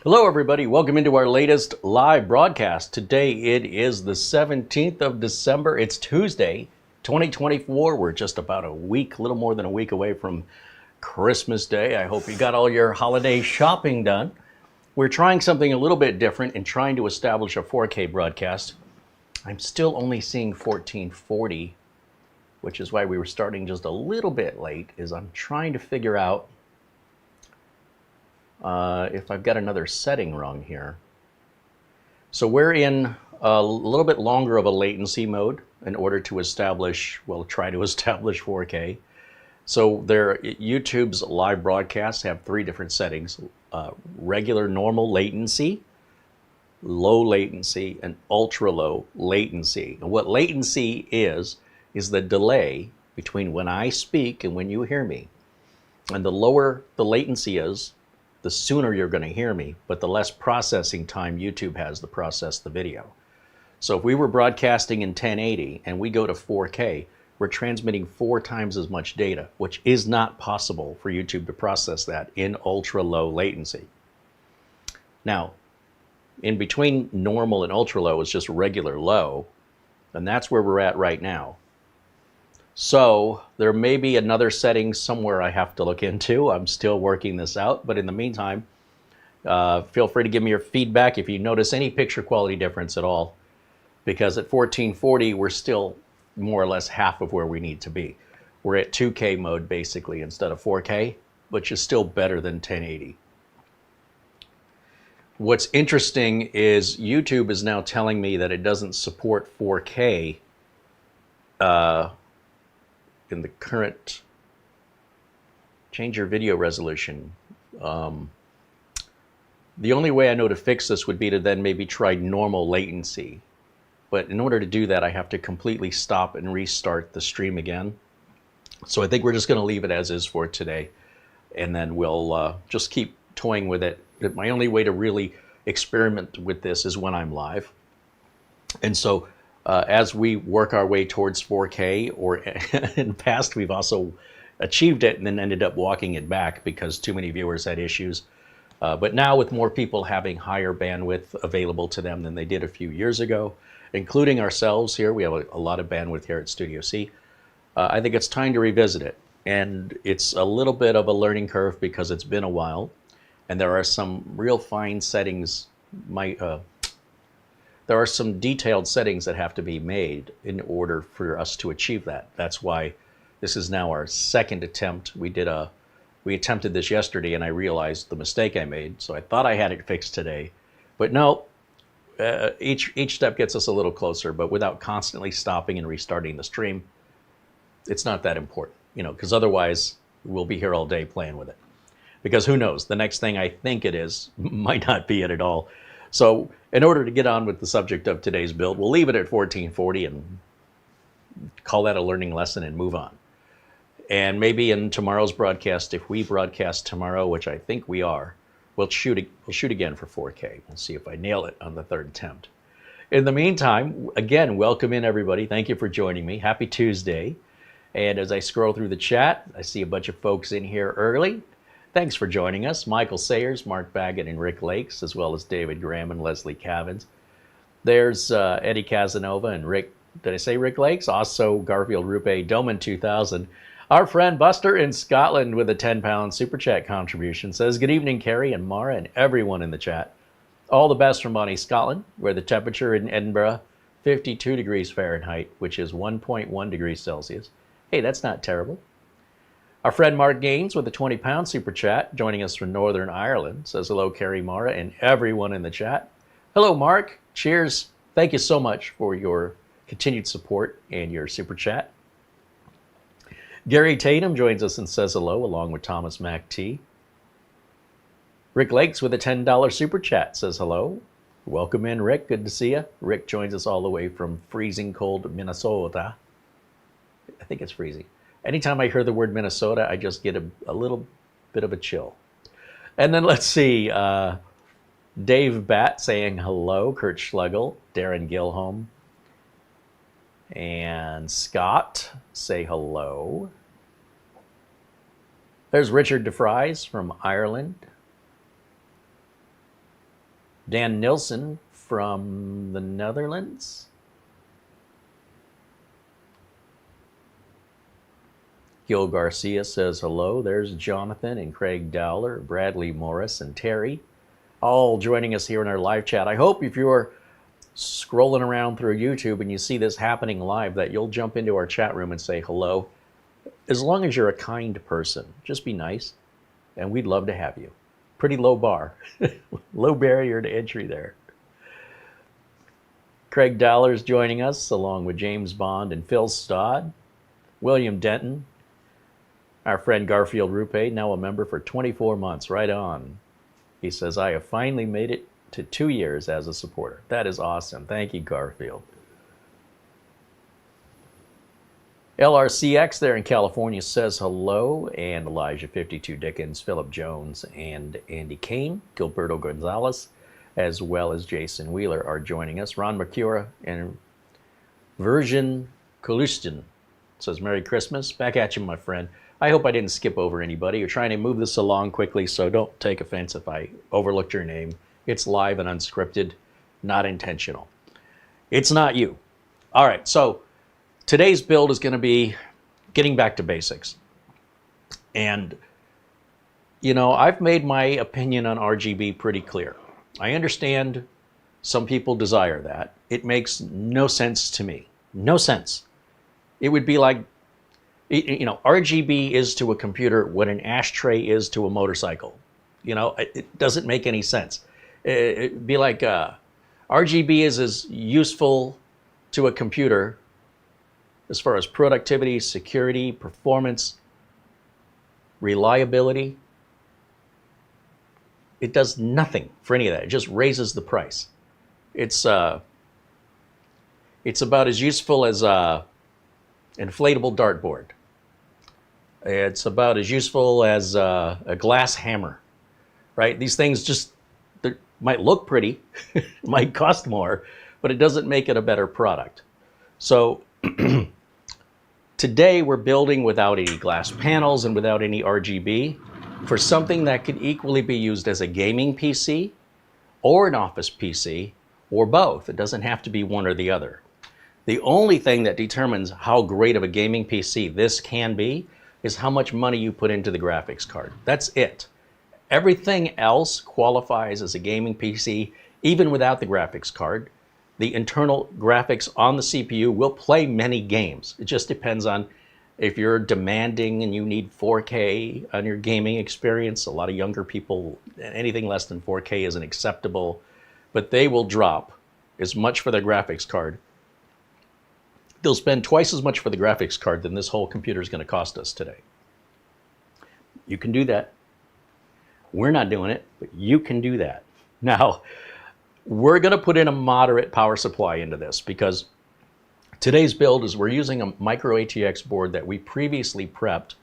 Hello everybody, welcome into our latest live broadcast. Today it is the 17th of December. It's Tuesday, 2024. We're just about a week, a little more than a week away from Christmas Day. I hope you got all your holiday shopping done. We're trying something a little bit different and trying to establish a 4K broadcast. I'm still only seeing 1440, which is why we were starting just a little bit late, is I'm trying to figure out if I've got another setting wrong here. So we're in a little bit longer of a latency mode in order to establish, well, try to establish 4K. So YouTube's live broadcasts have three different settings: regular normal latency, low latency, and ultra low latency. And what latency is the delay between when I speak and when you hear me. And the lower the latency is, the sooner you're going to hear me, but the less processing time YouTube has to process the video. So if we were broadcasting in 1080 and we go to 4K, we're transmitting 4 times as much data, which is not possible for YouTube to process that in ultra low latency. Now, in between normal and ultra low is just regular low, and that's where we're at right now. So there may be another setting somewhere I have to look into. I'm still working this out, but in the meantime, feel free to give me your feedback if you notice any picture quality difference at all, because at 1440 we're still more or less half of where we need to be. We're at 2K mode basically instead of 4K, which is still better than 1080. What's interesting is YouTube is now telling me that it doesn't support 4K in the current. Change your video resolution. The only way I know to fix this would be to then maybe try normal latency. But in order to do that, I have to completely stop and restart the stream again. So I think we're just going to leave it as is for today. And then we'll just keep toying with it. My only way to really experiment with this is when I'm live. And so as we work our way towards 4K, or in the past we've also achieved it and then ended up walking it back because too many viewers had issues. But now with more people having higher bandwidth available to them than they did a few years ago, including ourselves here, we have a lot of bandwidth here at Studio C. I think it's time to revisit it. And it's a little bit of a learning curve because it's been a while. And there are some real fine settings. There are some detailed settings that have to be made in order for us to achieve that. That's why this is now our second attempt. We attempted this yesterday and I realized the mistake I made. So I thought I had it fixed today, but no, each step gets us a little closer, but without constantly stopping and restarting the stream. It's not that important, because otherwise we'll be here all day playing with it. Because who knows, the next thing I think it is might not be it at all. So in order to get on with the subject of today's build, we'll leave it at 1440 and call that a learning lesson and move on. And maybe in tomorrow's broadcast, if we broadcast tomorrow, which I think we are, we'll shoot again for 4K. We'll see if I nail it on the third attempt. In the meantime, again, welcome in everybody. Thank you for joining me. Happy Tuesday. And as I scroll through the chat, I see a bunch of folks in here early. Thanks for joining us. Michael Sayers, Mark Baggett, and Rick Lakes, as well as David Graham and Leslie Cavins. There's Eddie Casanova and Rick, did I say Rick Lakes? Also Garfield Rupe, Doman 2000. Our friend Buster in Scotland with a 10-pound super chat contribution says, good evening, Carey and Mara and everyone in the chat. All the best from Bonnie, Scotland, where the temperature in Edinburgh, 52 degrees Fahrenheit, which is 1.1 degrees Celsius. Hey, that's not terrible. Our friend Mark Gaines with a 20-pound super chat, joining us from Northern Ireland, says hello, Carey, Mara, and everyone in the chat. Hello, Mark. Cheers. Thank you so much for your continued support and your super chat. Gary Tatum joins us and says hello, along with Thomas Mac T. Rick Lakes with a $10 super chat says hello. Welcome in, Rick. Good to see you. Rick joins us all the way from freezing cold Minnesota. I think it's freezing. Anytime I hear the word Minnesota, I just get a little bit of a chill. And then let's see, Dave Batt saying hello, Kurt Schlegel, Darren Gilholm, and Scott say hello. There's Richard DeFries from Ireland. Dan Nilsson from the Netherlands. Gil Garcia says hello. There's Jonathan and Craig Dowler, Bradley Morris, and Terry, all joining us here in our live chat. I hope if you're scrolling around through YouTube and you see this happening live that you'll jump into our chat room and say hello. As long as you're a kind person, just be nice, and we'd love to have you. Pretty low bar, low barrier to entry there. Craig Dowler's joining us, along with James Bond and Phil Stodd. William Denton, our friend Garfield Rupe, now a member for 24 months, right on. He says, I have finally made it to 2 years as a supporter. That is awesome. Thank you, Garfield. LRCX there in California says hello, and Elijah 52 Dickens, Philip Jones, and Andy Kane, Gilberto Gonzalez, as well as Jason Wheeler are joining us. Ron Mercura and Virgin Kalustin says, Merry Christmas. Back at you, my friend. I hope I didn't skip over anybody. You're trying to move this along quickly, so don't take offense if I overlooked your name. It's live and unscripted, not intentional. It's not you. All right, so today's build is going to be getting back to basics. And, you know, I've made my opinion on RGB pretty clear. I understand some people desire that. It makes no sense to me. No sense. It would be like, you know, RGB is to a computer what an ashtray is to a motorcycle. You know, it doesn't make any sense. It'd be like RGB is as useful to a computer as far as productivity, security, performance, reliability. It does nothing for any of that. It just raises the price. It's about as useful as an inflatable dartboard. It's about as useful as a glass hammer, right? These things just might look pretty, might cost more, but it doesn't make it a better product. So today we're building without any glass panels and without any RGB for something that could equally be used as a gaming PC or an office PC or both. It doesn't have to be one or the other. The only thing that determines how great of a gaming PC this can be is how much money you put into the graphics card. That's it. Everything else qualifies as a gaming PC, even without the graphics card. The internal graphics on the CPU will play many games. It just depends on if you're demanding and you need 4K on your gaming experience. A lot of younger people, anything less than 4K isn't acceptable, but they will drop as much for their graphics card. They'll spend twice as much for the graphics card than this whole computer is going to cost us today. You can do that. We're not doing it, but you can do that. Now, we're going to put in a moderate power supply into this because today's build is we're using a micro ATX board that we previously prepped.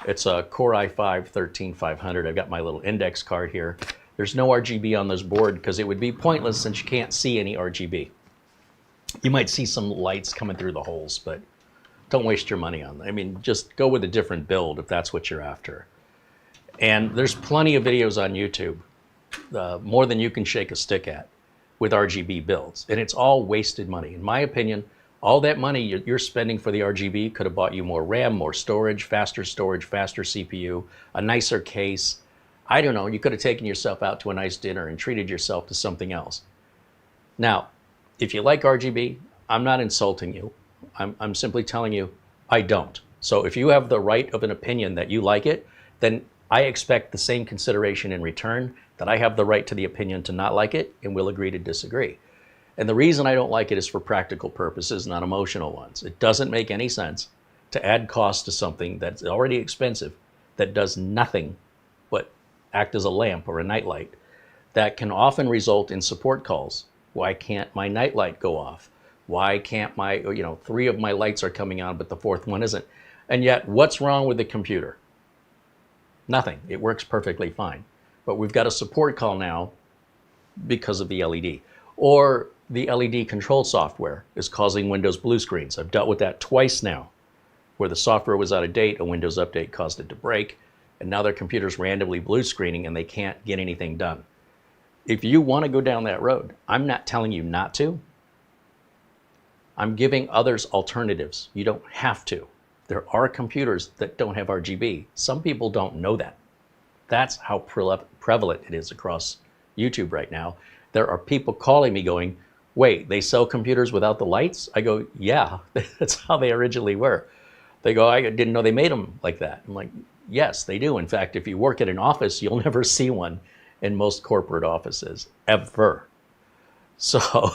It's a Core i5-13500. I've got my little index card here. There's no RGB on this board because it would be pointless since you can't see any RGB. You might see some lights coming through the holes, but don't waste your money on them. I mean, just go with a different build if that's what you're after. And there's plenty of videos on YouTube, more than you can shake a stick at, with RGB builds. And it's all wasted money. In my opinion, all that money you're spending for the RGB could have bought you more RAM, more storage, faster CPU, a nicer case. I don't know, you could have taken yourself out to a nice dinner and treated yourself to something else. Now, if you like RGB, I'm not insulting you. I'm simply telling you I don't. So if you have the right of an opinion that you like it, then I expect the same consideration in return that I have the right to the opinion to not like it, and we'll agree to disagree. And the reason I don't like it is for practical purposes, not emotional ones. It doesn't make any sense to add cost to something that's already expensive, that does nothing but act as a lamp or a nightlight, that can often result in support calls. Why can't my nightlight go off? Why can't my, 3 of my lights are coming on, but the 4th one isn't? And yet, what's wrong with the computer? Nothing. It works perfectly fine. But we've got a support call now because of the LED. Or the LED control software is causing Windows blue screens. I've dealt with that twice now, where the software was out of date, a Windows update caused it to break, and now their computer's randomly blue screening and they can't get anything done. If you want to go down that road, I'm not telling you not to. I'm giving others alternatives. You don't have to. There are computers that don't have RGB. Some people don't know that. That's how prevalent it is across YouTube right now. There are people calling me going, wait, they sell computers without the lights? I go, yeah, that's how they originally were. They go, I didn't know they made them like that. I'm like, yes, they do. In fact, if you work at an office, you'll never see one in most corporate offices, ever. So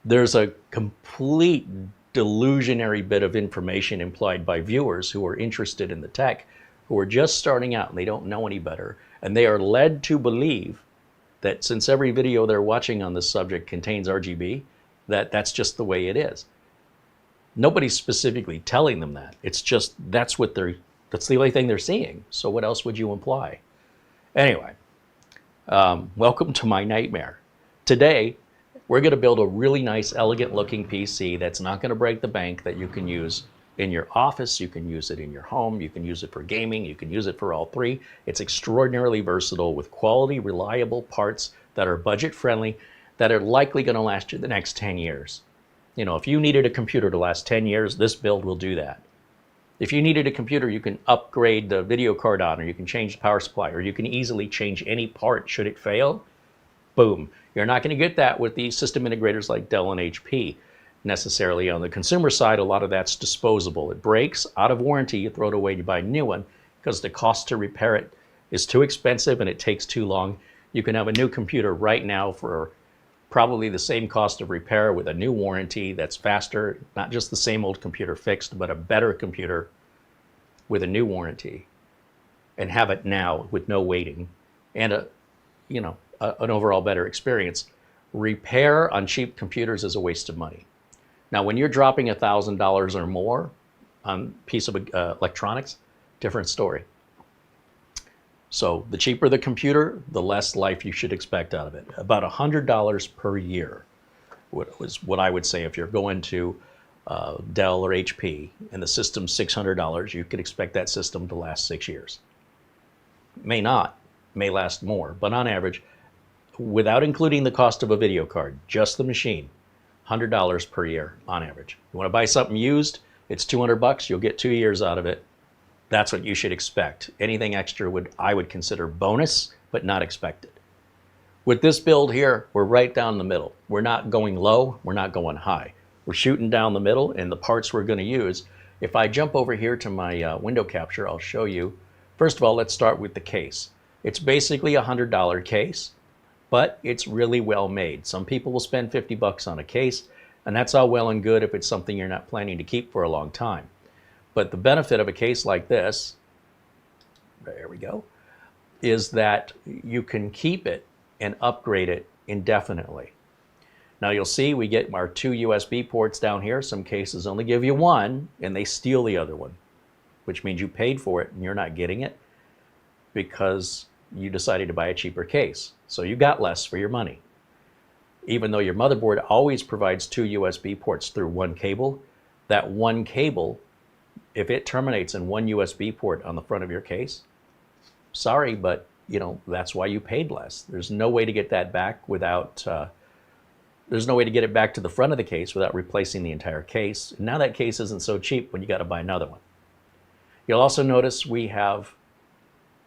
there's a complete delusionary bit of information implied by viewers who are interested in the tech, who are just starting out and they don't know any better. And they are led to believe that since every video they're watching on this subject contains RGB, that's just the way it is. Nobody's specifically telling them that. It's just that's the only thing they're seeing. So what else would you imply? Anyway, welcome to my nightmare. Today, we're going to build a really nice, elegant looking PC that's not going to break the bank, that you can use in your office, you can use it in your home, you can use it for gaming, you can use it for all three. It's extraordinarily versatile with quality, reliable parts that are budget friendly, that are likely going to last you the next 10 years. You know, if you needed a computer to last 10 years, this build will do that. If you needed a computer, you can upgrade the video card on, or you can change the power supply, or you can easily change any part should it fail. Boom. You're not going to get that with the system integrators like Dell and HP. Necessarily on the consumer side, a lot of that's disposable. It breaks, out of warranty, you throw it away, you buy a new one because the cost to repair it is too expensive and it takes too long. You can have a new computer right now for probably the same cost of repair with a new warranty that's faster, not just the same old computer fixed, but a better computer with a new warranty, and have it now with no waiting and an overall better experience. Repair on cheap computers is a waste of money. Now, when you're dropping $1,000 or more on a piece of electronics, different story. So the cheaper the computer, the less life you should expect out of it. About $100 per year was what I would say. If you're going to Dell or HP and the system's $600, you could expect that system to last 6 years. May not, may last more, but on average, without including the cost of a video card, just the machine, $100 per year on average. You want to buy something used, it's $200, you'll get 2 years out of it. That's what you should expect. Anything extra I would consider bonus, but not expected. With this build here, we're right down the middle. We're not going low, we're not going high. We're shooting down the middle, and the parts we're going to use, if I jump over here to my window capture, I'll show you. First of all, let's start with the case. It's basically a $100 case, but it's really well made. Some people will spend $50 on a case, and that's all well and good if it's something you're not planning to keep for a long time. But the benefit of a case like this, there we go, is that you can keep it and upgrade it indefinitely. Now you'll see we get our 2 USB ports down here. Some cases only give you one, and they steal the other one, which means you paid for it and you're not getting it because you decided to buy a cheaper case. So you got less for your money. Even though your motherboard always provides 2 USB ports through one cable, that one cable, if it terminates in one USB port on the front of your case, sorry, but that's why you paid less. There's no way to get that back without, there's no way to get it back to the front of the case without replacing the entire case. Now that case isn't so cheap when you got to buy another one. You'll also notice we have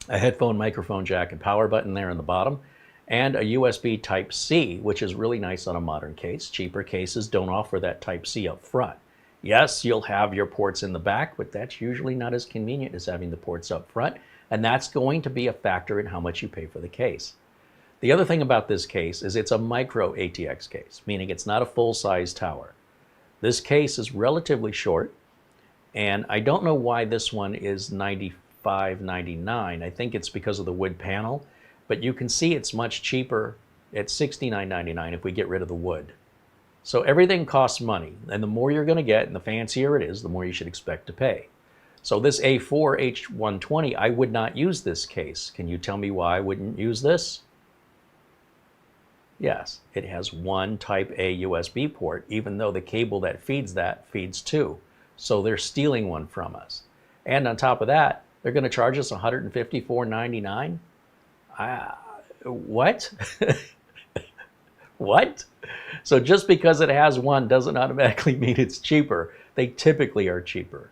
a headphone, microphone jack, and power button there in the bottom, and a USB Type-C, which is really nice on a modern case. Cheaper cases don't offer that Type-C up front. Yes, you'll have your ports in the back, but that's usually not as convenient as having the ports up front, and that's going to be a factor in how much you pay for the case. The other thing about this case is it's a micro ATX case, meaning it's not a full-size tower. This case is relatively short, and I don't know why this one is $95.99. I think it's because of the wood panel, but you can see it's much cheaper at $69.99 if we get rid of the wood. So everything costs money, and the more you're going to get and the fancier it is, the more you should expect to pay. So this A4 H120, I would not use this case. Can you tell me why I wouldn't use this? Yes, it has one Type A USB port, even though the cable that feeds that feeds 2. So they're stealing one from us. And on top of that, they're going to charge us $154.99. What? What? So just because it has one doesn't automatically mean it's cheaper. They typically are cheaper.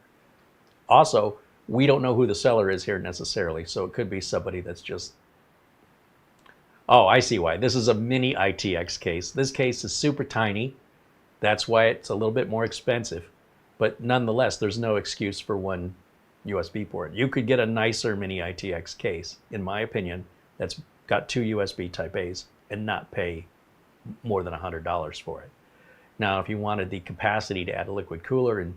Also, we don't know who the seller is here necessarily, so it could be somebody that's just... Oh, I see why. This is a mini ITX case. This case is super tiny. That's why it's a little bit more expensive. But nonetheless, there's no excuse for one USB port. You could get a nicer mini ITX case, in my opinion, that's got two USB Type A's and not pay more than $100 for it. Now, if you wanted the capacity to add a liquid cooler and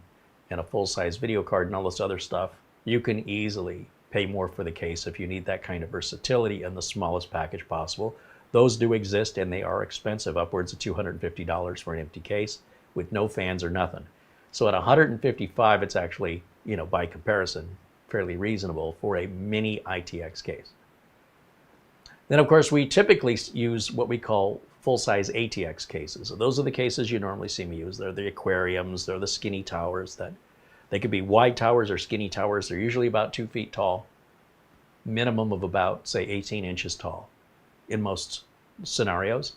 a full-size video card and all this other stuff, you can easily pay more for the case if you need that kind of versatility and the smallest package possible. Those do exist, and they are expensive, upwards of $250 for an empty case with no fans or nothing. So at $155, it's actually, you know, by comparison, fairly reasonable for a mini ITX case. Then, of course, we typically use what we call full-size ATX cases. So those are the cases you normally see me use. They're the aquariums, they're the skinny towers. That they could be wide towers or skinny towers. They're usually about 2 feet tall, minimum of about, say, 18 inches tall in most scenarios.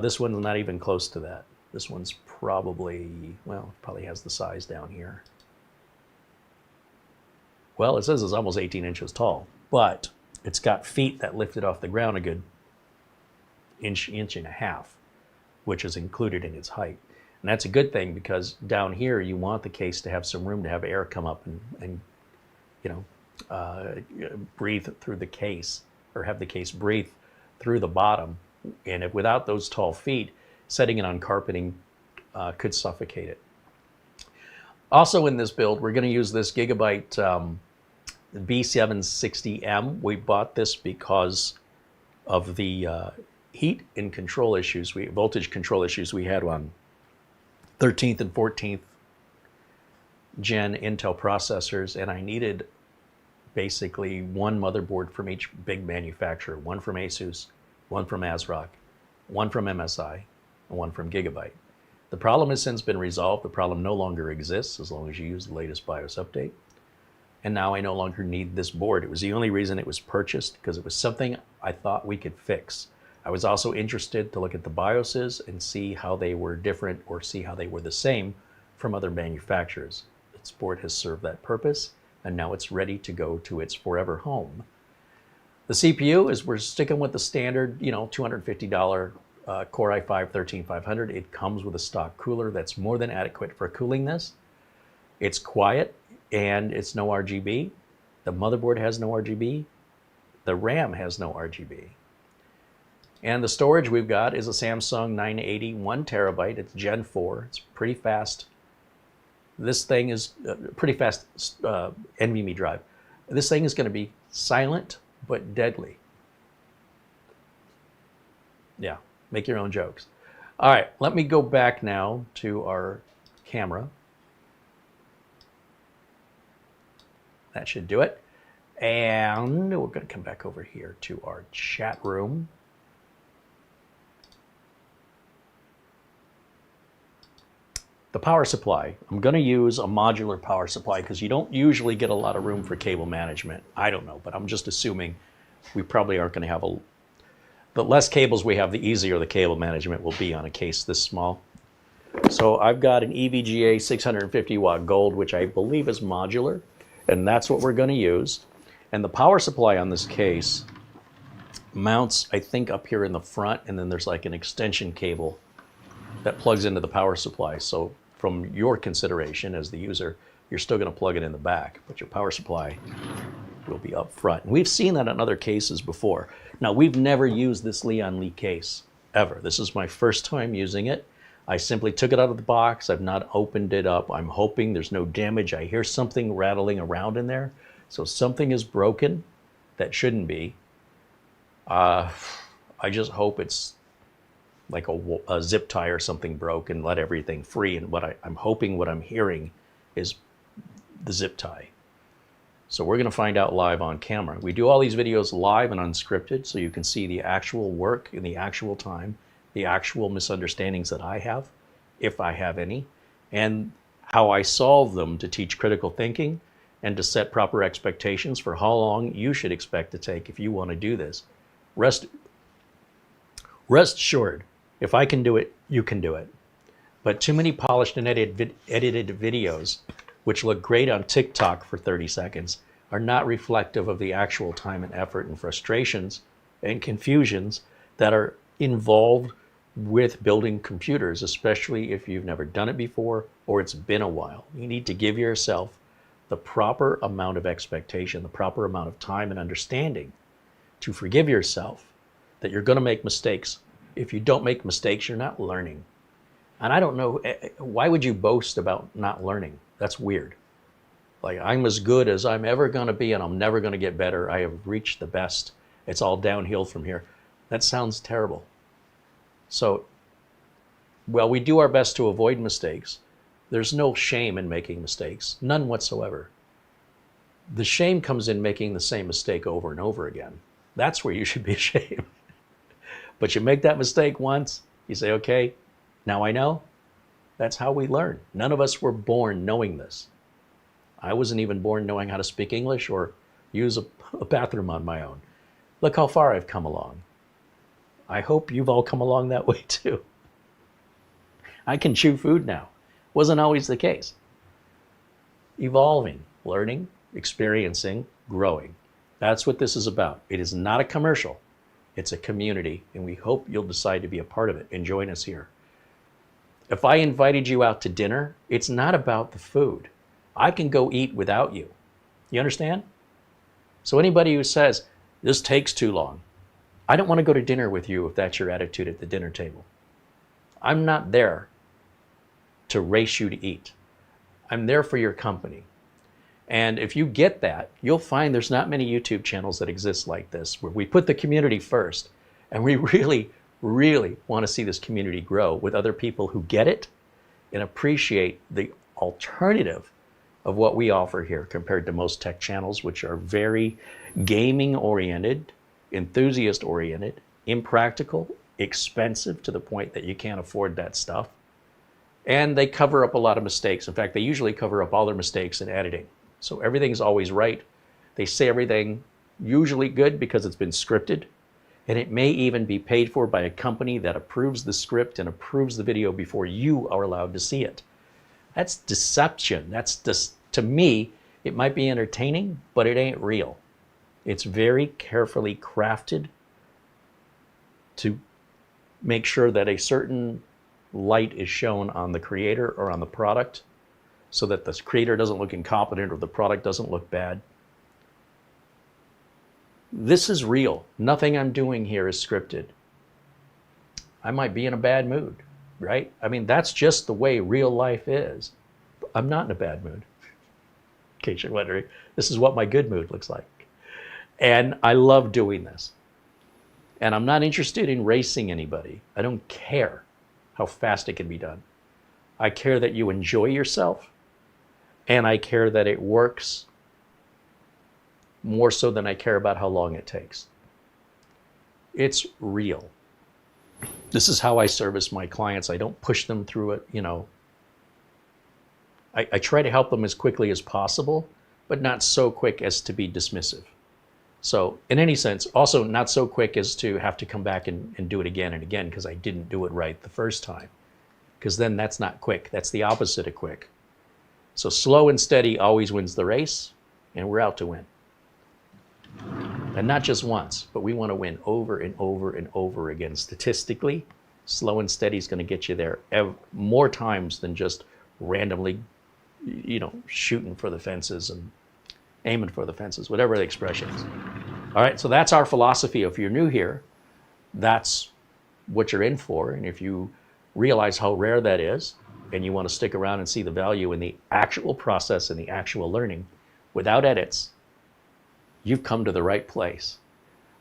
This one's not even close to that. This one's probably, well, probably has the size down here. Well, it says it's almost 18 inches tall, but it's got feet that lift it off the ground a good inch and a half, which is included in its height. And that's a good thing, because down here you want the case to have some room to have air come up and you know, breathe through the case, or have the case breathe through the bottom. And if without those tall feet, setting it on carpeting could suffocate it. Also in this build, we're going to use this GIGABYTE B760M. We bought this because of the heat and control issues, voltage control issues we had on 13th and 14th gen Intel processors, and I needed basically one motherboard from each big manufacturer, one from Asus, one from ASRock, one from MSI, and one from GIGABYTE. The problem has since been resolved. The problem no longer exists as long as you use the latest BIOS update. And now I no longer need this board. It was the only reason it was purchased, because it was something I thought we could fix. I was also interested to look at the BIOSes and see how they were different, or see how they were the same from other manufacturers. This board has served that purpose, and now it's ready to go to its forever home. The CPU is, we're sticking with the standard, you know, $250 Core i5-13500. It comes with a stock cooler that's more than adequate for cooling this. It's quiet, and it's no RGB. The motherboard has no RGB. The RAM has no RGB. And the storage we've got is a Samsung 980 1 terabyte. It's Gen 4. It's pretty fast. This thing is pretty fast NVMe drive. This thing is going to be silent but deadly. Yeah, make your own jokes. All right, let me go back now to our camera. That should do it. And we're going to come back over here to our chat room. The power supply. I'm going to use a modular power supply because you don't usually get a lot of room for cable management. I don't know, but I'm just assuming we probably aren't going to have a... The less cables we have, the easier the cable management will be on a case this small. So I've got an EVGA 650 watt gold, which I believe is modular, and that's what we're going to use. And the power supply on this case mounts, I think, up here in the front, and then there's like an extension cable that plugs into the power supply. So from your consideration as the user, you're still going to plug it in the back, but your power supply will be up front. And we've seen that on other cases before. Now, we've never used this Lian Li case, ever. This is my first time using it. I simply took it out of the box. I've not opened it up. I'm hoping there's no damage. I hear something rattling around in there. So something is broken that shouldn't be. I just hope it's like a zip tie or something broke and let everything free. And I'm hoping what I'm hearing is the zip tie. So we're going to find out live on camera. We do all these videos live and unscripted, so you can see the actual work in the actual time, the actual misunderstandings that I have, if I have any, and how I solve them to teach critical thinking and to set proper expectations for how long you should expect to take if you want to do this. Rest assured, If I can do it, you can do it. But too many polished and edited videos, which look great on TikTok for 30 seconds, are not reflective of the actual time and effort and frustrations and confusions that are involved with building computers, especially if you've never done it before or it's been a while. You need to give yourself the proper amount of expectation, the proper amount of time and understanding to forgive yourself that you're going to make mistakes. If you don't make mistakes, you're not learning. And I don't know, why would you boast about not learning? That's weird. Like, I'm as good as I'm ever going to be and I'm never going to get better. I have reached the best. It's all downhill from here. That sounds terrible. So, well, we do our best to avoid mistakes. There's no shame in making mistakes, none whatsoever. The shame comes in making the same mistake over and over again. That's where you should be ashamed. But you make that mistake once, you say, okay, now I know. That's how we learn. None of us were born knowing this. I wasn't even born knowing how to speak English or use a bathroom on my own. Look how far I've come along. I hope you've all come along that way too. I can chew food now. Wasn't always the case. Evolving, learning, experiencing, growing. That's what this is about. It is not a commercial. It's a community, and we hope you'll decide to be a part of it and join us here. If I invited you out to dinner, it's not about the food. I can go eat without you. You understand? So anybody who says, this takes too long, I don't want to go to dinner with you if that's your attitude at the dinner table. I'm not there to race you to eat. I'm there for your company. And if you get that, you'll find there's not many YouTube channels that exist like this, where we put the community first. And we really, really want to see this community grow with other people who get it and appreciate the alternative of what we offer here compared to most tech channels, which are very gaming oriented, enthusiast oriented, impractical, expensive to the point that you can't afford that stuff. And they cover up a lot of mistakes. In fact, they usually cover up all their mistakes in editing. So everything's always right. They say everything usually good because it's been scripted. And it may even be paid for by a company that approves the script and approves the video before you are allowed to see it. That's deception. That's just, to me, it might be entertaining, but it ain't real. It's very carefully crafted to make sure that a certain light is shown on the creator or on the product so that the creator doesn't look incompetent or the product doesn't look bad. This is real. Nothing I'm doing here is scripted. I might be in a bad mood, right? I mean, that's just the way real life is. I'm not in a bad mood. In case you're wondering, this is what my good mood looks like. And I love doing this. And I'm not interested in racing anybody. I don't care how fast it can be done. I care that you enjoy yourself, and I care that it works more so than I care about how long it takes. It's real. This is how I service my clients. I don't push them through it, you know. I try to help them as quickly as possible, but not so quick as to be dismissive. So in any sense, also not so quick as to have to come back and do it again and again because I didn't do it right the first time. Because then that's not quick. That's the opposite of quick. So slow and steady always wins the race, and we're out to win. And not just once, but we want to win over and over and over again. Statistically, slow and steady is going to get you there more times than just randomly, you know, shooting for the fences and aiming for the fences, whatever the expression is. All right, so that's our philosophy. If you're new here, that's what you're in for. And if you realize how rare that is, and you want to stick around and see the value in the actual process and the actual learning without edits, you've come to the right place.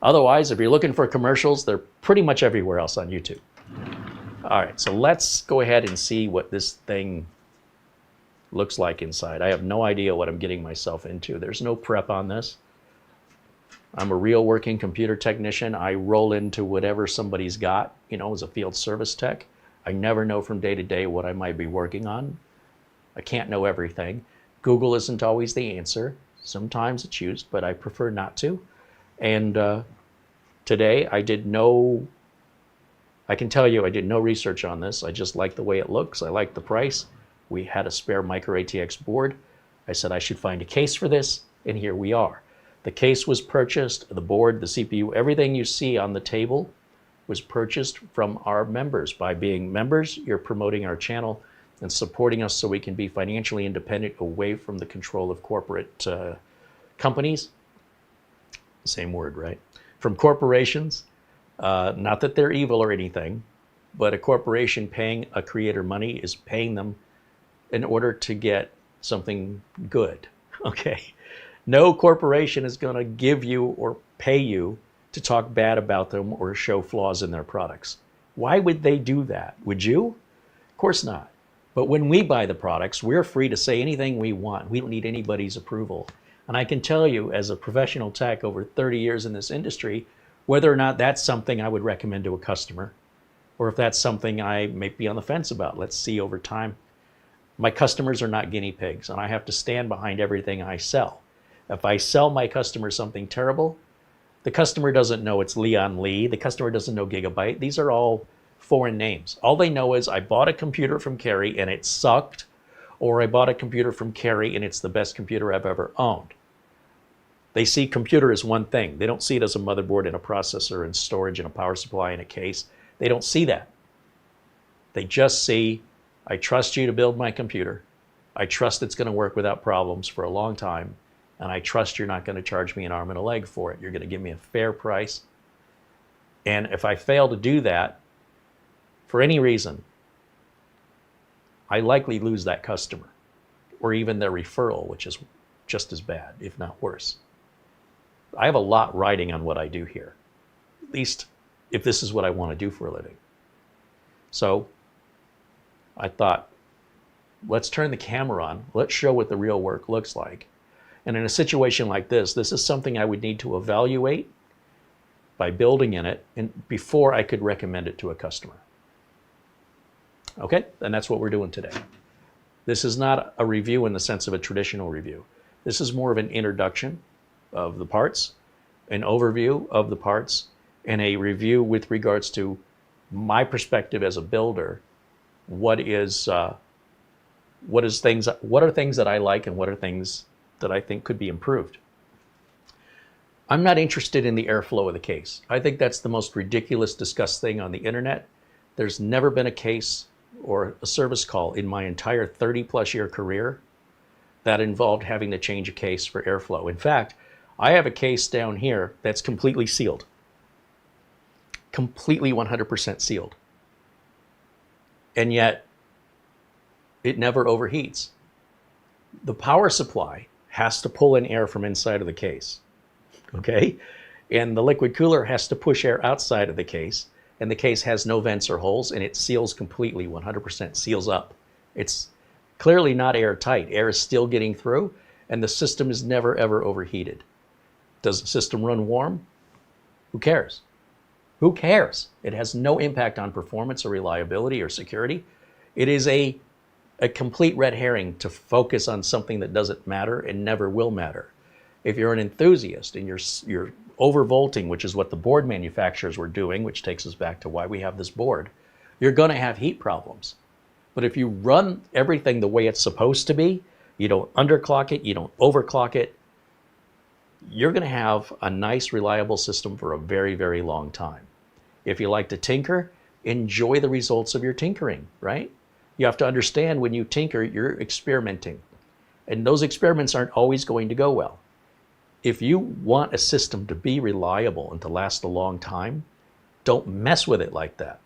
Otherwise, if you're looking for commercials, they're pretty much everywhere else on YouTube. All right, so let's go ahead and see what this thing looks like inside. I have no idea what I'm getting myself into. There's no prep on this. I'm a real working computer technician. I roll into whatever somebody's got, you know, as a field service tech. I never know from day to day what I might be working on. I can't know everything. Google isn't always the answer. Sometimes it's used, but I prefer not to. And today I did no I can tell you I did no research on this. I just like the way it looks. I like the price. We had a spare micro ATX board. I said I should find a case for this, and here we are. The case was purchased, the board, the CPU, everything you see on the table was purchased from our members. By being members, you're promoting our channel and supporting us so we can be financially independent, away from the control of corporate companies. Same word, right? From corporations. Not that they're evil or anything, but a corporation paying a creator money is paying them in order to get something good, okay? No corporation is going to give you or pay you to talk bad about them or show flaws in their products. Why would they do that? Would you? Of course not. But when we buy the products, we're free to say anything we want. We don't need anybody's approval. And I can tell you, as a professional tech over 30 years in this industry, whether or not that's something I would recommend to a customer, or if that's something I may be on the fence about. Let's see over time. My customers are not guinea pigs, and I have to stand behind everything I sell. If I sell my customer something terrible, the customer doesn't know it's Lian Li. The customer doesn't know Gigabyte. These are all foreign names. All they know is I bought a computer from Carey and it sucked, or I bought a computer from Carey and it's the best computer I've ever owned. They see computer as one thing. They don't see it as a motherboard and a processor and storage and a power supply and a case. They don't see that. They just see, I trust you to build my computer. I trust it's going to work without problems for a long time. And I trust you're not going to charge me an arm and a leg for it. You're going to give me a fair price. And if I fail to do that, for any reason, I likely lose that customer, or even their referral, which is just as bad, if not worse. I have a lot riding on what I do here, at least if this is what I want to do for a living. So I thought, let's turn the camera on. Let's show what the real work looks like. And in a situation like this, this is something I would need to evaluate by building in it and before I could recommend it to a customer. Okay, and that's what we're doing today. This is not a review in the sense of a traditional review. This is more of an introduction of the parts, an overview of the parts, and a review with regards to my perspective as a builder. What are things that I like, and what are things that I think could be improved. I'm not interested in the airflow of the case. I think that's the most ridiculous, discussed thing on the internet. There's never been a case or a service call in my entire 30+ year career that involved having to change a case for airflow. In fact, I have a case down here that's completely sealed. Completely 100% sealed. And yet, it never overheats. The power supply has to pull in air from inside of the case, okay? And the liquid cooler has to push air outside of the case, and the case has no vents or holes, and it seals completely, 100% seals up. It's clearly not airtight. Air is still getting through, and the system is never, ever overheated. Does the system run warm? Who cares? Who cares? It has no impact on performance or reliability or security. It is a complete red herring to focus on something that doesn't matter and never will matter. If you're an enthusiast and you're overvolting, which is what the board manufacturers were doing, which takes us back to why we have this board, you're going to have heat problems. But if you run everything the way it's supposed to be, you don't underclock it, you don't overclock it, you're going to have a nice, reliable system for a very, very long time. If you like to tinker, enjoy the results of your tinkering, right? You have to understand when you tinker, you're experimenting. And those experiments aren't always going to go well. If you want a system to be reliable and to last a long time, don't mess with it like that.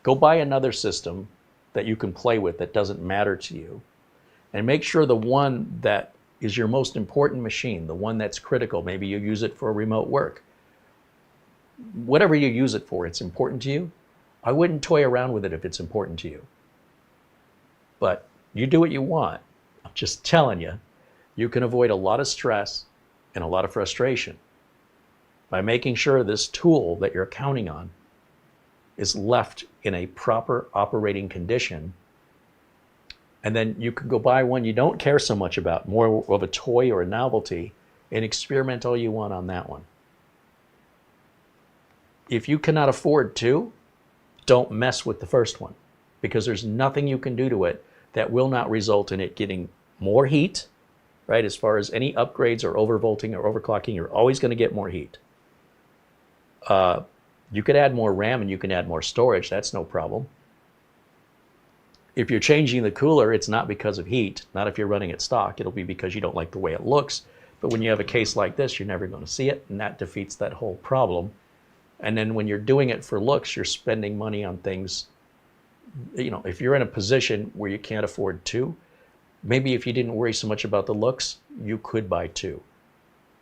Go buy another system that you can play with that doesn't matter to you. And make sure the one that is your most important machine, the one that's critical, maybe you use it for remote work. Whatever you use it for, it's important to you. I wouldn't toy around with it if it's important to you. But you do what you want. I'm just telling you, you can avoid a lot of stress and a lot of frustration by making sure this tool that you're counting on is left in a proper operating condition. And then you can go buy one you don't care so much about, more of a toy or a novelty, and experiment all you want on that one. If you cannot afford two, don't mess with the first one, because there's nothing you can do to it that will not result in it getting more heat, right? As far as any upgrades or overvolting or overclocking, you're always going to get more heat. You could add more RAM and you can add more storage. That's no problem. If you're changing the cooler, it's not because of heat. Not if you're running it stock. It'll be because you don't like the way it looks. But when you have a case like this, you're never going to see it, and that defeats that whole problem. And then when you're doing it for looks, you're spending money on things. You know, if you're in a position where you can't afford two, maybe if you didn't worry so much about the looks, you could buy two.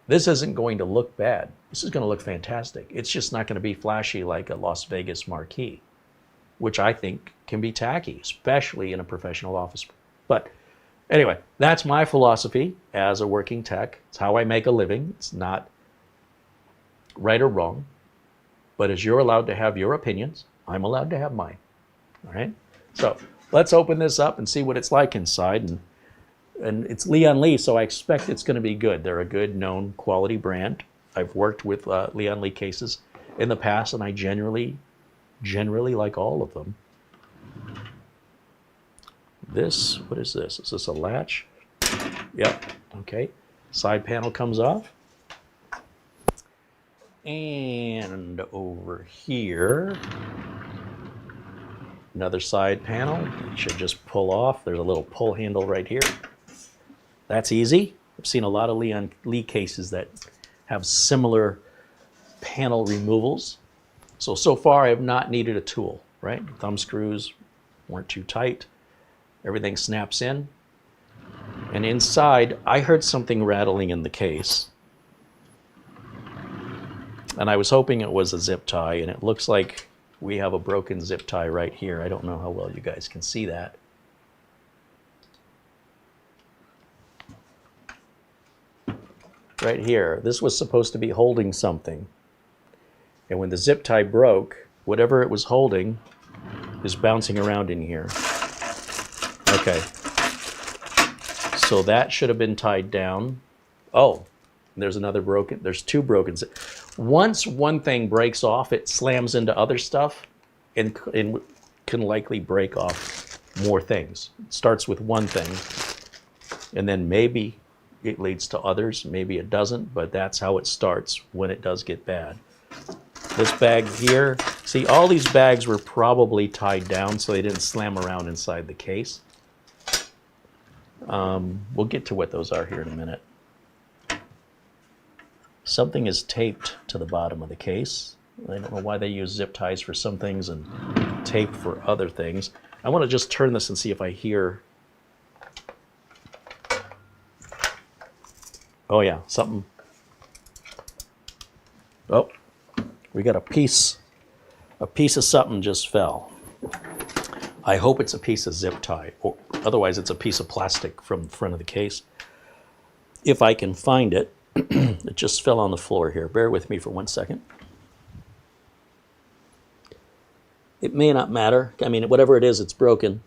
This isn't going to look bad. This is going to look fantastic. It's just not going to be flashy like a Las Vegas marquee, which I think can be tacky, especially in a professional office. But anyway, that's my philosophy as a working tech. It's how I make a living. It's not right or wrong. But as you're allowed to have your opinions, I'm allowed to have mine. All right? So let's open this up and see what it's like inside. And it's Lian Li, so I expect it's going to be good. They're a good, known, quality brand. I've worked with Lian Li cases in the past, and I generally like all of them. This, what is this? Is this a latch? Yep, okay. Side panel comes off. And over here, another side panel. It should just pull off. There's a little pull handle right here. That's easy. I've seen a lot of Lian Li cases that have similar panel removals. So far I have not needed a tool, right? Thumb screws weren't too tight. Everything snaps in. And inside, I heard something rattling in the case. And I was hoping it was a zip tie, and it looks like we have a broken zip tie right here. I don't know how well you guys can see that. Right here. This was supposed to be holding something. And when the zip tie broke, whatever it was holding is bouncing around in here. Okay. So that should have been tied down. Oh, there's another broken. There's two broken. Once one thing breaks off, it slams into other stuff and can likely break off more things. It starts with one thing, and then maybe it leads to others. Maybe it doesn't, but that's how it starts when it does get bad. This bag here, see, all these bags were probably tied down so they didn't slam around inside the case. We'll get to what those are here in a minute. Something is taped to the bottom of the case. I don't know why they use zip ties for some things and tape for other things. I want to just turn this and see if I hear. Oh yeah, something. Oh, we got a piece of something just fell. I hope it's a piece of zip tie, or otherwise it's a piece of plastic from the front of the case. If I can find it. It just fell on the floor here. Bear with me for 1 second. It may not matter. I mean, whatever it is, it's broken.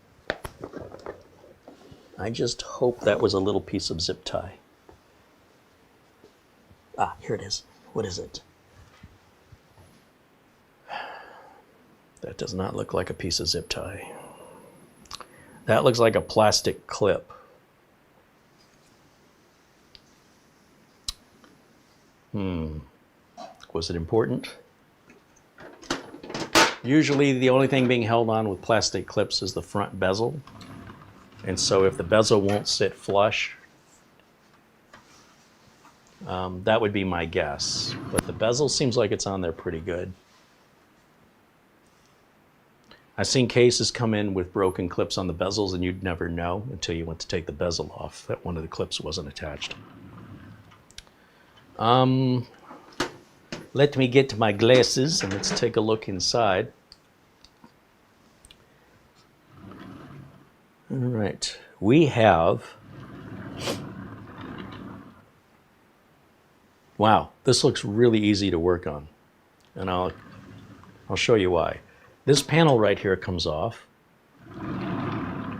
I just hope that was a little piece of zip tie. Ah, here it is. What is it? That does not look like a piece of zip tie. That looks like a plastic clip. Was it important? Usually the only thing being held on with plastic clips is the front bezel. And so if the bezel won't sit flush, that would be my guess. But the bezel seems like it's on there pretty good. I've seen cases come in with broken clips on the bezels and you'd never know until you went to take the bezel off that one of the clips wasn't attached. Let me get to my glasses and let's take a look inside. All right, we have, wow, this looks really easy to work on. And I'll show you why. This panel right here comes off.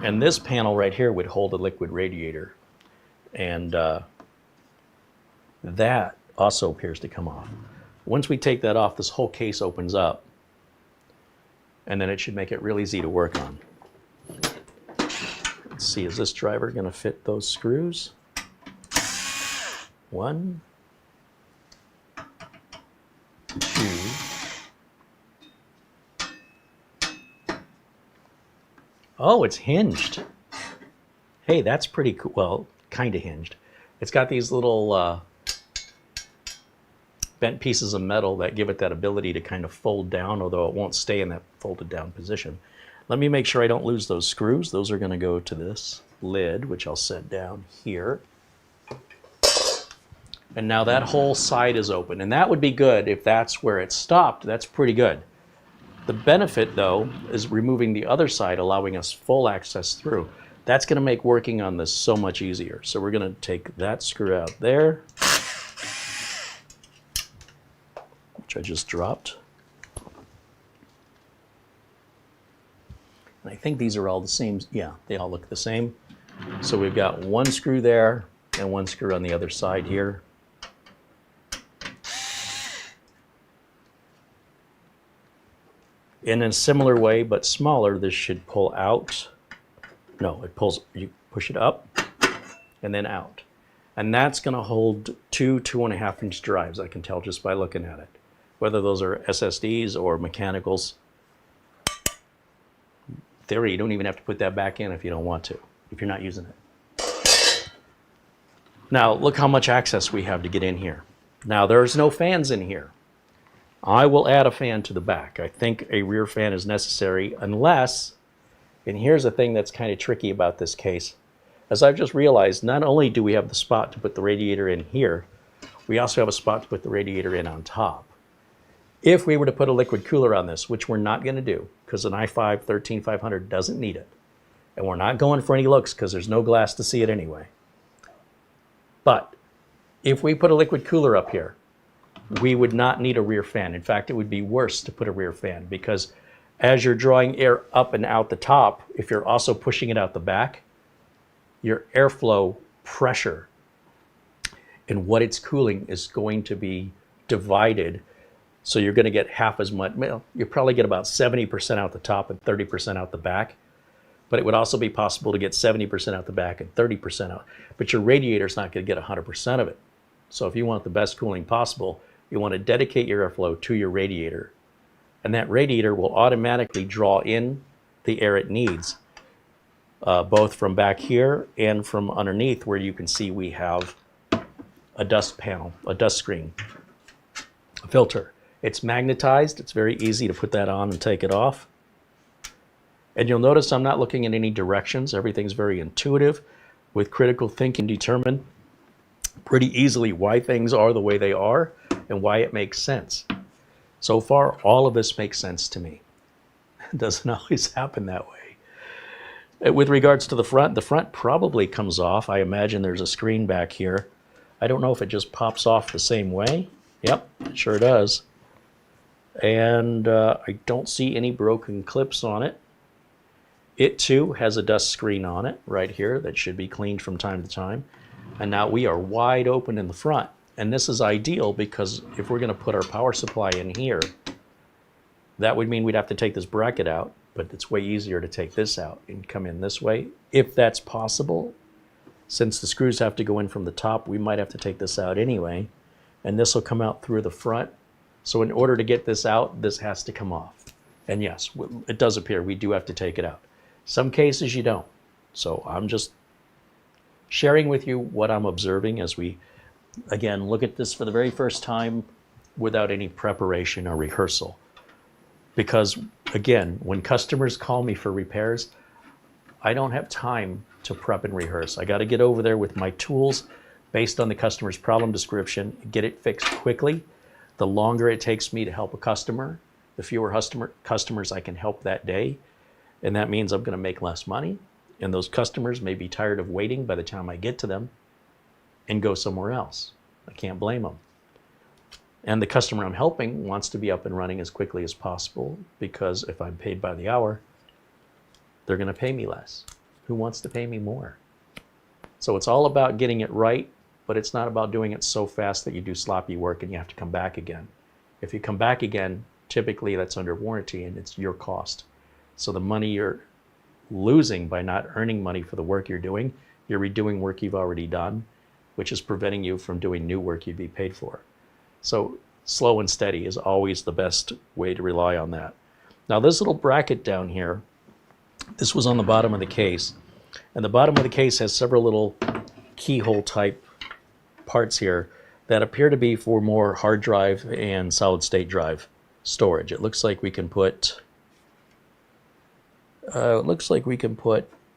And this panel right here would hold a liquid radiator. And that also appears to come off. Once we take that off, this whole case opens up. and then it should make it real easy to work on. Let's see, is this driver going to fit those screws? 1, 2. Oh, it's hinged. Hey, that's pretty cool. Well, kind of hinged. It's got these little bent pieces of metal that give it that ability to kind of fold down, although it won't stay in that folded down position. Let me make sure I don't lose those screws. Those are going to go to this lid, which I'll set down here. And now that whole side is open, and that would be good if that's where it stopped. That's pretty good. The benefit, though, is removing the other side, allowing us full access through. That's going to make working on this so much easier. So we're going to take that screw out there, which I just dropped. And I think these are all the same. Yeah, they all look the same. So we've got one screw there and one screw on the other side here. In a similar way, but smaller, this should pull out. No, it pulls, you push it up and then out. And that's going to hold two 2.5-inch drives, I can tell just by looking at it. Whether those are SSDs or mechanicals. In theory, you don't even have to put that back in if you don't want to, if you're not using it. Now, look how much access we have to get in here. Now, there's no fans in here. I will add a fan to the back. I think a rear fan is necessary unless, and here's the thing that's kind of tricky about this case, as I've just realized, not only do we have the spot to put the radiator in here, we also have a spot to put the radiator in on top. If we were to put a liquid cooler on this, which we're not going to do, because an i5 13500 doesn't need it, and we're not going for any looks because there's no glass to see it anyway. But if we put a liquid cooler up here, we would not need a rear fan. In fact, it would be worse to put a rear fan because as you're drawing air up and out the top, if you're also pushing it out the back, your airflow pressure and what it's cooling is going to be divided. So you're going to get half as much. Well, you probably get about 70% out the top and 30% out the back. But it would also be possible to get 70% out the back and 30% out. But your radiator's not going to get 100% of it. So if you want the best cooling possible, you want to dedicate your airflow to your radiator. And that radiator will automatically draw in the air it needs, both from back here and from underneath where you can see we have a dust panel, a dust screen, a filter. It's magnetized. It's very easy to put that on and take it off. And you'll notice I'm not looking in any directions. Everything's very intuitive. With critical thinking, determine pretty easily why things are the way they are and why it makes sense. So far, all of this makes sense to me. It doesn't always happen that way. With regards to the front probably comes off. I imagine there's a screen back here. I don't know if it just pops off the same way. Yep, it sure does. And I don't see any broken clips on it. It too has a dust screen on it right here that should be cleaned from time to time. And now we are wide open in the front. And this is ideal because if we're going to put our power supply in here, that would mean we'd have to take this bracket out, but it's way easier to take this out and come in this way. If that's possible, since the screws have to go in from the top, we might have to take this out anyway. And this will come out through the front. So in order to get this out, this has to come off. And yes, it does appear we do have to take it out. Some cases you don't. So I'm just sharing with you what I'm observing as we, again, look at this for the very first time without any preparation or rehearsal. Because, again, when customers call me for repairs, I don't have time to prep and rehearse. I got to get over there with my tools based on the customer's problem description, get it fixed quickly. The longer it takes me to help a customer, the fewer customers I can help that day. And that means I'm going to make less money. And those customers may be tired of waiting by the time I get to them and go somewhere else. I can't blame them. And the customer I'm helping wants to be up and running as quickly as possible because if I'm paid by the hour, they're going to pay me less. Who wants to pay me more? So it's all about getting it right, but it's not about doing it so fast that you do sloppy work and you have to come back again. If you come back again, typically that's under warranty and it's your cost. So the money you're losing by not earning money for the work you're doing, you're redoing work you've already done, which is preventing you from doing new work you'd be paid for. So slow and steady is always the best way to rely on that. Now this little bracket down here, this was on the bottom of the case, and the bottom of the case has several little keyhole type parts here that appear to be for more hard drive and solid state drive storage. It looks like we can put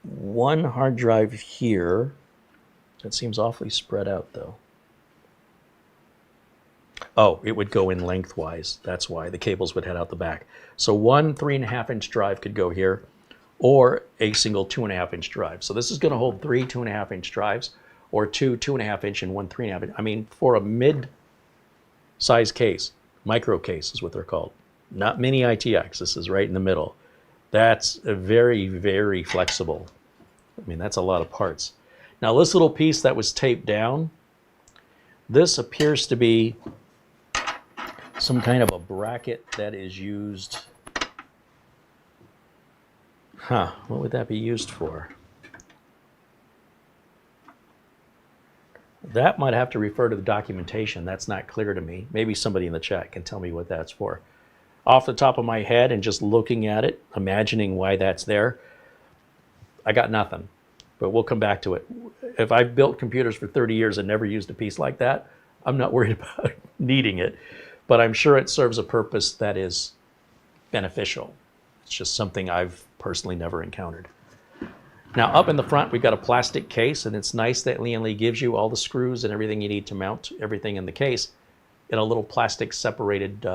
one hard drive here. That seems awfully spread out though. Oh, it would go in lengthwise. That's why the cables would head out the back. So one 3.5-inch drive could go here, or a single 2.5-inch drive. So this is going to hold 3 2.5-inch drives, or two 2.5-inch and one 3.5-inch. I mean, for a mid-size case, micro case is what they're called. Not mini ITX. This is right in the middle. That's a very, very flexible. I mean, that's a lot of parts. Now, this little piece that was taped down, this appears to be some kind of a bracket that is used. What would that be used for? That might have to refer to the documentation. That's not clear to me. Maybe somebody in the chat can tell me what that's for. Off the top of my head and just looking at it, imagining why that's there, I got nothing. But we'll come back to it. If I've built computers for 30 years and never used a piece like that, I'm not worried about needing it. But I'm sure it serves a purpose that is beneficial. It's just something I've personally never encountered. Now up in the front, we've got a plastic case, and it's nice that Lian Li gives you all the screws and everything you need to mount everything in the case in a little plastic separated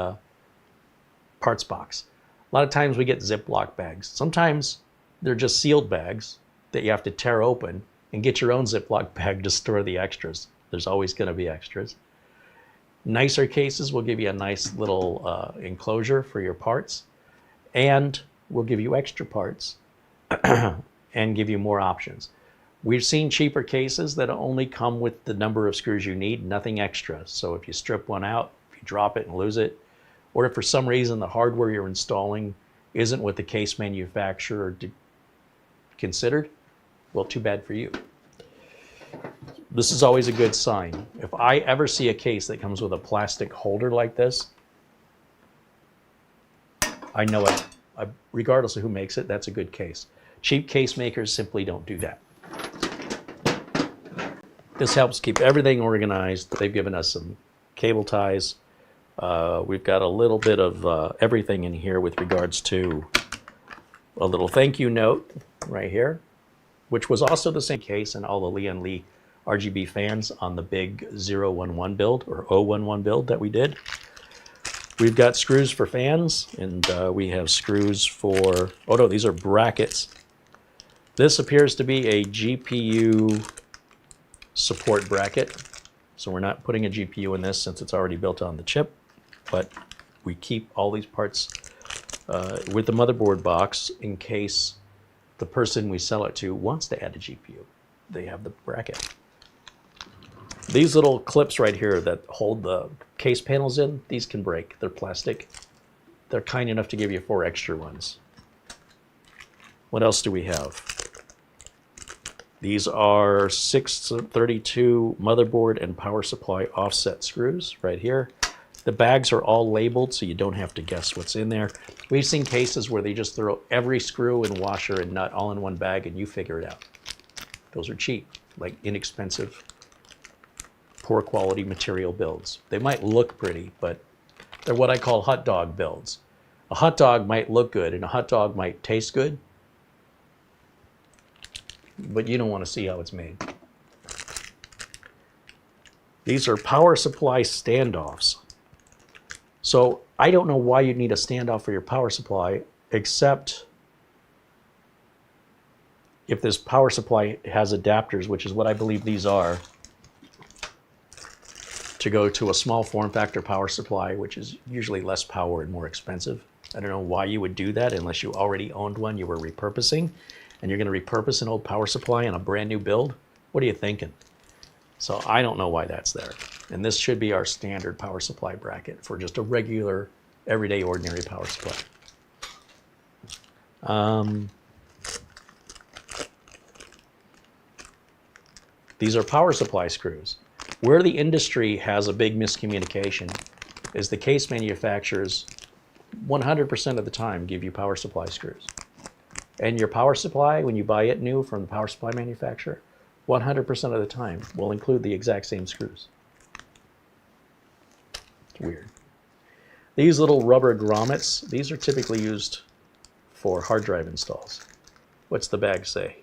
parts box. A lot of times we get Ziploc bags. Sometimes they're just sealed bags that you have to tear open and get your own Ziploc bag to store the extras. There's always going to be extras. Nicer cases will give you a nice little enclosure for your parts, and we'll give you extra parts and give you more options. We've seen cheaper cases that only come with the number of screws you need, nothing extra. So if you strip one out, if you drop it and lose it, or if for some reason the hardware you're installing isn't what the case manufacturer considered, well, too bad for you. This is always a good sign. If I ever see a case that comes with a plastic holder like this, I know it. Regardless of who makes it, that's a good case. Cheap case makers simply don't do that. This helps keep everything organized. They've given us some cable ties. We've got a little bit of everything in here with regards to a little thank you note right here, which was also the same case in all the Lian Li RGB fans on the big 011 build or 011 build that we did. We've got screws for fans, and we have screws for, oh no, these are brackets. This appears to be a GPU support bracket. So we're not putting a GPU in this since it's already built on the chip, but we keep all these parts with the motherboard box in case the person we sell it to wants to add a GPU. They have the bracket. These little clips right here that hold the case panels in, these can break. They're plastic. They're kind enough to give you 4 extra ones. What else do we have? These are 632 motherboard and power supply offset screws right here. The bags are all labeled so you don't have to guess what's in there. We've seen cases where they just throw every screw and washer and nut all in one bag and you figure it out. Those are cheap, like inexpensive, poor quality material builds. They might look pretty, but they're what I call hot dog builds. A hot dog might look good and a hot dog might taste good, but you don't want to see how it's made. These are power supply standoffs. So I don't know why you'd need a standoff for your power supply, except if this power supply has adapters, which is what I believe these are, to go to a small form factor power supply, which is usually less power and more expensive. I don't know why you would do that unless you already owned one you were repurposing, and you're going to repurpose an old power supply in a brand new build. What are you thinking? So I don't know why that's there. And this should be our standard power supply bracket for just a regular everyday ordinary power supply. These are power supply screws. Where the industry has a big miscommunication is the case manufacturers 100% of the time give you power supply screws. And your power supply, when you buy it new from the power supply manufacturer, 100% of the time will include the exact same screws. It's weird. These little rubber grommets, these are typically used for hard drive installs. What's the bag say?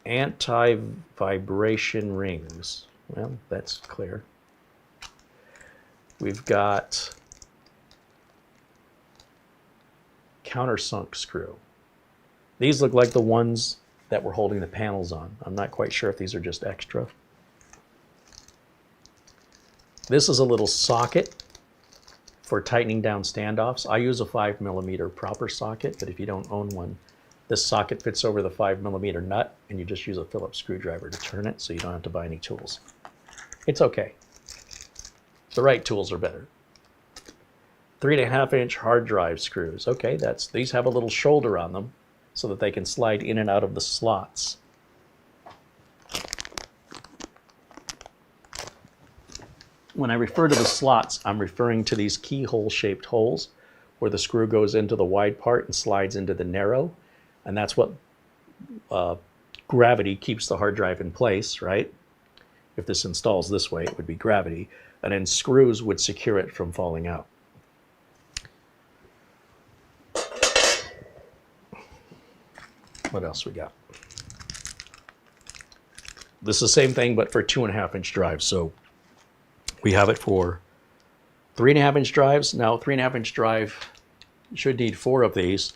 Anti-vibration rings. Well, that's clear. We've got countersunk screw. These look like the ones that we're holding the panels on. I'm not quite sure if these are just extra. This is a little socket for tightening down standoffs. I use a 5mm proper socket, but if you don't own one, this socket fits over the 5mm nut, and you just use a Phillips screwdriver to turn it, so you don't have to buy any tools. It's okay. The right tools are better. 3.5-inch hard drive screws. Okay, these have a little shoulder on them so that they can slide in and out of the slots. When I refer to the slots, I'm referring to these keyhole-shaped holes where the screw goes into the wide part and slides into the narrow. And that's what gravity keeps the hard drive in place, right? If this installs this way, it would be gravity. And then screws would secure it from falling out. What else we got? This is the same thing, but for 2.5-inch drives. So we have it for 3.5-inch drives. Now, 3.5-inch drive should need 4 of these.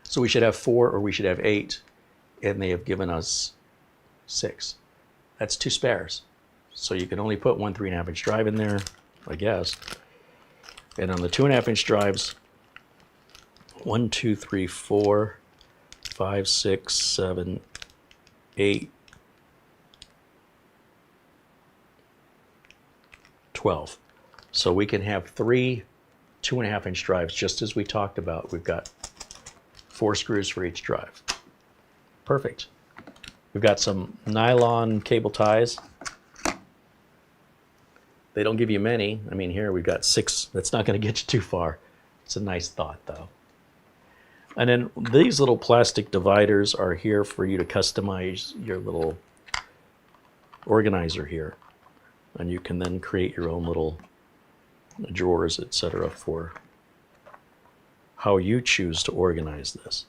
So we should have 4 or we should have 8. And they have given us 6. That's 2 spares. So you can only put one 3.5-inch drive in there, I guess. And on the 2.5-inch drives, 1, 2, 3, 4, 5, 6, 7, 8, 12. So we can have 3 2.5-inch drives, just as we talked about. We've got 4 screws for each drive. Perfect. We've got some nylon cable ties. They don't give you many. I mean, here we've got 6. That's not going to get you too far. It's a nice thought, though. And then these little plastic dividers are here for you to customize your little organizer here. And you can then create your own little drawers, etc., for how you choose to organize this.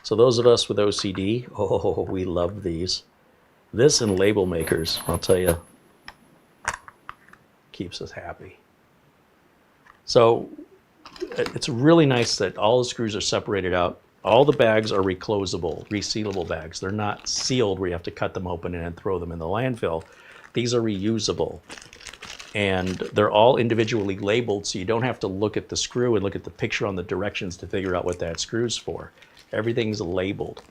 So those of us with OCD, oh, we love these. This and label makers, I'll tell you, keeps us happy. So it's really nice that all the screws are separated out. All the bags are reclosable, resealable bags. They're not sealed where you have to cut them open and throw them in the landfill. These are reusable. And they're all individually labeled, so you don't have to look at the screw and look at the picture on the directions to figure out what that screw's for. Everything's labeled.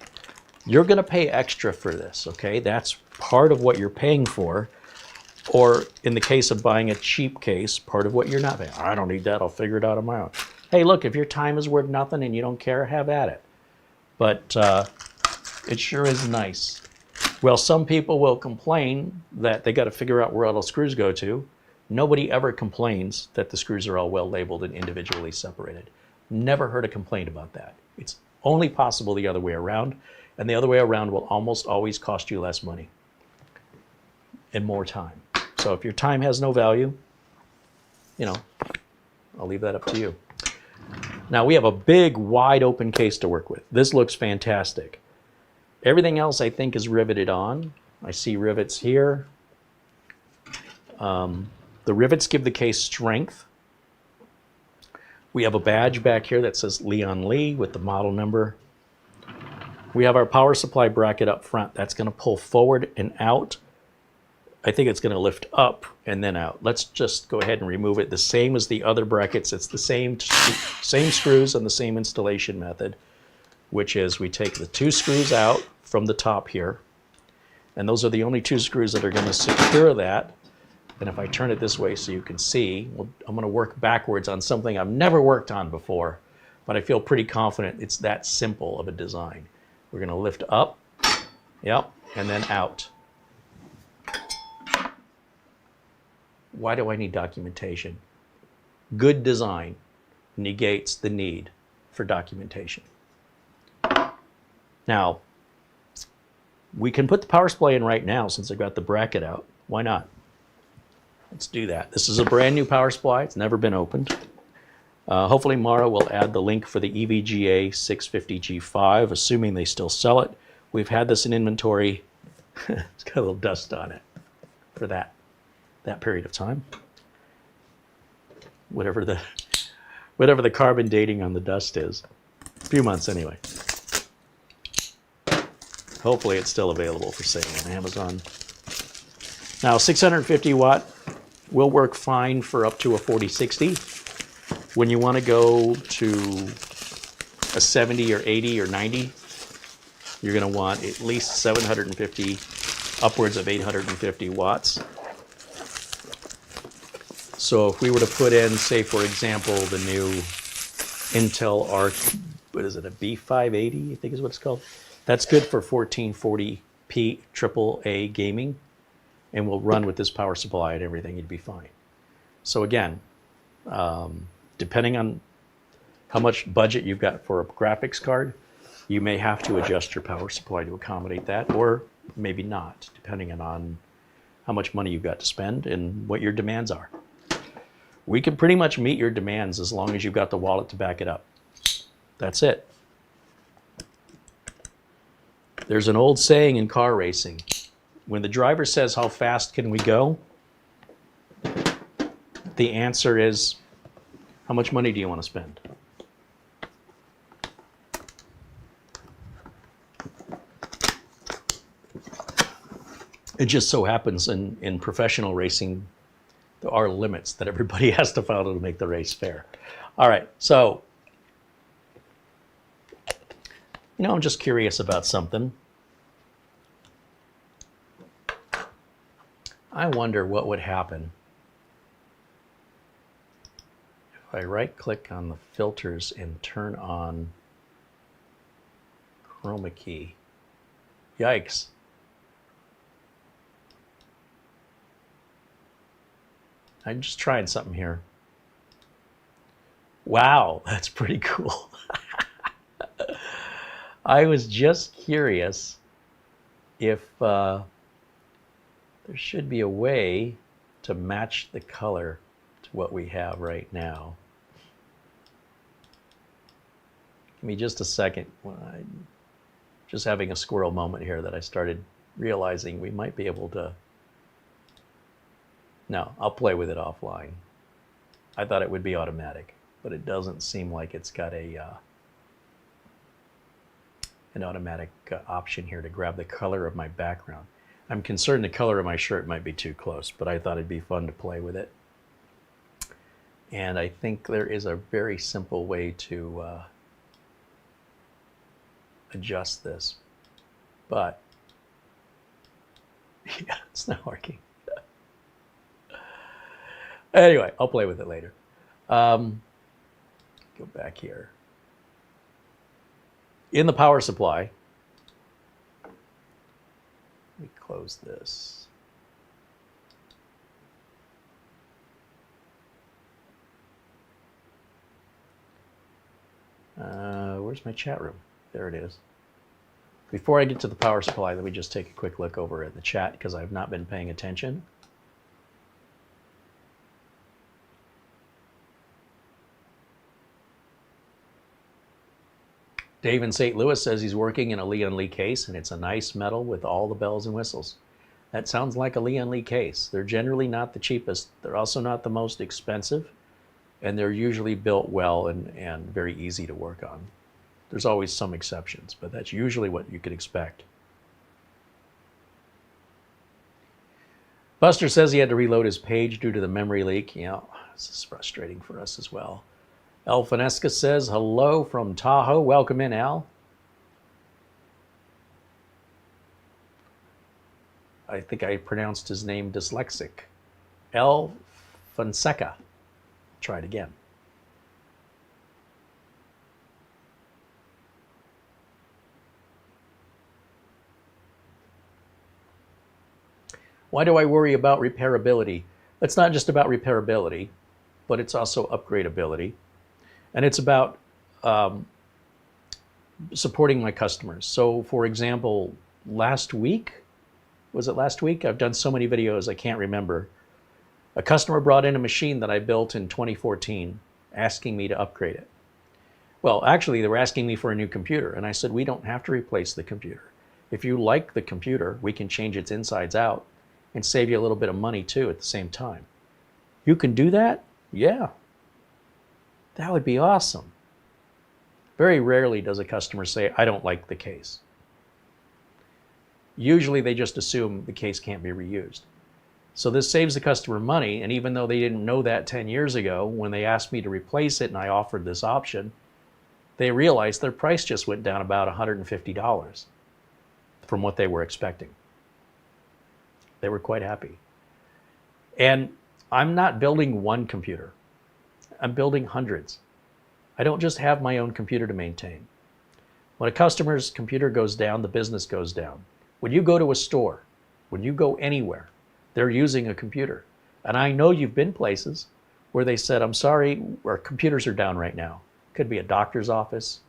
You're going to pay extra for this, okay? That's part of what you're paying for. Or in the case of buying a cheap case, part of what you're not paying. I don't need that. I'll figure it out on my own. Hey, look, if your time is worth nothing and you don't care, have at it. But it sure is nice. Well, some people will complain that they got to figure out where all the screws go to. Nobody ever complains that the screws are all well labeled and individually separated. Never heard a complaint about that. It's only possible the other way around, and the other way around will almost always cost you less money and more time. So if your time has no value, you know, I'll leave that up to you. Now we have a big, wide open case to work with. This looks fantastic. Everything else I think is riveted on. I see rivets here. The rivets give the case strength. We have a badge back here that says Lian Lee with the model number. We have our power supply bracket up front. That's going to pull forward and out. I think it's going to lift up and then out. Let's just go ahead and remove it. The same as the other brackets. It's the same screws and the same installation method, which is we take the 2 screws out from the top here. And those are the only 2 screws that are going to secure that. And if I turn it this way so you can see, well, I'm going to work backwards on something I've never worked on before, but I feel pretty confident it's that simple of a design. We're going to lift up, yep, and then out. Why do I need documentation? Good design negates the need for documentation. Now, we can put the power supply in right now since I got the bracket out. Why not? Let's do that. This is a brand new power supply. It's never been opened. Hopefully Mara will add the link for the EVGA 650G5, assuming they still sell it. We've had this in inventory. It's got a little dust on it for that period of time. Whatever the carbon dating on the dust is. A few months anyway. Hopefully it's still available for sale on Amazon. Now 650 watt will work fine for up to a 4060. When you want to go to a 70 or 80 or 90, you're going to want at least 750, upwards of 850 watts. So if we were to put in, say for example, the new Intel what is it, a B580, I think is what it's called. That's good for 1440p AAA gaming, and will run with this power supply and everything. You'd be fine. So again, depending on how much budget you've got for a graphics card, you may have to adjust your power supply to accommodate that, or maybe not, depending on how much money you've got to spend and what your demands are. We can pretty much meet your demands as long as you've got the wallet to back it up. That's it. There's an old saying in car racing. When the driver says, how fast can we go? The answer is, how much money do you want to spend? It just so happens in professional racing, there are limits that everybody has to follow to make the race fair. All right, so, I'm just curious about something. I wonder what would happen if I right-click on the filters and turn on chroma key. Yikes. I'm just trying something here. Wow, that's pretty cool. I was just curious if there should be a way to match the color to what we have right now. Give me just a second. I'm just having a squirrel moment here that I started realizing we might be able to. No, I'll play with it offline. I thought it would be automatic, but it doesn't seem like it's got an automatic option here to grab the color of my background. I'm concerned the color of my shirt might be too close, but I thought it'd be fun to play with it. And I think there is a very simple way to adjust this, but yeah, it's not working. Anyway, I'll play with it later. Go back here. In the power supply, let me close this. Where's my chat room? There it is. Before I get to the power supply, let me just take a quick look over at the chat because I've not been paying attention. Dave in St. Louis says he's working in a Lian Li case, and it's a nice metal with all the bells and whistles. That sounds like a Lian Li case. They're generally not the cheapest. They're also not the most expensive, and they're usually built well and very easy to work on. There's always some exceptions, but that's usually what you could expect. Buster says he had to reload his page due to the memory leak. Yeah, this is frustrating for us as well. Alphanesca says, hello from Tahoe. Welcome in, Al. I think I pronounced his name dyslexic. L. Fonseca. Try it again. Why do I worry about repairability? It's not just about repairability, but it's also upgradability. And it's about supporting my customers. So for example, last week, was it last week? I've done so many videos, I can't remember. A customer brought in a machine that I built in 2014, asking me to upgrade it. Well, actually, they were asking me for a new computer. And I said, we don't have to replace the computer. If you like the computer, we can change its insides out and save you a little bit of money too at the same time. You can do that? Yeah. That would be awesome. Very rarely does a customer say, I don't like the case. Usually they just assume the case can't be reused. So this saves the customer money, and even though they didn't know that 10 years ago, when they asked me to replace it and I offered this option, they realized their price just went down about $150 from what they were expecting. They were quite happy. And I'm not building one computer. I'm building hundreds. I don't just have my own computer to maintain. When a customer's computer goes down, the business goes down. When you go to a store, when you go anywhere, they're using a computer. And I know you've been places where they said, I'm sorry, our computers are down right now. Could be a doctor's office,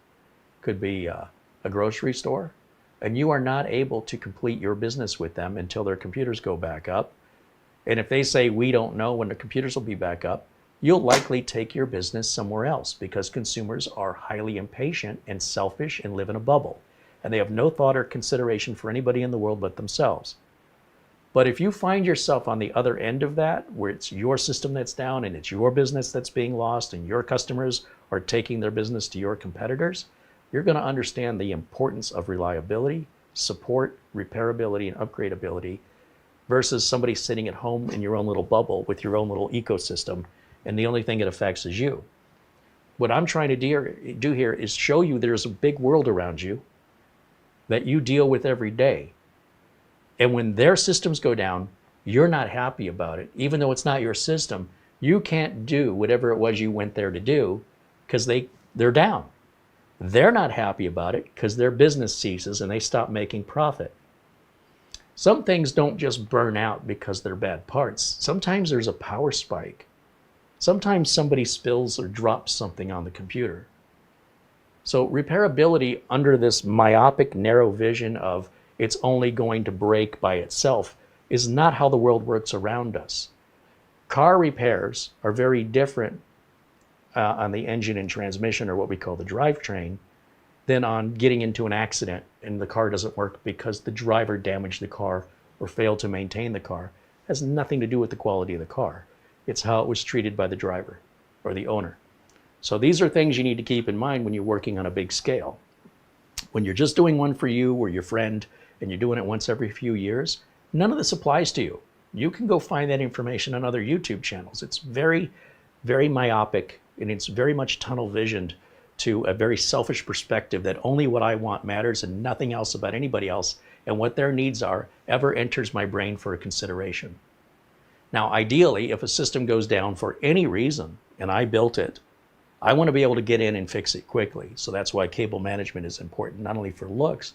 could be a grocery store, and you are not able to complete your business with them until their computers go back up. And if they say, we don't know when the computers will be back up, you'll likely take your business somewhere else, because consumers are highly impatient and selfish and live in a bubble. And they have no thought or consideration for anybody in the world but themselves. But if you find yourself on the other end of that, where it's your system that's down and it's your business that's being lost and your customers are taking their business to your competitors, you're going to understand the importance of reliability, support, repairability, and upgradability versus somebody sitting at home in your own little bubble with your own little ecosystem, and the only thing it affects is you. What I'm trying to do here is show you there's a big world around you that you deal with every day. And when their systems go down, you're not happy about it. Even though it's not your system, you can't do whatever it was you went there to do because they're down. They're not happy about it because their business ceases and they stop making profit. Some things don't just burn out because they're bad parts. Sometimes there's a power spike. Sometimes somebody spills or drops something on the computer. So repairability under this myopic, narrow vision of it's only going to break by itself is not how the world works around us. Car repairs are very different on the engine and transmission, or what we call the drivetrain, than on getting into an accident and the car doesn't work because the driver damaged the car or failed to maintain the car. It has nothing to do with the quality of the car. It's how it was treated by the driver or the owner. So these are things you need to keep in mind when you're working on a big scale. When you're just doing one for you or your friend and you're doing it once every few years, none of this applies to you. You can go find that information on other YouTube channels. It's very, very myopic, and it's very much tunnel visioned to a very selfish perspective that only what I want matters and nothing else about anybody else and what their needs are ever enters my brain for a consideration. Now, ideally, if a system goes down for any reason and I built it, I want to be able to get in and fix it quickly. So that's why cable management is important, not only for looks,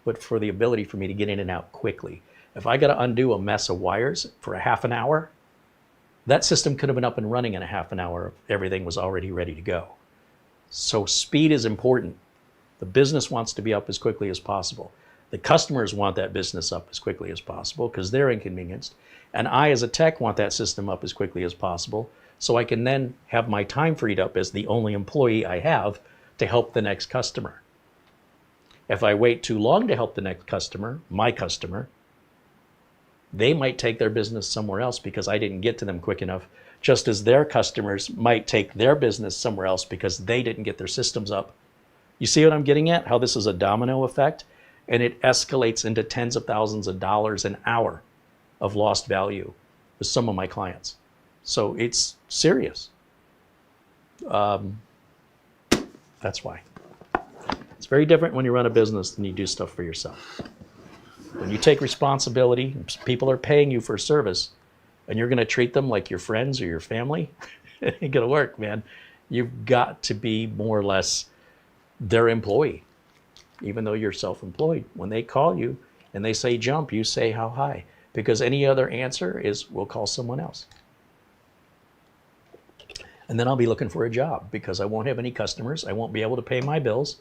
but for the ability for me to get in and out quickly. If I got to undo a mess of wires for a half an hour, that system could have been up and running in a half an hour if everything was already ready to go. So speed is important. The business wants to be up as quickly as possible. The customers want that business up as quickly as possible because they're inconvenienced. And I, as a tech, want that system up as quickly as possible so I can then have my time freed up as the only employee I have to help the next customer. If I wait too long to help the next customer, my customer, they might take their business somewhere else because I didn't get to them quick enough, just as their customers might take their business somewhere else because they didn't get their systems up. You see what I'm getting at? How this is a domino effect? And it escalates into tens of thousands of dollars an hour of lost value with some of my clients. So it's serious. That's why. It's very different when you run a business than you do stuff for yourself. When you take responsibility, people are paying you for service, and you're going to treat them like your friends or your family, it ain't going to work, man. You've got to be more or less their employee, even though you're self-employed. When they call you and they say jump, you say how high, because any other answer is we'll call someone else. And then I'll be looking for a job because I won't have any customers. I won't be able to pay my bills.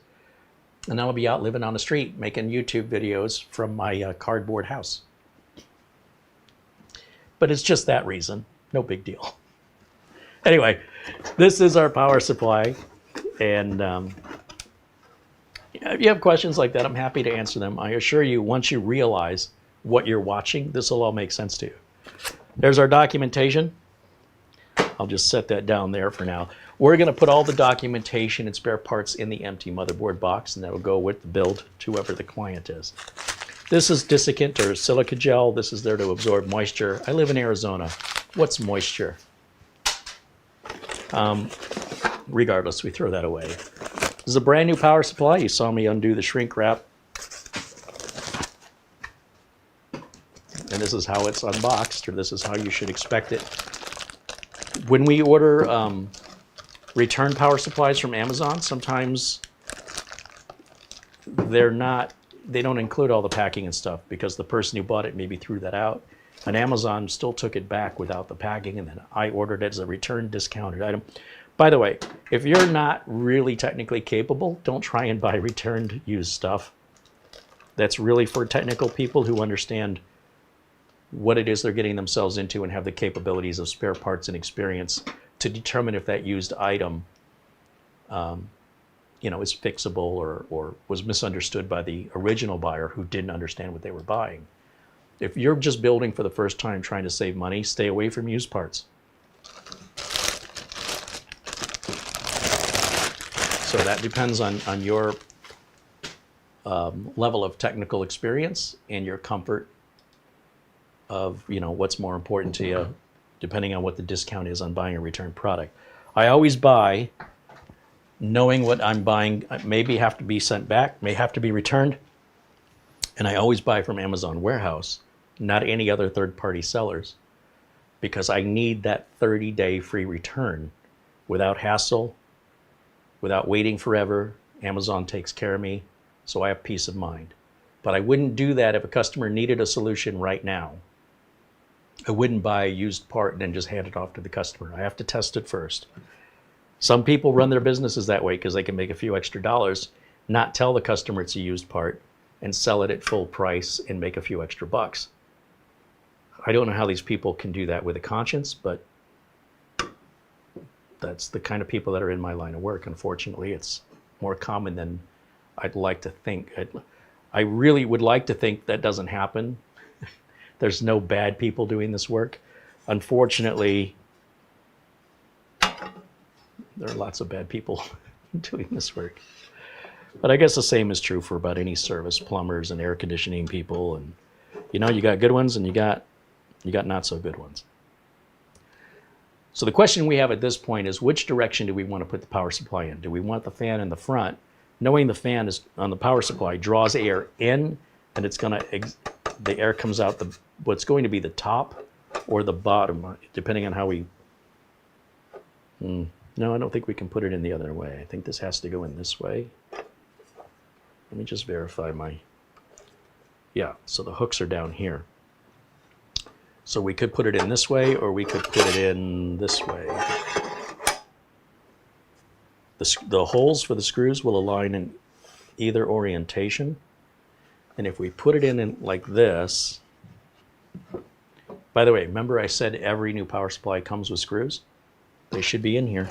And I'll be out living on the street making YouTube videos from my cardboard house. But it's just that reason. No big deal. Anyway, this is our power supply. And if you have questions like that, I'm happy to answer them. I assure you, once you realize what you're watching, this will all make sense to you. There's our documentation. I'll just set that down there for now. We're going to put all the documentation and spare parts in the empty motherboard box, and that will go with the build to whoever the client is. This is desiccant or silica gel. This is there to absorb moisture. I live in Arizona. What's moisture? Regardless, we throw that away. This is a brand new power supply. You saw me undo the shrink wrap. And this is how it's unboxed, or this is how you should expect it. When we order return power supplies from Amazon, sometimes they don't include all the packing and stuff because the person who bought it maybe threw that out. And Amazon still took it back without the packing, and then I ordered it as a return discounted item. By the way, if you're not really technically capable, don't try and buy returned used stuff. That's really for technical people who understand what it is they're getting themselves into and have the capabilities of spare parts and experience to determine if that used item is fixable or was misunderstood by the original buyer who didn't understand what they were buying. If you're just building for the first time trying to save money, stay away from used parts. So that depends on your level of technical experience and your comfort of what's more important to you, depending on what the discount is on buying a returned product. I always buy knowing what I'm buying maybe have to be sent back, may have to be returned, and I always buy from Amazon Warehouse, not any other third-party sellers, because I need that 30-day free return without hassle, without waiting forever. Amazon takes care of me, so I have peace of mind. But I wouldn't do that if a customer needed a solution right now. I wouldn't buy a used part and then just hand it off to the customer. I have to test it first. Some people run their businesses that way because they can make a few extra dollars, not tell the customer it's a used part, and sell it at full price and make a few extra bucks. I don't know how these people can do that with a conscience, but that's the kind of people that are in my line of work. Unfortunately, it's more common than I'd like to think. I really would like to think that doesn't happen. There's no bad people doing this work. Unfortunately, there are lots of bad people doing this work. But I guess the same is true for about any service, plumbers and air conditioning people. And you got good ones and you got not so good ones. So the question we have at this point is, which direction do we want to put the power supply in? Do we want the fan in the front, knowing the fan is on the power supply draws air in, and it's going to the air comes out what's going to be the top or the bottom, depending on how we. No, I don't think we can put it in the other way. I think this has to go in this way. Let me just verify my. Yeah, so the hooks are down here. So we could put it in this way, or we could put it in this way. The holes for the screws will align in either orientation. And if we put it in like this, by the way, remember I said every new power supply comes with screws? They should be in here.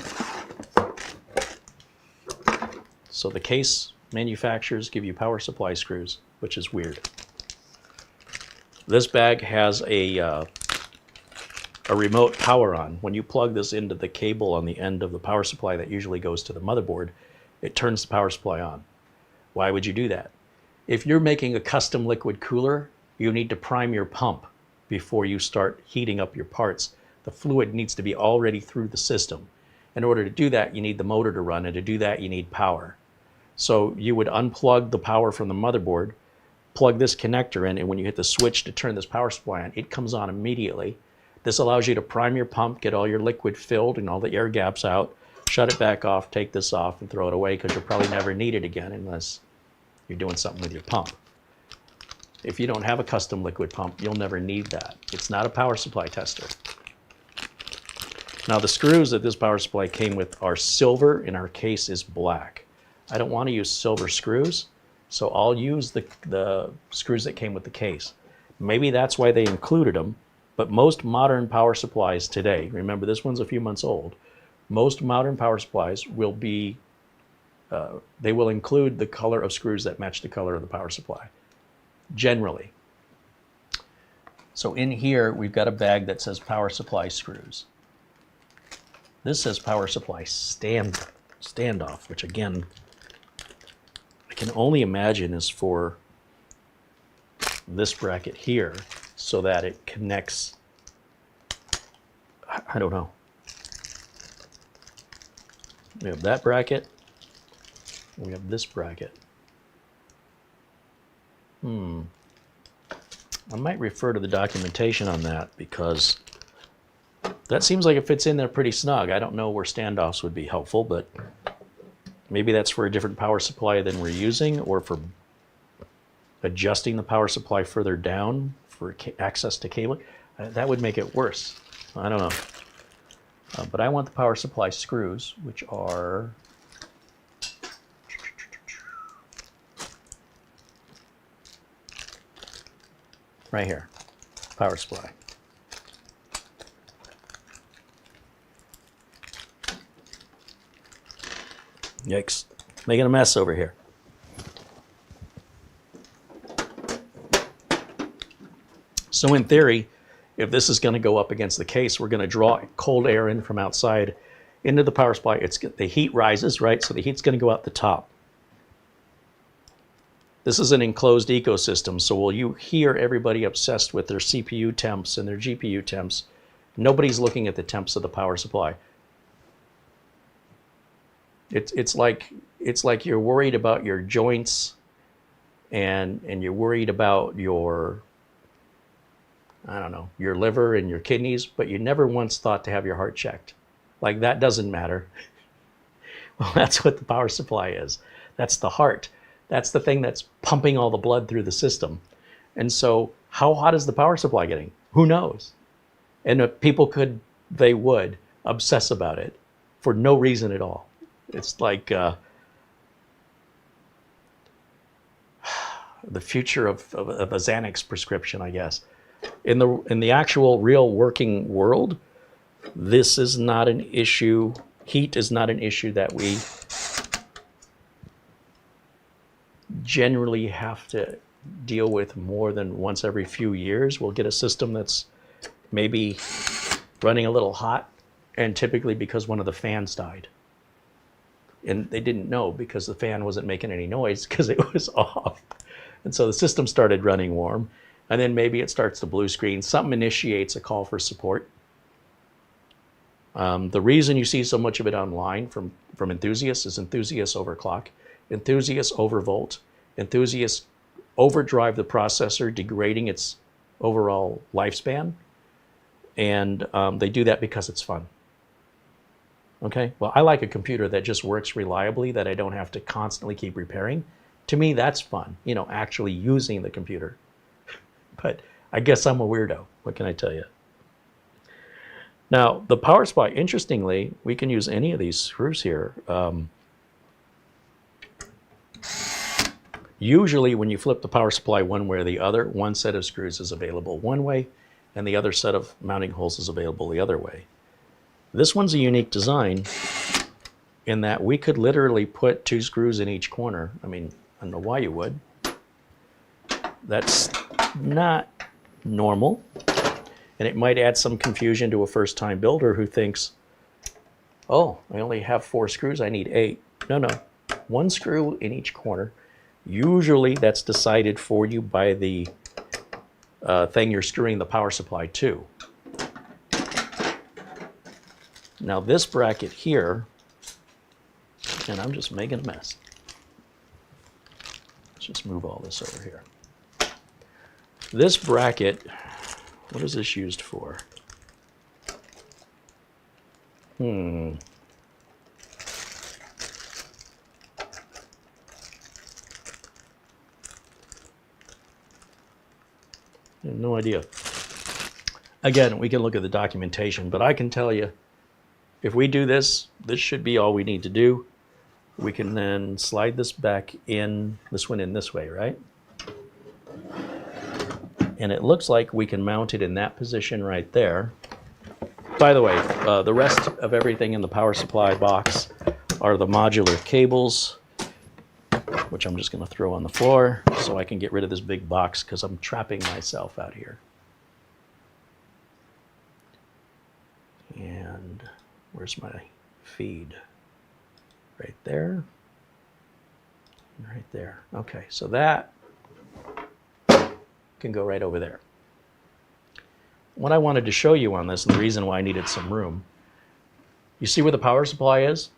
So the case manufacturers give you power supply screws, which is weird. This bag has a remote power on. When you plug this into the cable on the end of the power supply that usually goes to the motherboard, it turns the power supply on. Why would you do that? If you're making a custom liquid cooler, you need to prime your pump before you start heating up your parts. The fluid needs to be already through the system. In order to do that, you need the motor to run, and to do that, you need power. So you would unplug the power from the motherboard, plug this connector in, and when you hit the switch to turn this power supply on, it comes on immediately. This allows you to prime your pump, get all your liquid filled and all the air gaps out, shut it back off, take this off, and throw it away because you'll probably never need it again unless you're doing something with your pump. If you don't have a custom liquid pump, you'll never need that. It's not a power supply tester. Now the screws that this power supply came with are silver and our case is black. I don't want to use silver screws, so I'll use the screws that came with the case. Maybe that's why they included them, but most modern power supplies today, remember this one's a few months old, most modern power supplies will be, they will include the color of screws that match the color of the power supply, generally. So in here, we've got a bag that says power supply screws. This says power supply standoff, which again, I can only imagine is for this bracket here so that it connects, I don't know. We have that bracket, we have this bracket. I might refer to the documentation on that because that seems like it fits in there pretty snug. I don't know where standoffs would be helpful, but maybe that's for a different power supply than we're using, or for adjusting the power supply further down for access to cabling. That would make it worse. I don't know. But I want the power supply screws, which are right here, power supply. Yikes, making a mess over here. So in theory, if this is going to go up against the case, we're going to draw cold air in from outside into the power supply. The heat rises, right? So the heat's going to go out the top. This is an enclosed ecosystem, so will you hear everybody obsessed with their CPU temps and their GPU temps? Nobody's looking at the temps of the power supply. It's like you're worried about your joints and you're worried about your, I don't know, your liver and your kidneys, but you never once thought to have your heart checked. Like, that doesn't matter. Well, that's what the power supply is. That's the heart. That's the thing that's pumping all the blood through the system. And so how hot is the power supply getting? Who knows? And if people they would obsess about it for no reason at all. It's like the future of a Xanax prescription, I guess. In the actual real working world, this is not an issue. Heat is not an issue that we generally have to deal with more than once every few years. We'll get a system that's maybe running a little hot, and typically because one of the fans died. And they didn't know because the fan wasn't making any noise because it was off. And so the system started running warm, and then maybe it starts to blue screen. Something initiates a call for support. The reason you see so much of it online from enthusiasts is enthusiasts overclock, enthusiasts overvolt, enthusiasts overdrive the processor, degrading its overall lifespan. And they do that because it's fun. Okay, well, I like a computer that just works reliably, that I don't have to constantly keep repairing. To me, that's fun, you know, actually using the computer. But I guess I'm a weirdo. What can I tell you? Now, the power supply, interestingly, we can use any of these screws here. Usually, when you flip the power supply one way or the other, one set of screws is available one way, and the other set of mounting holes is available the other way. This one's a unique design in that we could literally put 2 screws in each corner. I mean, I don't know why you would. That's not normal. And it might add some confusion to a first-time builder who thinks, oh, I only have 4 screws, I need 8. No, 1 screw in each corner. Usually that's decided for you by the thing you're screwing the power supply to. Now this bracket here, and I'm just making a mess. Let's just move all this over here. This bracket, what is this used for? I have no idea. Again, we can look at the documentation, but I can tell you, if we do this, this should be all we need to do. We can then slide this back in, this one in this way, right? And it looks like we can mount it in that position right there. By the way, the rest of everything in the power supply box are the modular cables, which I'm just going to throw on the floor so I can get rid of this big box because I'm trapping myself out here. And where's my feed? Right there. Right there. Okay, so that can go right over there. What I wanted to show you on this, and the reason why I needed some room, you see where the power supply is?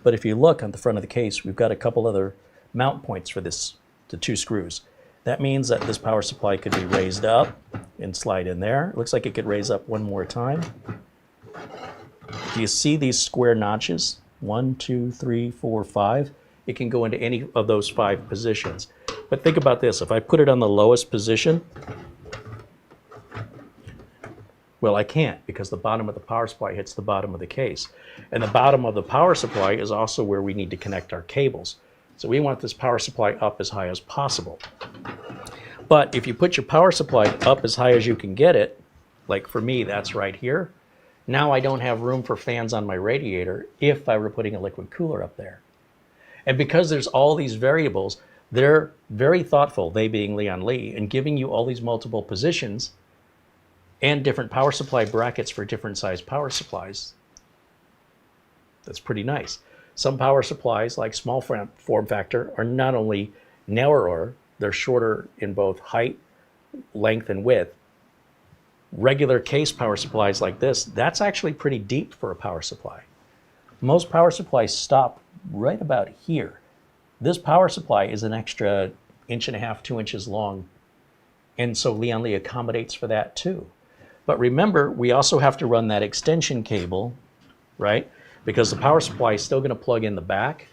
But if you look on the front of the case, we've got a couple other mount points for this, the 2 screws. That means that this power supply could be raised up and slide in there. It looks like it could raise up one more time. Do you see these square notches? 1, 2, 3, 4, 5. It can go into any of those 5 positions. But think about this. If I put it on the lowest position, well, I can't because the bottom of the power supply hits the bottom of the case. And the bottom of the power supply is also where we need to connect our cables. So we want this power supply up as high as possible. But if you put your power supply up as high as you can get it, like for me, that's right here, now I don't have room for fans on my radiator if I were putting a liquid cooler up there. And because there's all these variables, they're very thoughtful, they being Lian Li, in giving you all these multiple positions and different power supply brackets for different size power supplies. That's pretty nice. Some power supplies, like small form factor, are not only narrower, they're shorter in both height, length, and width. Regular case power supplies like this, that's actually pretty deep for a power supply. Most power supplies stop right about here. This power supply is an extra 1.5 inches, 2 inches long, and so Lian Li accommodates for that too. But remember, we also have to run that extension cable, right? Because the power supply is still going to plug in the back,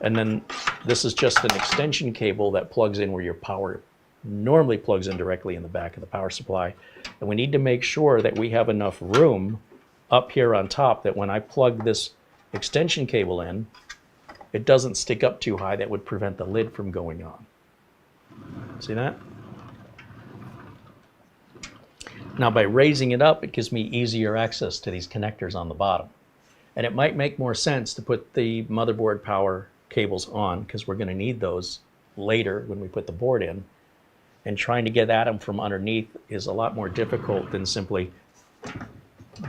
and then this is just an extension cable that plugs in where your power normally plugs in directly in the back of the power supply. And we need to make sure that we have enough room up here on top that when I plug this extension cable in, it doesn't stick up too high. That would prevent the lid from going on. See that? Now by raising it up, it gives me easier access to these connectors on the bottom. And it might make more sense to put the motherboard power cables on because we're going to need those later when we put the board in. And trying to get at them from underneath is a lot more difficult than simply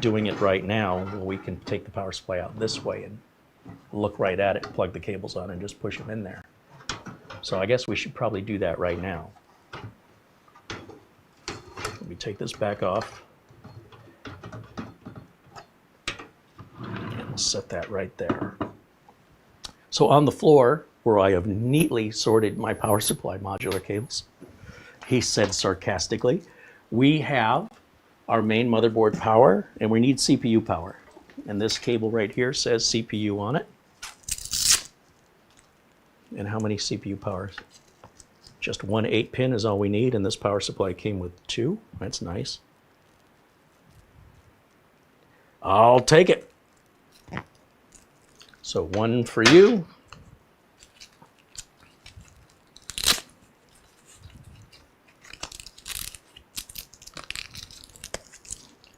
doing it right now. We can take the power supply out this way and look right at it, plug the cables on, and just push them in there. So I guess we should probably do that right now. Let me take this back off. And we'll set that right there. So on the floor, where I have neatly sorted my power supply modular cables, he said sarcastically, we have our main motherboard power and we need CPU power. And this cable right here says CPU on it. And how many CPU powers? Just one 8-pin is all we need, and this power supply came with 2. That's nice. I'll take it. So 1 for you.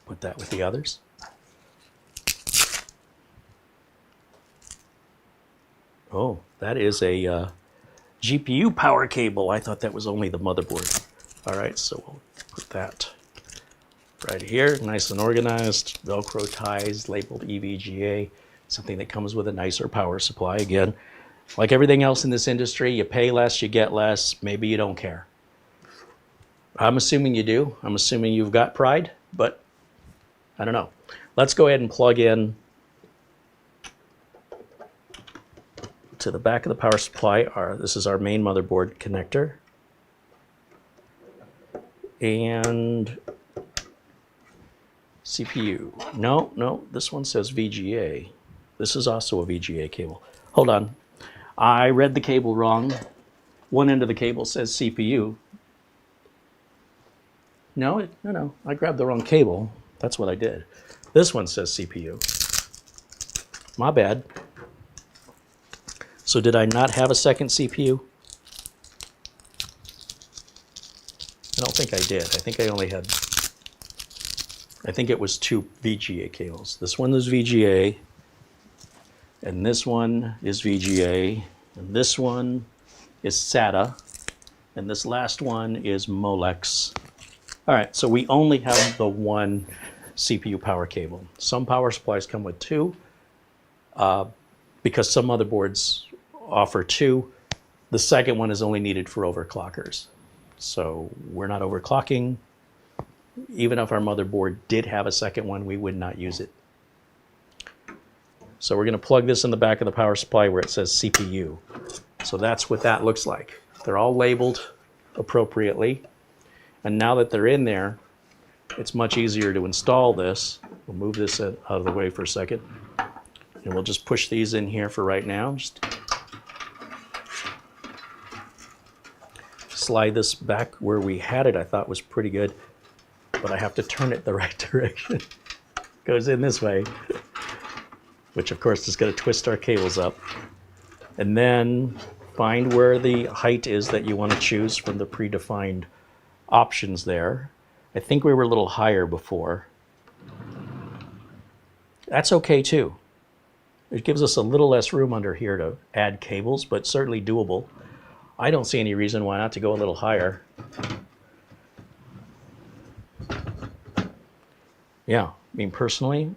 Put that with the others. Oh, that is a GPU power cable. I thought that was only the motherboard. All right, so we'll put that right here, nice and organized, Velcro ties, labeled EVGA, something that comes with a nicer power supply. Again, like everything else in this industry, you pay less, you get less, maybe you don't care. I'm assuming you do. I'm assuming you've got pride, but I don't know. Let's go ahead and plug in to the back of the power supply. This is our main motherboard connector. And CPU. No, no, this one says VGA. This is also a VGA cable. Hold on. I read the cable wrong. One end of the cable says CPU. No, no, I grabbed the wrong cable. That's what I did. This one says CPU. My bad. So did I not have a second CPU? I don't think I did. I think I only had, I think it was 2 VGA cables. This one is VGA, and this one is VGA, and this one is SATA, and this last one is Molex. All right, so we only have the one CPU power cable. Some power supplies come with 2, because some motherboards offer 2. The second one is only needed for overclockers. So we're not overclocking. Even if our motherboard did have a second one, we would not use it. So we're going to plug this in the back of the power supply where it says CPU. So that's what that looks like. They're all labeled appropriately. And now that they're in there, it's much easier to install this. We'll move this out of the way for a second. And we'll just push these in here for right now. Just slide this back where we had it. I thought was pretty good, but I have to turn it the right direction. Goes in this way, which of course is going to twist our cables up. And then find where the height is that you want to choose from the predefined options there. I think we were a little higher before. That's okay too. It gives us a little less room under here to add cables, but certainly doable. I don't see any reason why not to go a little higher. Yeah, I mean, personally,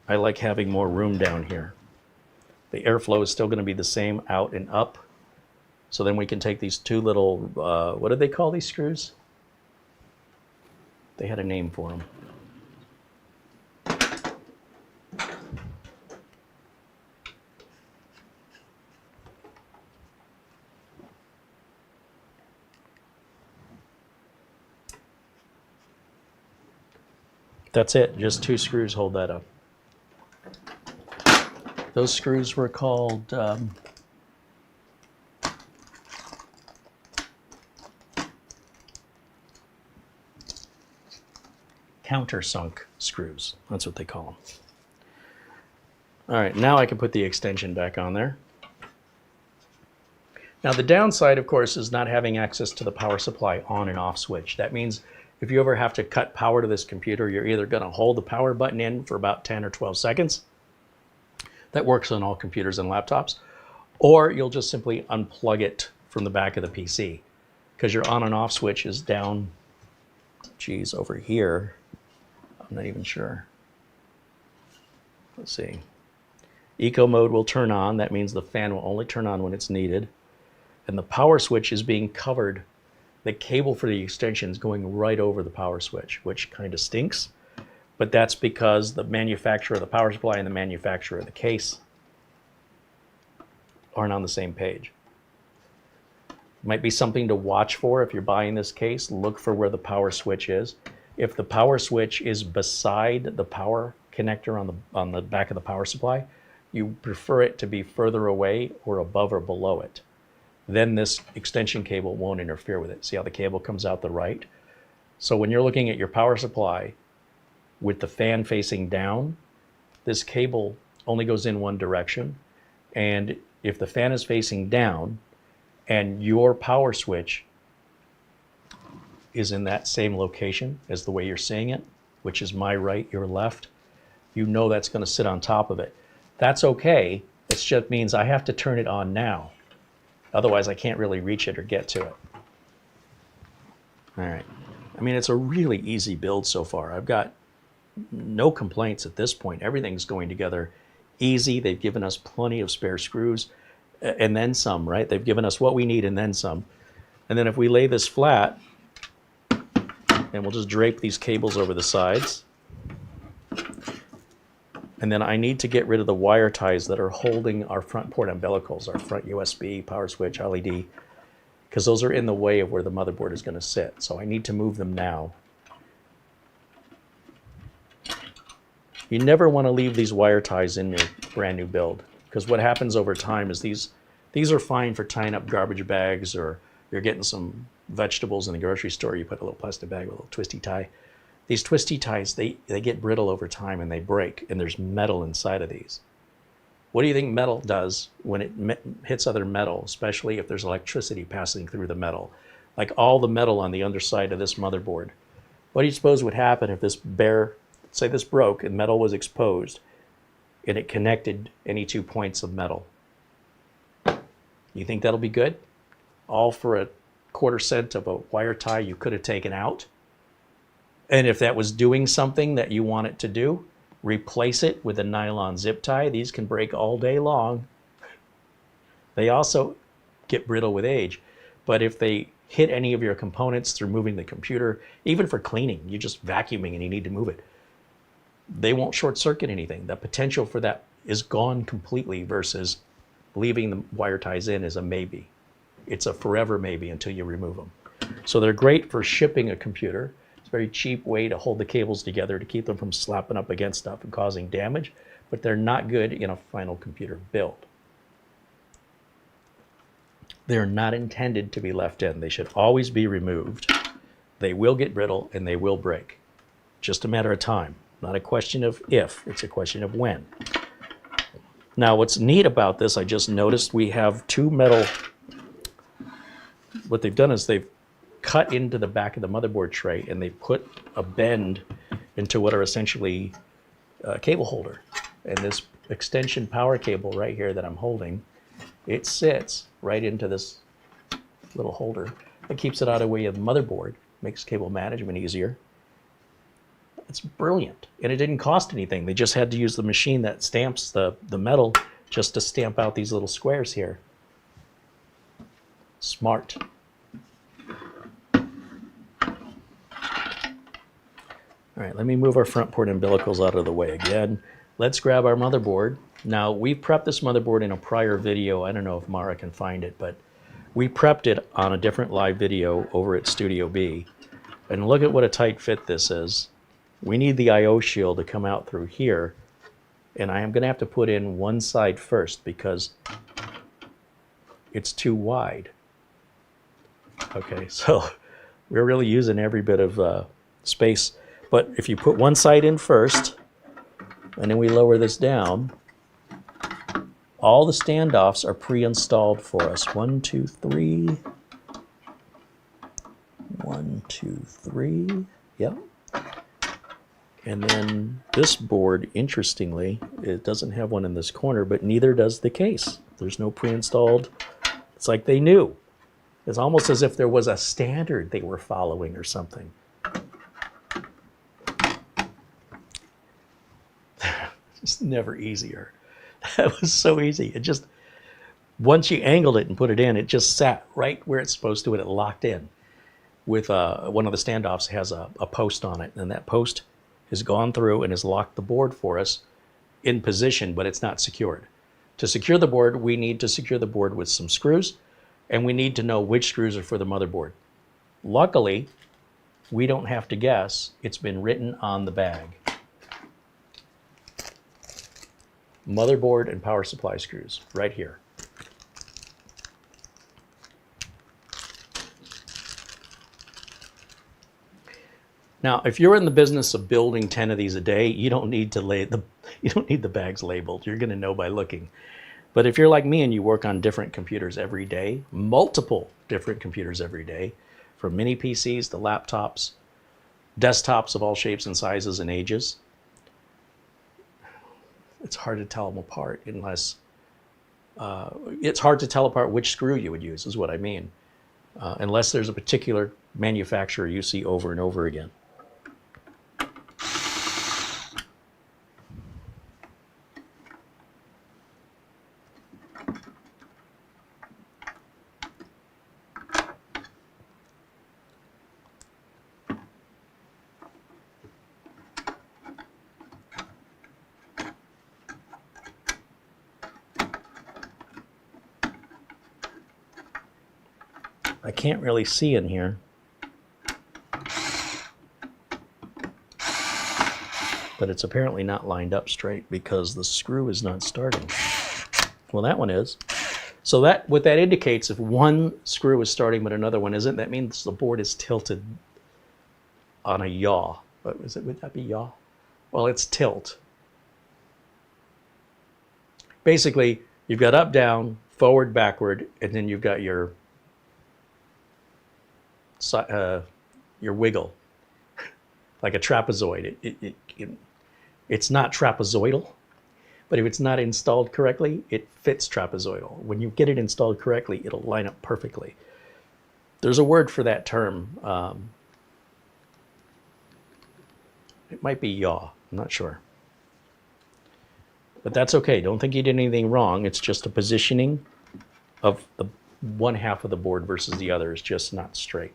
I like having more room down here. The airflow is still going to be the same out and up. So then we can take these 2 little, what do they call these screws? They had a name for them. That's it, just 2 screws hold that up. Those screws were called countersunk screws. That's what they call them. All right, now I can put the extension back on there. Now the downside, of course, is not having access to the power supply on and off switch. That means if you ever have to cut power to this computer, you're either going to hold the power button in for about 10 or 12 seconds. That works on all computers and laptops. Or you'll just simply unplug it from the back of the PC because your on and off switch is down, geez, over here. I'm not even sure. Let's see. Eco mode will turn on. That means the fan will only turn on when it's needed. And the power switch is being covered. The cable for the extension is going right over the power switch, which kind of stinks. But that's because the manufacturer of the power supply and the manufacturer of the case aren't on the same page. Might be something to watch for if you're buying this case. Look for where the power switch is. If the power switch is beside the power connector on the back of the power supply, you prefer it to be further away or above or below it. Then this extension cable won't interfere with it. See how the cable comes out the right? So when you're looking at your power supply with the fan facing down, this cable only goes in one direction. And if the fan is facing down and your power switch is in that same location as the way you're seeing it, which is my right, your left, you know that's going to sit on top of it. That's okay. It just means I have to turn it on now. Otherwise, I can't really reach it or get to it. All right. I mean, it's a really easy build so far. I've got no complaints at this point. Everything's going together easy. They've given us plenty of spare screws and then some, right? They've given us what we need and then some. And then if we lay this flat, and we'll just drape these cables over the sides. And then I need to get rid of the wire ties that are holding our front port umbilicals, our front USB, power switch, LED, because those are in the way of where the motherboard is going to sit. So I need to move them now. You never want to leave these wire ties in your brand new build, because what happens over time is these are fine for tying up garbage bags, or you're getting some vegetables in the grocery store, you put a little plastic bag with a little twisty tie. These twisty ties, they get brittle over time and they break, and there's metal inside of these. What do you think metal does when it hits other metal, especially if there's electricity passing through the metal? Like all the metal on the underside of this motherboard. What do you suppose would happen if this say this broke and metal was exposed and it connected any 2 points of metal? You think that'll be good? All for a $0.25 of a wire tie you could have taken out? And if that was doing something that you want it to do, replace it with a nylon zip tie. These can break all day long. They also get brittle with age. But if they hit any of your components through moving the computer, even for cleaning, you're just vacuuming and you need to move it, they won't short circuit anything. The potential for that is gone completely, versus leaving the wire ties in is a maybe. It's a forever maybe until you remove them. So they're great for shipping a computer. It's a very cheap way to hold the cables together to keep them from slapping up against stuff and causing damage, but they're not good in a final computer build. They're not intended to be left in. They should always be removed. They will get brittle and they will break. Just a matter of time. Not a question of if, it's a question of when. Now what's neat about this, I just noticed we have two metal, what they've done is they've cut into the back of the motherboard tray and they put a bend into what are essentially a cable holder. And this extension power cable right here that I'm holding, it sits right into this little holder. It keeps it out of the way of the motherboard, makes cable management easier. It's brilliant, and it didn't cost anything. They just had to use the machine that stamps the metal just to stamp out these little squares here. Smart. All right, let me move our front port umbilicals out of the way again. Let's grab our motherboard. Now, we prepped this motherboard in a prior video. I don't know if Mara can find it, but we prepped it on a different live video over at Studio B. And look at what a tight fit this is. We need the I/O shield to come out through here, and I am going to have to put in one side first because it's too wide. Okay, so we're really using every bit of space. But if you put one side in first, and then we lower this down, all the standoffs are pre-installed for us. 1, 2, 3. 1, 2, 3. Yep. And then this board, interestingly, it doesn't have one in this corner, but neither does the case. There's no pre-installed. It's like they knew. It's almost as if there was a standard they were following or something. It's never easier. That was so easy. It just, once you angled it and put it in, it just sat right where it's supposed to, and it locked in. With one of the standoffs has a post on it, and that post has gone through and has locked the board for us in position, but it's not secured. To secure the board, we need to secure the board with some screws, and we need to know which screws are for the motherboard. Luckily, we don't have to guess. It's been written on the bag. Motherboard and power supply screws, right here. Now, if you're in the business of building 10 of these a day, you don't need to you don't need the bags labeled. You're going to know by looking. But if you're like me and you work on different computers every day, multiple different computers every day, from mini PCs to laptops, desktops of all shapes and sizes and ages, it's hard to tell them apart unless it's hard to tell apart which screw you would use, is what I mean, unless there's a particular manufacturer you see over and over again. I can't really see in here. but it's apparently not lined up straight because the screw is not starting. Well, that one is. So that what that indicates, if one screw is starting but another one isn't, that means the board is tilted on a yaw. But would that be yaw? Well, it's tilt. Basically, you've got up, down, forward, backward, and then you've got your wiggle, like a trapezoid. It's not trapezoidal, but if it's not installed correctly, it fits trapezoidal. When you get it installed correctly, it'll line up perfectly. There's a word for that term. It might be yaw. I'm not sure. But that's okay. Don't think you did anything wrong. It's just a positioning of the one half of the board versus the other is just not straight.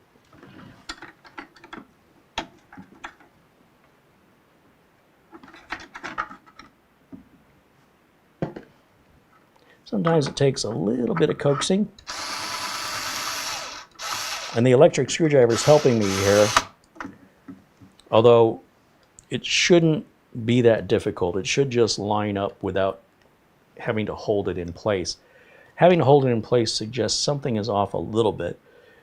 Sometimes it takes a little bit of coaxing. And the electric screwdriver is helping me here. Although it shouldn't be that difficult. It should just line up without having to hold it in place. Having to hold it in place suggests something is off a little bit.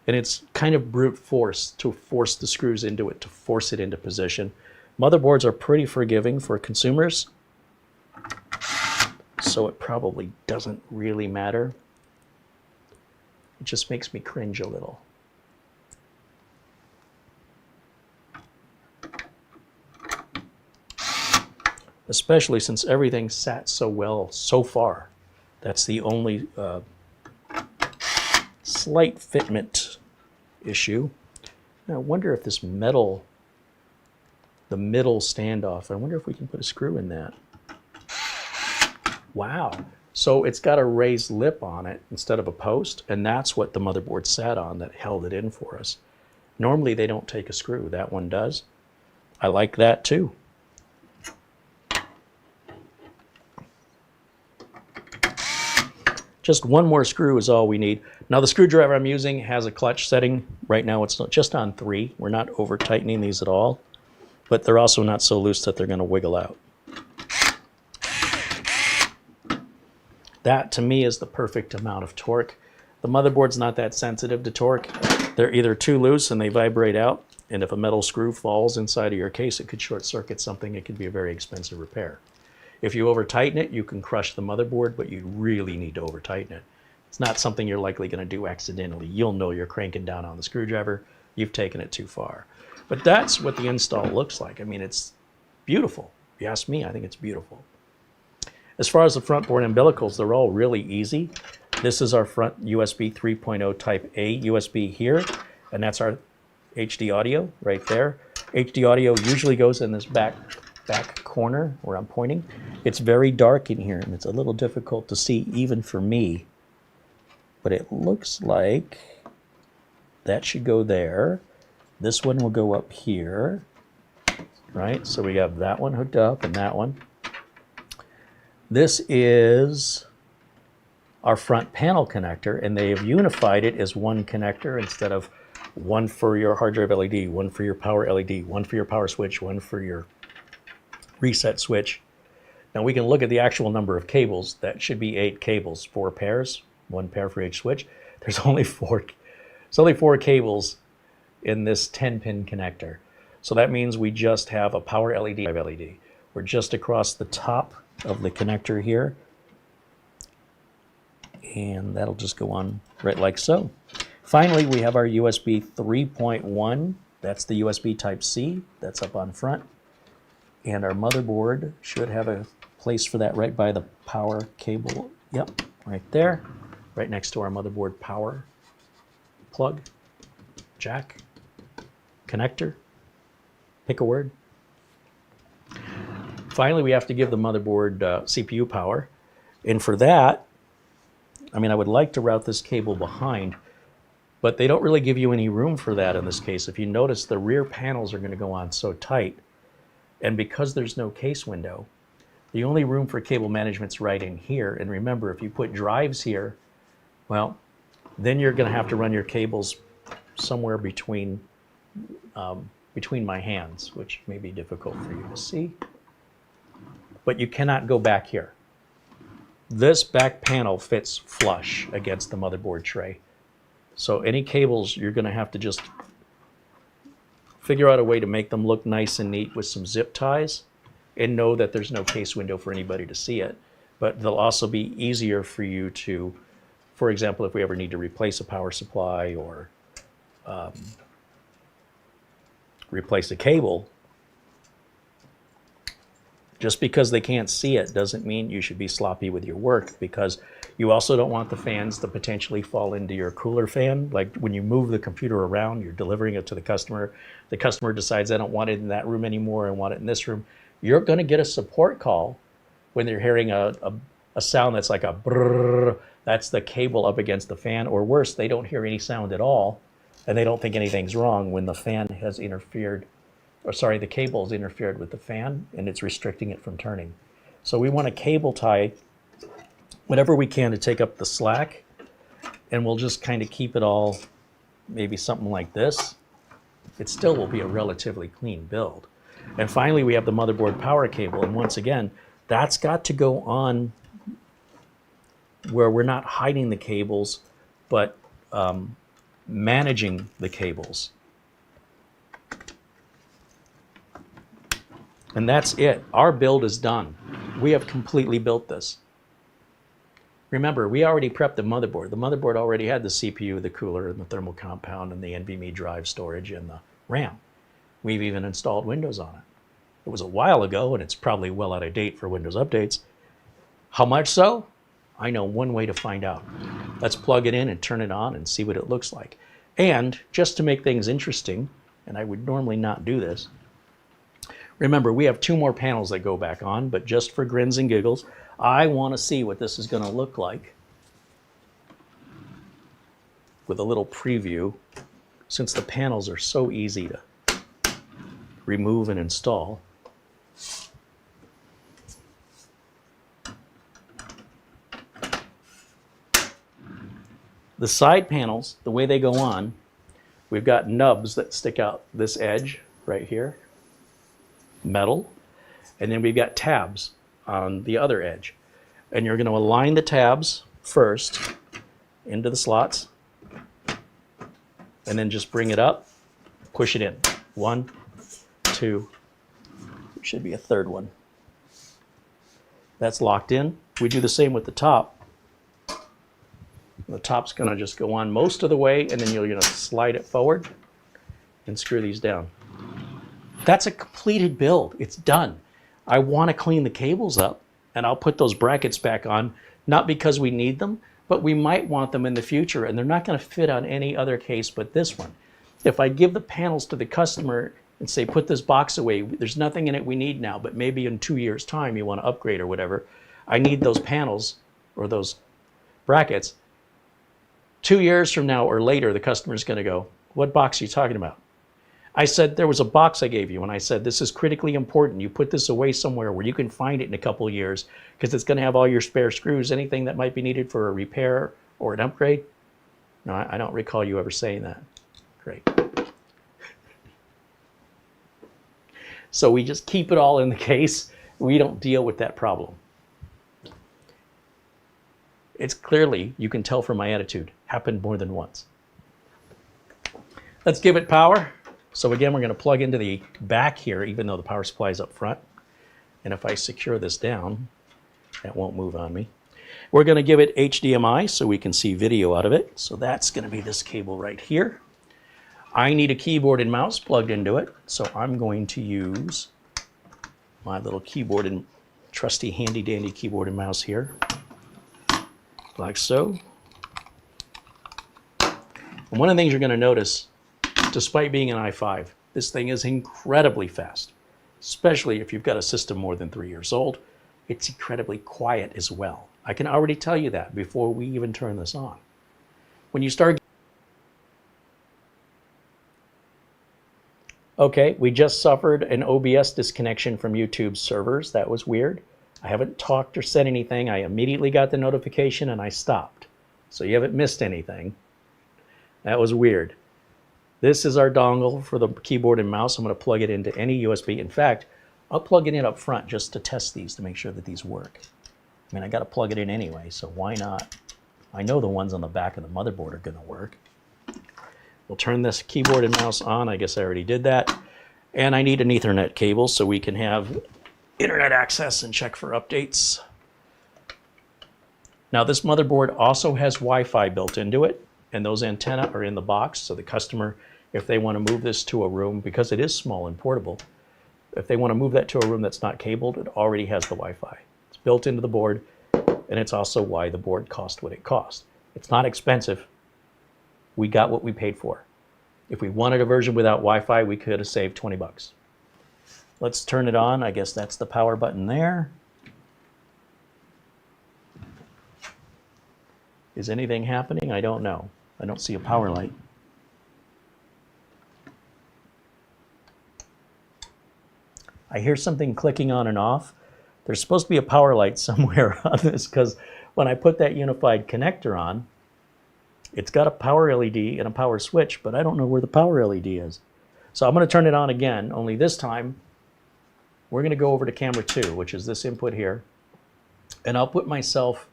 And it's kind of brute force to force the screws into it, to force it into position. Motherboards are pretty forgiving for consumers, so it probably doesn't really matter. It just makes me cringe a little. Especially since everything sat so well so far. That's the only slight fitment issue. Now, I wonder if this metal, the middle standoff, I wonder if we can put a screw in that. Wow. So it's got a raised lip on it instead of a post, and that's what the motherboard sat on that held it in for us. Normally they don't take a screw. That one does. I like that too. Just one more screw is all we need. Now the screwdriver I'm using has a clutch setting. Right now it's just on 3. We're not over tightening these at all, but they're also not so loose that they're going to wiggle out. That to me is the perfect amount of torque. The motherboard's not that sensitive to torque. They're either too loose and they vibrate out, and if a metal screw falls inside of your case, it could short circuit something. It could be a very expensive repair. If you over tighten it, you can crush the motherboard, but you really need to over tighten it. It's not something you're likely going to do accidentally. You'll know you're cranking down on the screwdriver. You've taken it too far. But that's what the install looks like. I mean, it's beautiful. If you ask me, I think it's beautiful. As far as the front board umbilicals, they're all really easy. This is our front USB 3.0 Type A USB here, and that's our HD audio right there. HD audio usually goes in this back corner where I'm pointing. It's very dark in here, and it's a little difficult to see even for me. But it looks like that should go there. This one will go up here, right? So we have that one hooked up and that one. This is our front panel connector, and they have unified it as one connector instead of one for your hard drive LED, one for your power LED, one for your power switch, one for your reset switch. Now we can look at the actual number of cables. That should be 8 cables, 4 pairs, 1 pair for each switch. There's only 4. It's only 4 cables in this 10-pin connector. So that means we just have a power LED. We're just across the top of the connector here, and that'll just go on right like so. Finally, we have our USB 3.1. That's the USB Type C. That's up on front. And our motherboard should have a place for that right by the power cable. Yep, right there. Right next to our motherboard power plug, jack, connector. Pick a word. Finally, we have to give the motherboard CPU power. And for that, I mean, I would like to route this cable behind, but they don't really give you any room for that in this case. If you notice, the rear panels are going to go on so tight. And because there's no case window, the only room for cable management's right in here. And remember, if you put drives here, well, then you're going to have to run your cables somewhere between my hands, which may be difficult for you to see. but you cannot go back here. This back panel fits flush against the motherboard tray. So any cables, you're going to have to just figure out a way to make them look nice and neat with some zip ties, and know that there's no case window for anybody to see it. But they'll also be easier for you to, for example, if we ever need to replace a power supply or replace a cable, just because they can't see it doesn't mean you should be sloppy with your work, because you also don't want the fans to potentially fall into your cooler fan. Like when you move the computer around, you're delivering it to the customer decides, I don't want it in that room anymore, I want it in this room. You're going to get a support call when they're hearing a sound that's like a brrrr. That's the cable up against the fan, or worse, they don't hear any sound at all, and they don't think anything's wrong when the fan has interfered, or sorry, the cable's interfered with the fan, and it's restricting it from turning. So we want to cable tie whatever we can to take up the slack, and we'll just kind of keep it all maybe something like this. It still will be a relatively clean build. And finally, we have the motherboard power cable, and once again, that's got to go on where we're not hiding the cables, but managing the cables. And that's it. Our build is done. We have completely built this. Remember, we already prepped the motherboard. The motherboard already had the CPU, the cooler, and the thermal compound, and the NVMe drive storage, and the RAM. We've even installed Windows on it. It was a while ago, and it's probably well out of date for Windows updates. How much so? I know one way to find out. Let's plug it in and turn it on and see what it looks like. And just to make things interesting, and I would normally not do this, remember, we have 2 more panels that go back on, but just for grins and giggles, I want to see what this is going to look like with a little preview, since the panels are so easy to remove and install. The side panels, the way they go on, we've got nubs that stick out this edge right here, metal, and then we've got tabs on the other edge. And you're going to align the tabs first into the slots, and then just bring it up, push it in. 1, 2, there should be a third one. That's locked in. We do the same with the top. The top's going to just go on most of the way, and then you're going to slide it forward and screw these down. That's a completed build. It's done. I want to clean the cables up, and I'll put those brackets back on, not because we need them, but we might want them in the future, and they're not going to fit on any other case but this one. If I give the panels to the customer and say, put this box away, there's nothing in it we need now, but maybe in 2 years' time you want to upgrade or whatever, I need those panels or those brackets. 2 years from now or later, the customer's going to go, what box are you talking about? I said, there was a box I gave you, and I said, this is critically important. You put this away somewhere where you can find it in a couple of years, because it's going to have all your spare screws, anything that might be needed for a repair or an upgrade. No, I don't recall you ever saying that. Great. So we just keep it all in the case. We don't deal with that problem. It's clearly, you can tell from my attitude, happened more than once. Let's give it power. So again, we're going to plug into the back here, even though the power supply is up front. And if I secure this down, that won't move on me. We're going to give it HDMI so we can see video out of it. So that's going to be this cable right here. I need a keyboard and mouse plugged into it. So I'm going to use my little keyboard and trusty handy dandy keyboard and mouse here. Like so. And one of the things you're going to notice, despite being an i5, this thing is incredibly fast, especially if you've got a system more than 3 years old. It's incredibly quiet as well. I can already tell you that before we even turn this on. When you start... Okay, we just suffered an OBS disconnection from YouTube's servers. That was weird. I haven't talked or said anything. I immediately got the notification and I stopped. So you haven't missed anything. That was weird. This is our dongle for the keyboard and mouse. I'm going to plug it into any USB. In fact, I'll plug it in up front just to test these to make sure that these work. I mean, I got to plug it in anyway, so why not? I know the ones on the back of the motherboard are going to work. We'll turn this keyboard and mouse on. I guess I already did that. And I need an Ethernet cable so we can have internet access and check for updates. Now this motherboard also has Wi-Fi built into it, and those antennae are in the box, so the customer, if they want to move this to a room, because it is small and portable, if they want to move that to a room that's not cabled, it already has the Wi-Fi. It's built into the board, and it's also why the board cost what it cost. It's not expensive. We got what we paid for. If we wanted a version without Wi-Fi, we could have saved 20 bucks. Let's turn it on. I guess that's the power button there. Is anything happening? I don't know. I don't see a power light. I hear something clicking on and off. There's supposed to be a power light somewhere on this, because when I put that unified connector on, it's got a power LED and a power switch, but I don't know where the power LED is. So I'm going to turn it on again, only this time we're going to go over to camera 2, which is this input here. And I'll put myself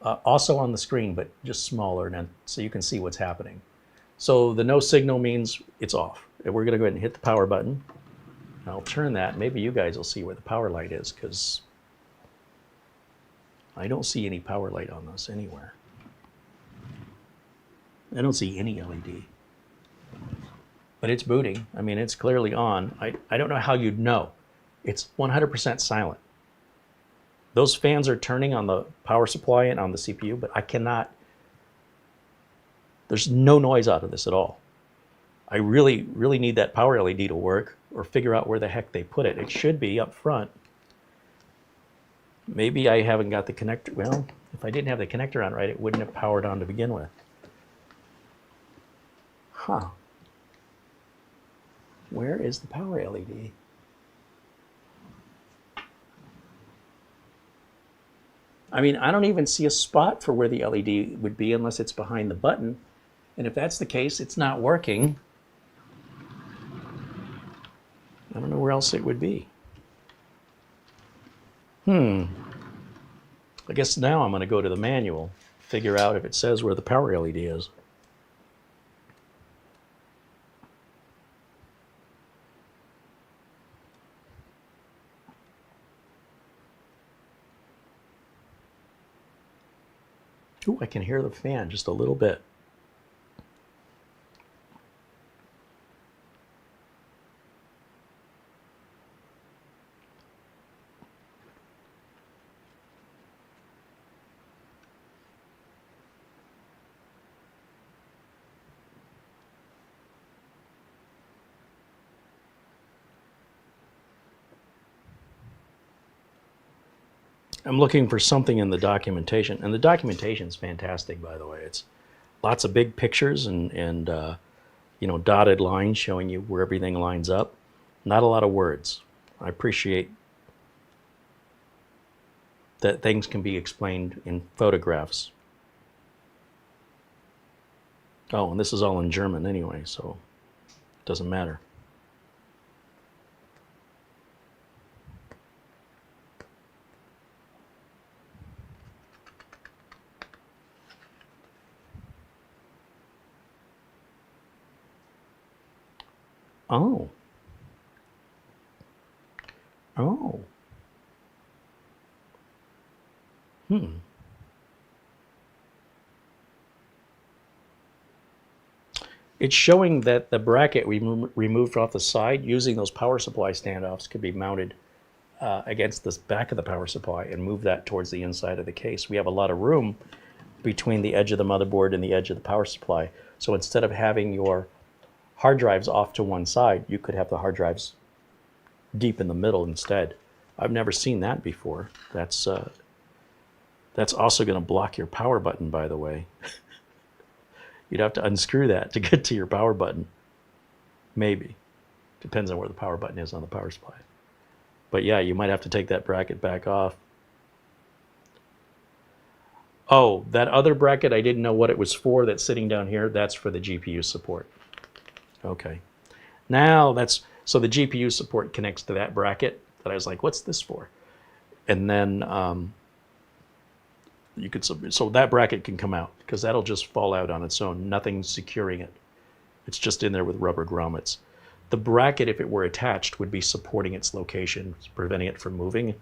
also on the screen, but just smaller, and so you can see what's happening. So the no signal means it's off. And we're going to go ahead and hit the power button. I'll turn that. Maybe you guys will see where the power light is, because I don't see any power light on this anywhere. I don't see any LED. But it's booting. I mean, it's clearly on. I don't know how you'd know. It's 100% silent. Those fans are turning on the power supply and on the CPU, but I cannot. There's no noise out of this at all. I really, really need that power LED to work, or figure out where the heck they put it. It should be up front. Maybe I haven't got the connector. Well, if I didn't have the connector on right, it wouldn't have powered on to begin with. Huh. Where is the power LED? I mean, I don't even see a spot for where the LED would be unless it's behind the button. And if that's the case, it's not working. I don't know where else it would be. I guess now I'm going to go to the manual, figure out if it says where the power LED is. Ooh, I can hear the fan just a little bit. I'm looking for something in the documentation, and the documentation is fantastic, by the way. It's lots of big pictures and you know, dotted lines showing you where everything lines up. Not a lot of words. I appreciate that things can be explained in photographs. Oh, and this is all in German anyway, so it doesn't matter. Oh. Oh. It's showing that the bracket we removed off the side using those power supply standoffs could be mounted against the back of the power supply and move that towards the inside of the case. We have a lot of room between the edge of the motherboard and the edge of the power supply. So instead of having your hard drives off to one side, you could have the hard drives deep in the middle instead. I've never seen that before. That's also going to block your power button, by the way. You'd have to unscrew that to get to your power button. Maybe. Depends on where the power button is on the power supply. But yeah, you might have to take that bracket back off. Oh, that other bracket, I didn't know what it was for, that's sitting down here. That's for the GPU support. Okay. Now so the GPU support connects to that bracket. that I was like, what's this for? And then you could, so that bracket can come out because that'll just fall out on its own. Nothing's securing it. It's just in there with rubber grommets. The bracket, if it were attached, would be supporting its location, preventing it from moving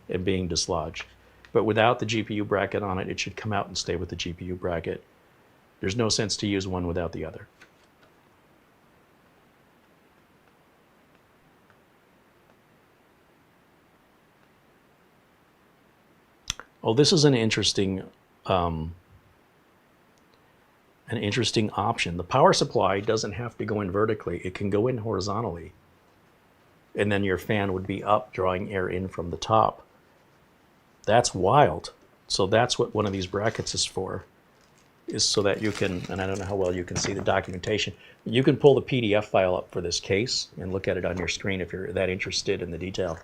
and being dislodged. But without the GPU bracket on it, it should come out and stay with the GPU bracket. There's no sense to use one without the other. Oh, this is an interesting option. The power supply doesn't have to go in vertically. It can go in horizontally. And then your fan would be up, drawing air in from the top. That's wild. So that's what one of these brackets is for, is so that you can, and I don't know how well you can see the documentation, you can pull the PDF file up for this case and look at it on your screen if you're that interested in the detail.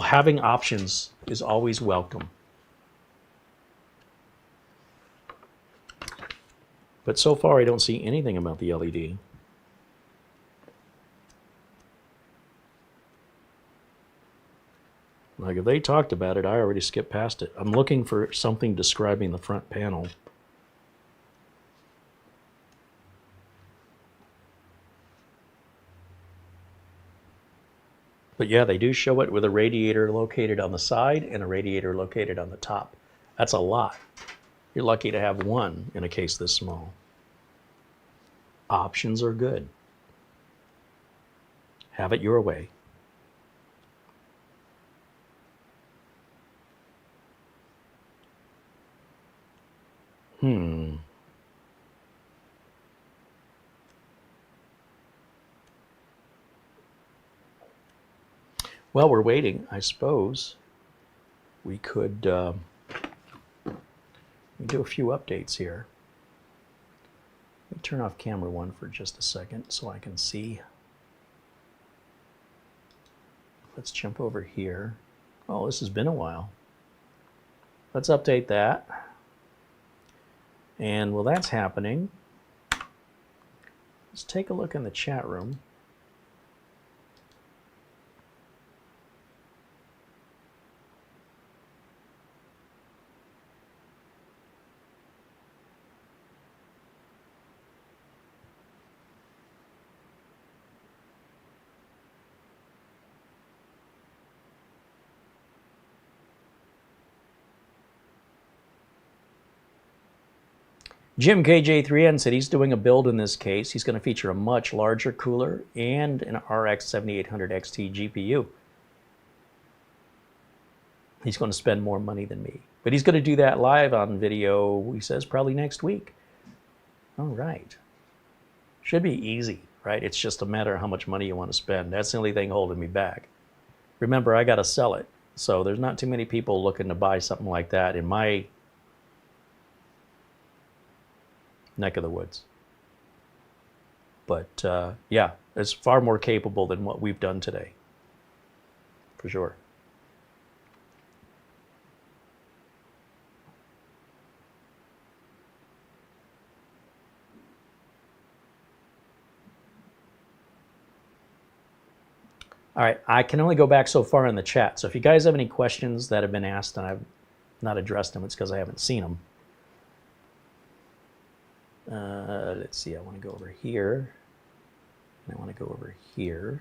Having options is always welcome. But so far I don't see anything about the LED. Like if they talked about it, I already skipped past it. I'm looking for something describing the front panel. But yeah, they do show it with a radiator located on the side and a radiator located on the top. That's a lot. You're lucky to have one in a case this small. Options are good. Have it your way. While we're waiting, I suppose we could do a few updates here. Let me turn off camera one for just a second so I can see. Let's jump over here. Oh, this has been a while. Let's update that. And while that's happening, let's take a look in the chat room. Jim KJ3N said he's doing a build in this case. He's going to feature a much larger cooler and an RX 7800 XT GPU. He's going to spend more money than me. But he's going to do that live on video, he says, probably next week. All right. Should be easy, right? It's just a matter of how much money you want to spend. That's the only thing holding me back. Remember, I got to sell it. So there's not too many people looking to buy something like that in my neck of the woods. But yeah, it's far more capable than what we've done today, for sure. All right, I can only go back so far in the chat. So if you guys have any questions that have been asked and I've not addressed them, it's because I haven't seen them. Let's see, I want to go over here. And I want to go over here.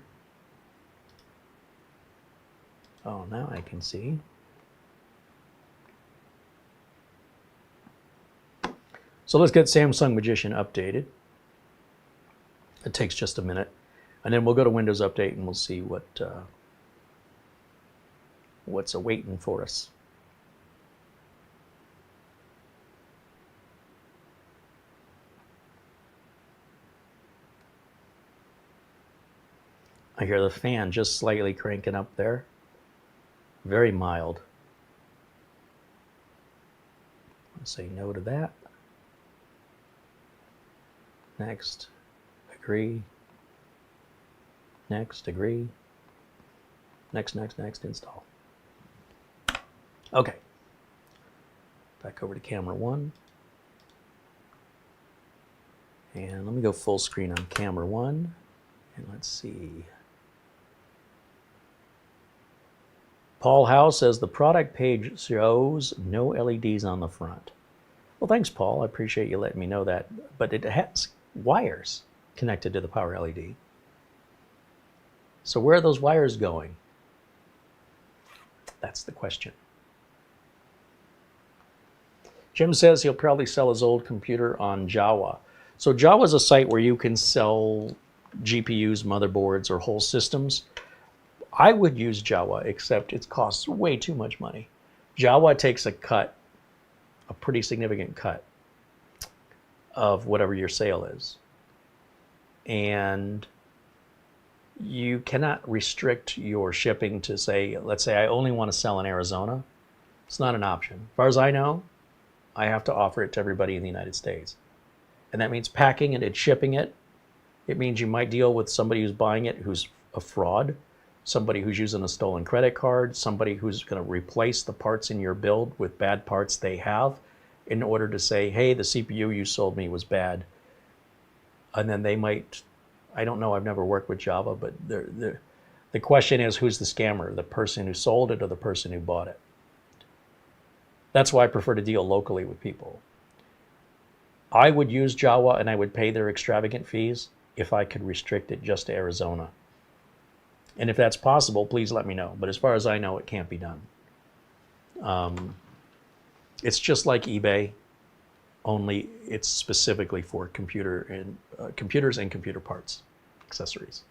Oh, now I can see. So let's get Samsung Magician updated. It takes just a minute. And then we'll go to Windows Update and we'll see what's awaiting for us. I hear the fan just slightly cranking up there. Very mild. I'll say no to that. Next, agree. Next, agree. Next, install. Okay. Back over to camera one. And let me go full screen on camera one. And let's see. Paul Howe says the product page shows no LEDs on the front. Well, thanks, Paul. I appreciate you letting me know that. But it has wires connected to the power LED. So where are those wires going? That's the question. Jim says he'll probably sell his old computer on Java. So Java is a site where you can sell GPUs, motherboards, or whole systems. I would use Java, except it costs way too much money. Java takes a cut, a pretty significant cut of whatever your sale is. And you cannot restrict your shipping to say, let's say I only want to sell in Arizona. It's not an option. As far as I know, I have to offer it to everybody in the United States. And that means packing it and shipping it. It means you might deal with somebody who's buying it who's a fraud, somebody who's using a stolen credit card, somebody who's going to replace the parts in your build with bad parts they have in order to say, hey, the CPU you sold me was bad. And then they might, I don't know, I've never worked with Java, but the question is, who's the scammer? The person who sold it or the person who bought it? That's why I prefer to deal locally with people. I would use Java and I would pay their extravagant fees if I could restrict it just to Arizona. And if that's possible, please let me know. But as far as I know, it can't be done. It's just like eBay, only it's specifically for computers and computer parts, accessories.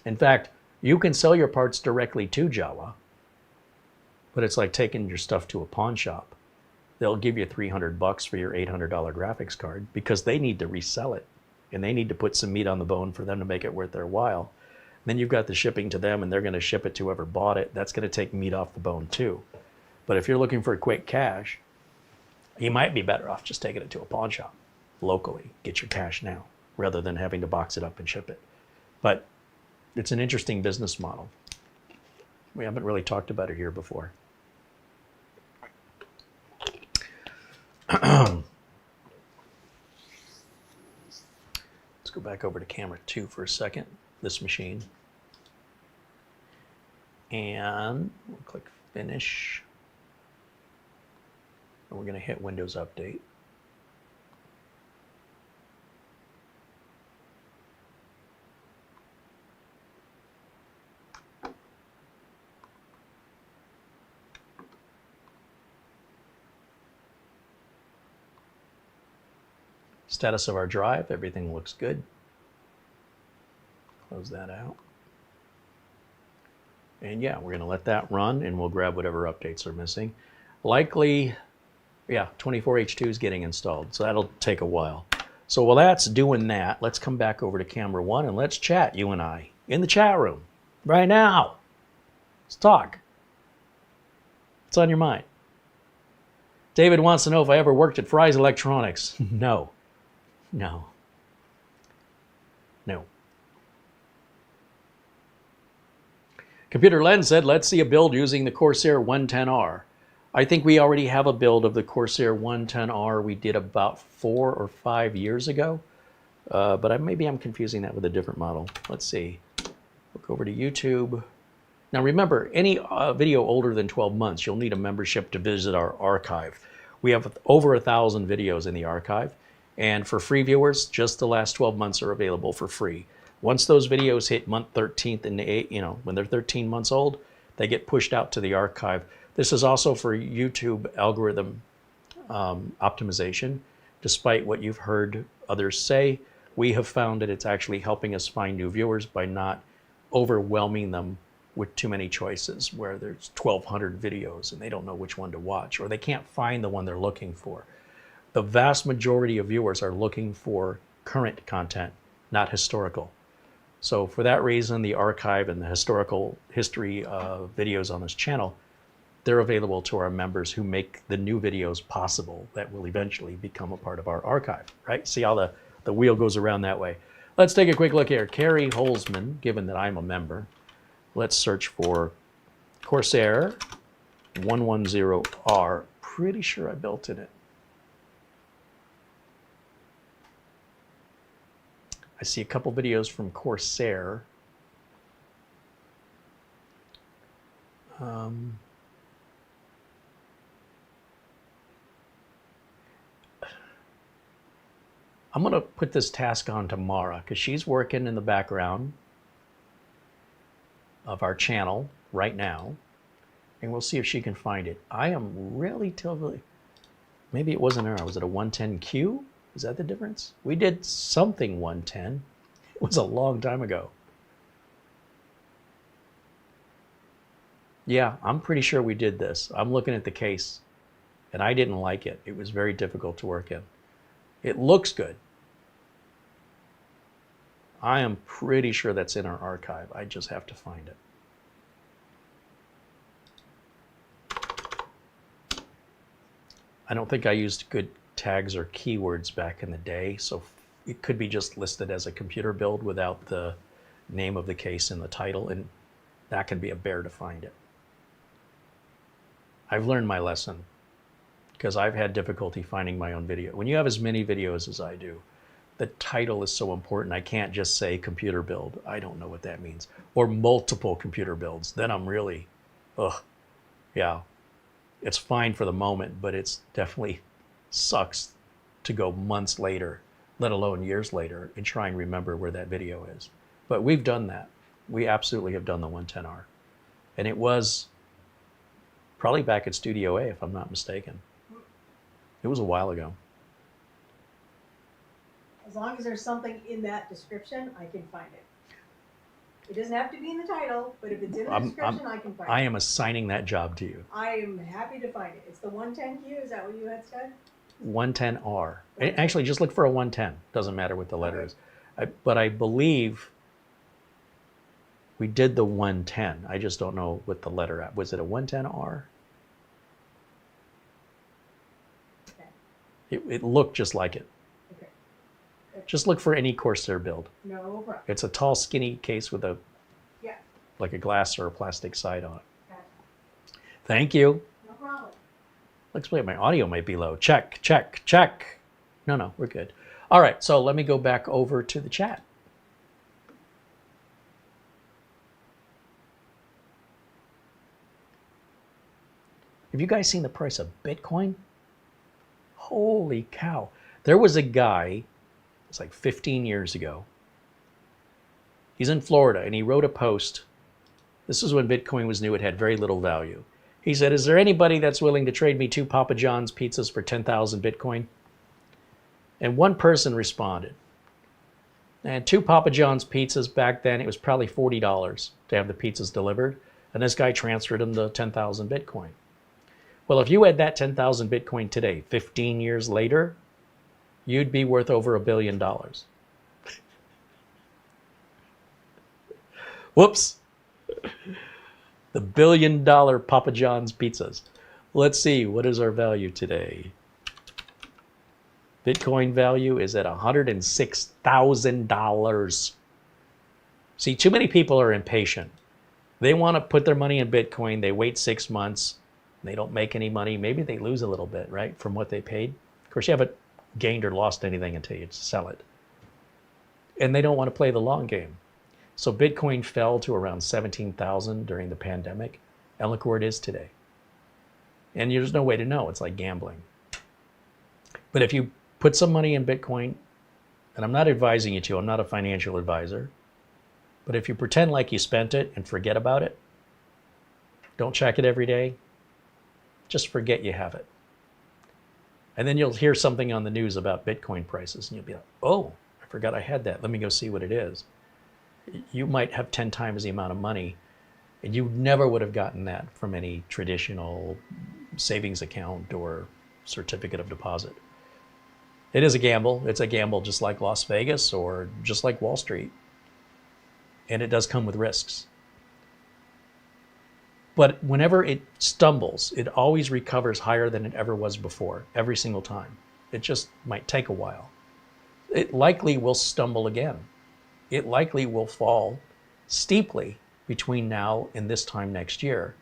In fact, you can sell your parts directly to Java, but it's like taking your stuff to a pawn shop. They'll give you $300 for your $800 graphics card because they need to resell it and they need to put some meat on the bone for them to make it worth their while. Then you've got the shipping to them and they're going to ship it to whoever bought it. That's going to take meat off the bone too. But if you're looking for quick cash, you might be better off just taking it to a pawn shop locally. Get your cash now rather than having to box it up and ship it. But it's an interesting business model. We haven't really talked about it here before. Let's go back over to camera 2 for a second, this machine. And we'll click finish. And we're going to hit Windows Update. Status of our drive, everything looks good. Close that out. And yeah, we're going to let that run and we'll grab whatever updates are missing. Likely, yeah, 24H2 is getting installed, so that'll take a while. So while that's doing that, let's come back over to camera 1 and let's chat, you and I, in the chat room right now. Let's talk. What's on your mind? David wants to know if I ever worked at Fry's Electronics. No. No. No. Computer Lens said, let's see a build using the Corsair 110R. I think we already have a build of the Corsair 110R we did about 4 or 5 years ago. But maybe I'm confusing that with a different model. Let's see. Look over to YouTube. Now remember, any video older than 12 months, you'll need a membership to visit our archive. We have over 1,000 videos in the archive. And for free viewers, just the last 12 months are available for free. Once those videos hit month 13th and when they're 13 months old, they get pushed out to the archive. This is also for YouTube algorithm optimization. Despite what you've heard others say, we have found that it's actually helping us find new viewers by not overwhelming them with too many choices where there's 1,200 videos and they don't know which one to watch or they can't find the one they're looking for. The vast majority of viewers are looking for current content, not historical. So for that reason, the archive and the historical history of videos on this channel, they're available to our members who make the new videos possible that will eventually become a part of our archive, right? See how the wheel goes around that way. Let's take a quick look here. CareyHolzman, given that I'm a member, let's search for Corsair 110R. Pretty sure I built in it. I see a couple videos from Corsair. I'm going to put this task on to Mara because she's working in the background of our channel right now, and we'll see if she can find it. I am really maybe it wasn't her. Was it a 110Q? Is that the difference? We did something 110. It was a long time ago. Yeah, I'm pretty sure we did this. I'm looking at the case, and I didn't like it. It was very difficult to work in. It looks good. I am pretty sure that's in our archive. I just have to find it. I don't think I used good tags or keywords back in the day, so it could be just listed as a computer build without the name of the case in the title, and that can be a bear to find it. I've learned my lesson because I've had difficulty finding my own video. When you have as many videos as I do, the title is so important. I can't just say computer build. I don't know what that means. Or multiple computer builds. Then I'm really, yeah. It's fine for the moment, but it's definitely sucks to go months later, let alone years later, and try and remember where that video is. But we've done that. We absolutely have done the 110R. And it was probably back at Studio A, if I'm not mistaken. It was a while ago. As long as there's something in that description, I can find it. It doesn't have to be in the title, but if it's in the description, I can find it. I am assigning that job to you. I am happy to find it. It's the 110Q, is that what you had said? 110R. Actually, just look for a 110. Doesn't matter what the letter is. But I believe we did the 110. I just don't know what the letter, was it a 110R? Okay. It looked just like it. Okay. Just look for any Corsair build. No problem. It's a tall, skinny case with a, like a glass or a plastic side on it. Okay. Thank you. No problem. Looks like my audio might be low. Check, check, check. No, we're good. All right, so let me go back over to the chat. Have you guys seen the price of Bitcoin? Holy cow. There was a guy, it's like 15 years ago. He's in Florida, and he wrote a post. This is when Bitcoin was new. It had very little value. He said, is there anybody that's willing to trade me 2 Papa John's pizzas for 10,000 Bitcoin? And one person responded. And 2 Papa John's pizzas back then, it was probably $40 to have the pizzas delivered. And this guy transferred him the 10,000 Bitcoin. Well, if you had that 10,000 Bitcoin today, 15 years later, you'd be worth over $1 billion. Whoops. The $1 billion Papa John's pizzas. Let's see, what is our value today? Bitcoin value is at $106,000. See, too many people are impatient. They want to put their money in Bitcoin. They wait 6 months. They don't make any money. Maybe they lose a little bit, right, from what they paid. Of course, you haven't gained or lost anything until you sell it. And they don't want to play the long game. So Bitcoin fell to around 17,000 during the pandemic. And look where it is today. And there's no way to know. It's like gambling. But if you put some money in Bitcoin, and I'm not advising you to, I'm not a financial advisor, but if you pretend like you spent it and forget about it, don't check it every day, just forget you have it. And then you'll hear something on the news about Bitcoin prices, and you'll be like, oh, I forgot I had that. Let me go see what it is. You might have 10 times the amount of money, and you never would have gotten that from any traditional savings account or certificate of deposit. It is a gamble. It's a gamble just like Las Vegas or just like Wall Street. And it does come with risks. But whenever it stumbles, it always recovers higher than it ever was before, every single time. It just might take a while. It likely will stumble again. It likely will fall steeply between now and this time next year.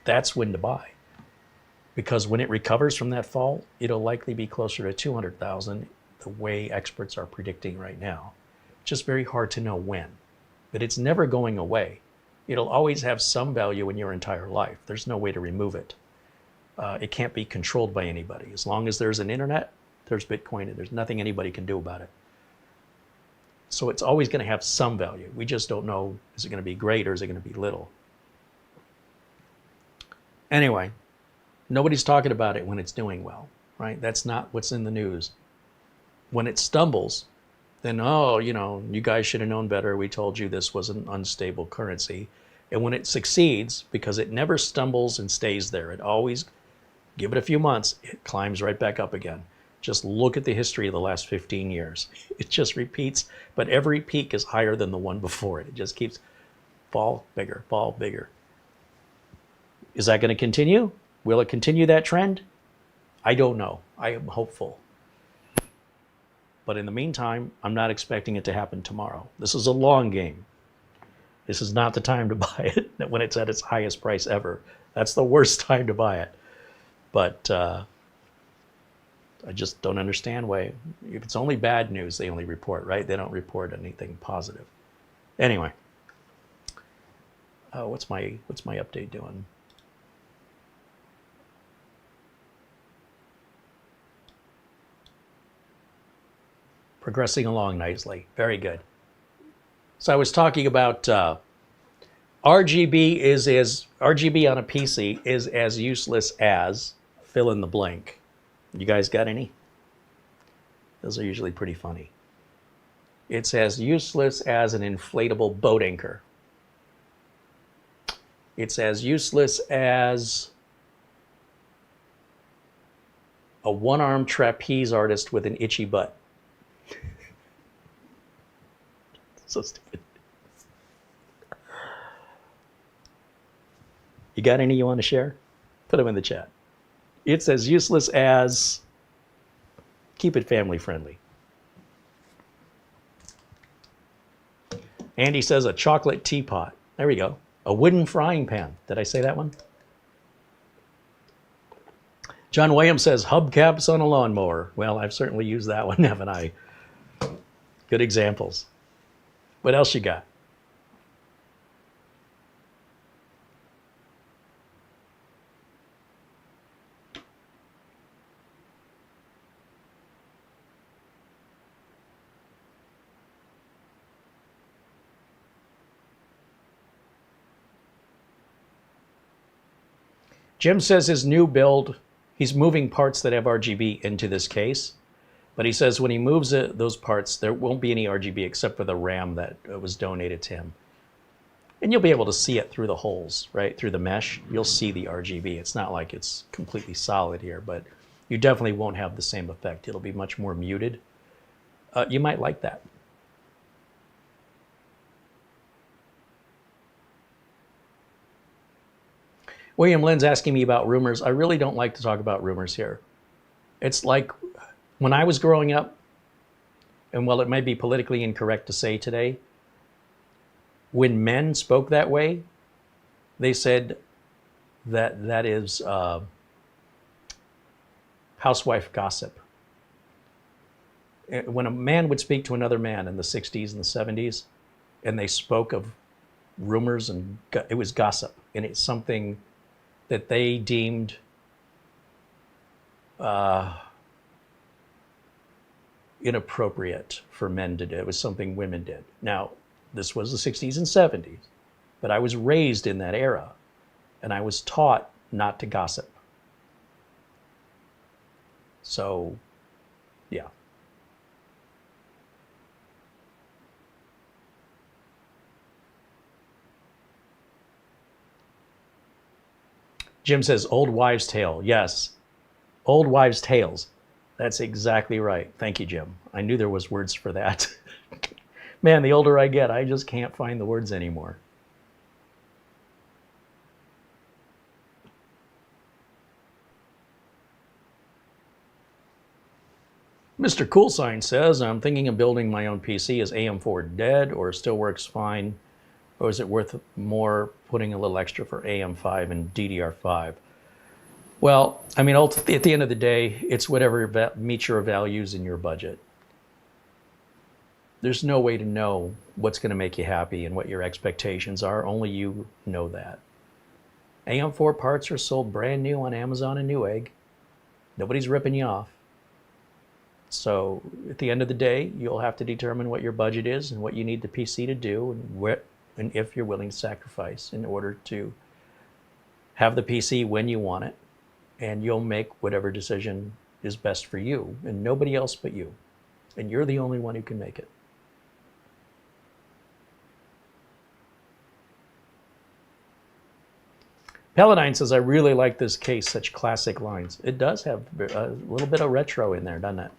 That's when to buy. Because when it recovers from that fall, it'll likely be closer to 200,000, the way experts are predicting right now. It's just very hard to know when. But it's never going away. It'll always have some value in your entire life. There's no way to remove it. It can't be controlled by anybody. As long as there's an internet, there's Bitcoin, and there's nothing anybody can do about it. So it's always going to have some value. We just don't know, is it going to be great or is it going to be little? Anyway, nobody's talking about it when it's doing well, right? That's not what's in the news. When it stumbles, then, oh, you know, you guys should have known better. We told you this was an unstable currency. And when it succeeds, because it never stumbles and stays there, it always, give it a few months, it climbs right back up again. Just look at the history of the last 15 years. It just repeats, but every peak is higher than the one before it. It just keeps fall bigger, fall bigger. Is that going to continue? Will it continue that trend? I don't know. I am hopeful. But in the meantime, I'm not expecting it to happen tomorrow. This is a long game. This is not the time to buy it when it's at its highest price ever. That's the worst time to buy it. But I just don't understand why. If it's only bad news, they only report, right? They don't report anything positive. Anyway, what's my update doing? Progressing along nicely. Very good. So I was talking about RGB on a PC is as useless as fill in the blank. You guys got any? Those are usually pretty funny. It's as useless as an inflatable boat anchor. It's as useless as a one-armed trapeze artist with an itchy butt. So stupid. You got any you want to share? Put them in the chat. It's as useless as, keep it family friendly. Andy says a chocolate teapot. There we go. A wooden frying pan. Did I say that one? John Williams says hubcaps on a lawnmower. Well, I've certainly used that one, haven't I? Good examples. What else you got? Jim says his new build, he's moving parts that have RGB into this case, but he says when he moves those parts, there won't be any RGB except for the RAM that was donated to him. And you'll be able to see it through the holes, right? Through the mesh, you'll see the RGB. It's not like it's completely solid here, but you definitely won't have the same effect. It'll be much more muted. You might like that. William Lynn's asking me about rumors. I really don't like to talk about rumors here. It's like when I was growing up, and while it may be politically incorrect to say today, when men spoke that way, they said that is housewife gossip. When a man would speak to another man in the 60s and the 70s, and they spoke of rumors, and it was gossip, and it's something that they deemed inappropriate for men to do. It was something women did. Now, this was the 60s and 70s, but I was raised in that era, and I was taught not to gossip. So, yeah. Jim says, old wives' tale. Yes, old wives' tales. That's exactly right. Thank you, Jim. I knew there was words for that. Man, the older I get, I just can't find the words anymore. Mr. Coolsign says, I'm thinking of building my own PC. Is AM4 dead or still works fine? Or is it worth more putting a little extra for AM5 and DDR5? Well, I mean, at the end of the day, it's whatever meets your values in your budget. There's no way to know what's going to make you happy and what your expectations are. Only you know that. AM4 parts are sold brand new on Amazon and Newegg. Nobody's ripping you off. So at the end of the day, you'll have to determine what your budget is and what you need the PC to do and if you're willing to sacrifice in order to have the PC when you want it. And you'll make whatever decision is best for you and nobody else but you. And you're the only one who can make it. Paladine says, I really like this case, such classic lines. It does have a little bit of retro in there, doesn't it?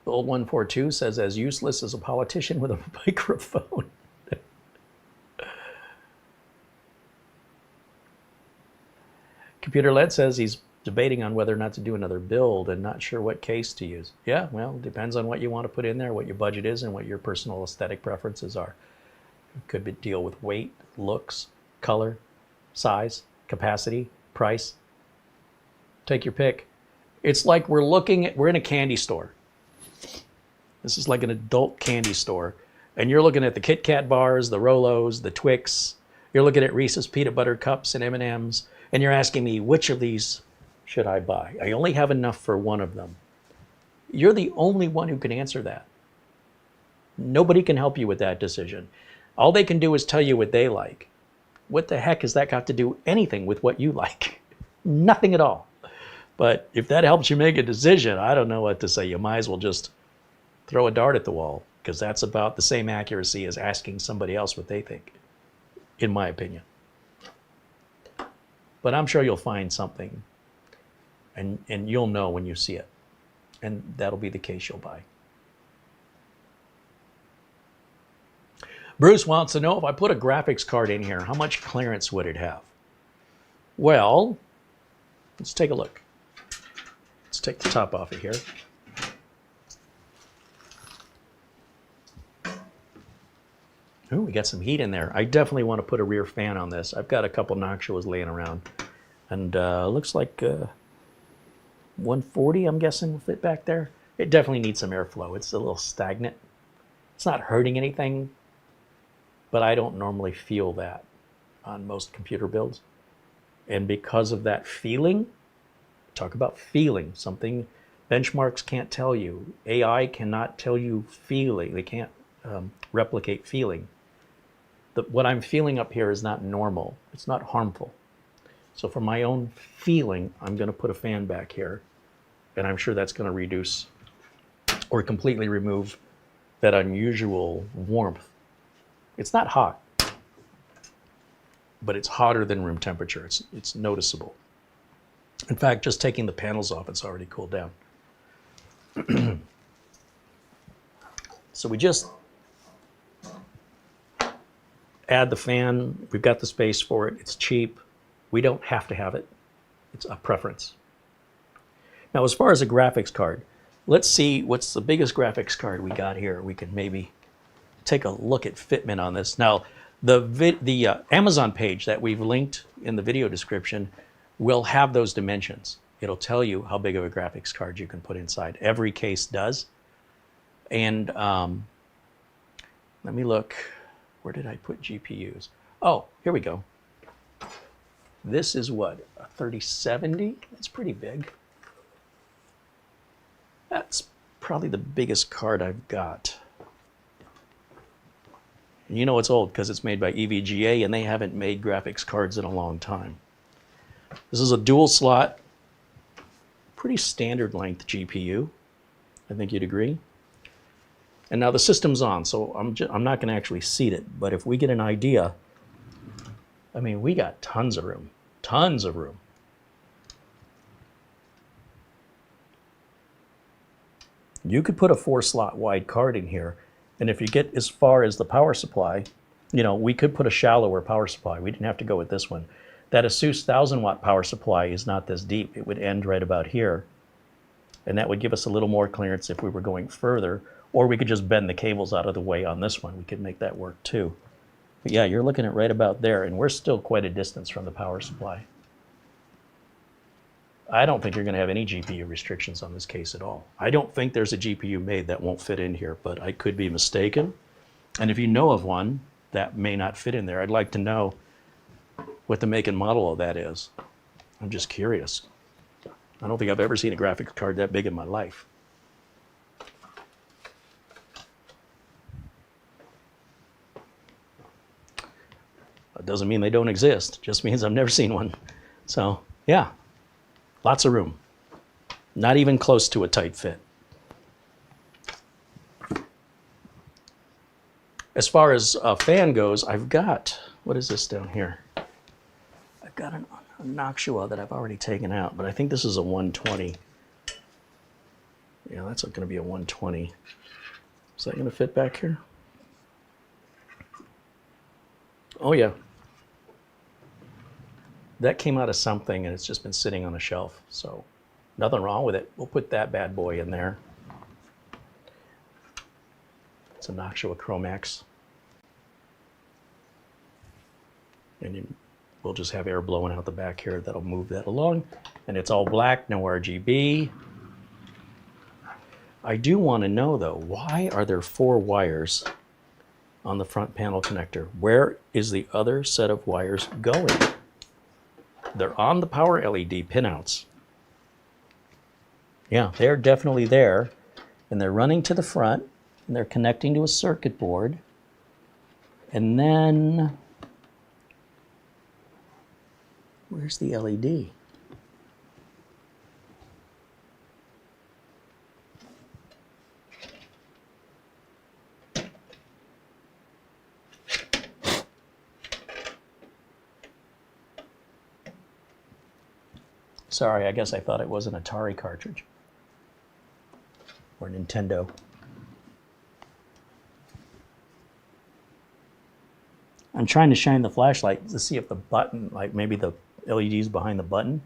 The old 142 says, as useless as a politician with a microphone. Computer Led says he's debating on whether or not to do another build and not sure what case to use. Yeah, well, it depends on what you want to put in there, what your budget is, and what your personal aesthetic preferences are. It could deal with weight, looks, color, size, capacity, price. Take your pick. It's like we're in a candy store. This is like an adult candy store. And you're looking at the Kit Kat bars, the Rolos, the Twix. You're looking at Reese's peanut butter cups and M&Ms. And you're asking me, which of these should I buy? I only have enough for one of them. You're the only one who can answer that. Nobody can help you with that decision. All they can do is tell you what they like. What the heck has that got to do anything with what you like? Nothing at all. But if that helps you make a decision, I don't know what to say. You might as well just throw a dart at the wall, because that's about the same accuracy as asking somebody else what they think, in my opinion. But I'm sure you'll find something, and you'll know when you see it. And that'll be the case you'll buy. Bruce wants to know, if I put a graphics card in here, how much clearance would it have? Well, let's take a look. Let's take the top off of here. Ooh, we got some heat in there. I definitely want to put a rear fan on this. I've got a couple Noctuas laying around. And looks like 140, I'm guessing, will fit back there. It definitely needs some airflow. It's a little stagnant. It's not hurting anything, but I don't normally feel that on most computer builds. And because of that feeling, talk about feeling, something benchmarks can't tell you. AI cannot tell you feeling. They can't replicate feeling. What I'm feeling up here is not normal. It's not harmful. So for my own feeling, I'm going to put a fan back here, and I'm sure that's going to reduce or completely remove that unusual warmth. It's not hot, but it's hotter than room temperature. It's noticeable. In fact, just taking the panels off, it's already cooled down. So we just add the fan. We've got the space for it. It's cheap. We don't have to have it. It's a preference. Now, as far as a graphics card, let's see what's the biggest graphics card we got here. We can maybe take a look at fitment on this. Now, the Amazon page that we've linked in the video description will have those dimensions. It'll tell you how big of a graphics card you can put inside. Every case does. And let me look. Where did I put GPUs? Oh, here we go. This is what, a 3070? That's pretty big. That's probably the biggest card I've got. And you know it's old because it's made by EVGA, and they haven't made graphics cards in a long time. This is a dual slot, pretty standard length GPU. I think you'd agree. And now the system's on, so I'm not going to actually seat it, but if we get an idea, I mean, we got tons of room, tons of room. You could put a 4-slot wide card in here, and if you get as far as the power supply, you know, we could put a shallower power supply. We didn't have to go with this one. That ASUS 1000-watt power supply is not this deep. It would end right about here, and that would give us a little more clearance if we were going further, or we could just bend the cables out of the way on this one. We could make that work too. But yeah, you're looking at right about there, and we're still quite a distance from the power supply. I don't think you're going to have any GPU restrictions on this case at all. I don't think there's a GPU made that won't fit in here, but I could be mistaken. And if you know of one that may not fit in there, I'd like to know what the make and model of that is. I'm just curious. I don't think I've ever seen a graphics card that big in my life. That doesn't mean they don't exist. It just means I've never seen one. So, yeah, lots of room. Not even close to a tight fit. As far as a fan goes, I've got, what is this down here? I've got a Noctua that I've already taken out, but I think this is a 120. Yeah, that's going to be a 120. Is that going to fit back here? Oh, yeah. That came out of something, and it's just been sitting on a shelf, so nothing wrong with it. We'll put that bad boy in there. It's a Noctua Chromax. And we'll just have air blowing out the back here. That'll move that along. And it's all black, no RGB. I do want to know, though, why are there 4 wires on the front panel connector? Where is the other set of wires going? They're on the power LED pinouts. Yeah, they're definitely there. And they're running to the front, and they're connecting to a circuit board. And then, where's the LED? Sorry, I guess I thought it was an Atari cartridge. Or Nintendo. I'm trying to shine the flashlight to see if the button, like maybe the LED's behind the button.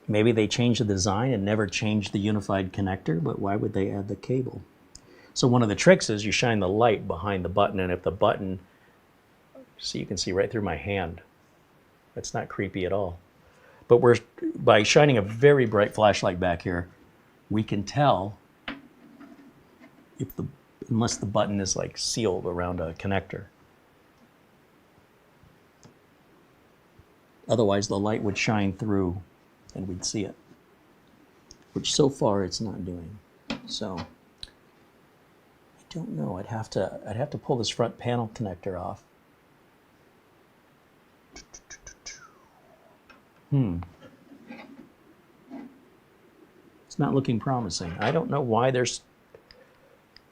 Maybe they changed the design and never changed the unified connector, but why would they add the cable? So one of the tricks is you shine the light behind the button, and if the button, see, you can see right through my hand. That's not creepy at all. But by shining a very bright flashlight back here, we can tell if unless the button is like sealed around a connector. Otherwise, the light would shine through and we'd see it, which so far it's not doing. So I don't know. I'd have to pull this front panel connector off. It's not looking promising. I don't know why there's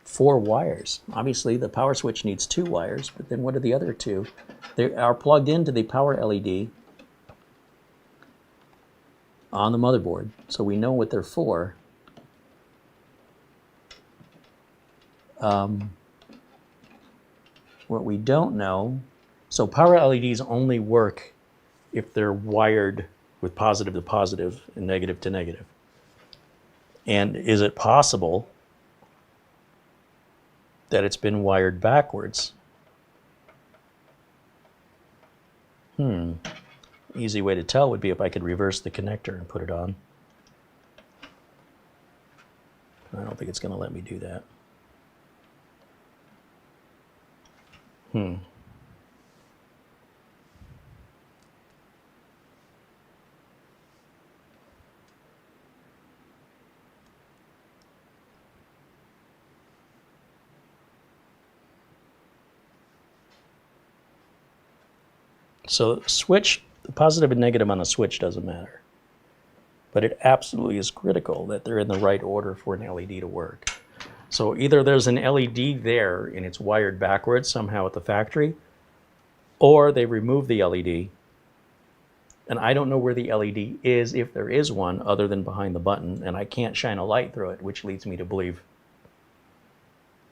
4 wires. Obviously, the power switch needs 2 wires, but then what are the other 2? They are plugged into the power LED on the motherboard, so we know what they're for. What we don't know, so power LEDs only work if they're wired with positive to positive and negative to negative. And is it possible that it's been wired backwards? Easy way to tell would be if I could reverse the connector and put it on. I don't think it's going to let me do that. So switch, the positive and negative on a switch doesn't matter. But it absolutely is critical that they're in the right order for an LED to work. So either there's an LED there and it's wired backwards somehow at the factory, or they remove the LED. And I don't know where the LED is, if there is one, other than behind the button, and I can't shine a light through it, which leads me to believe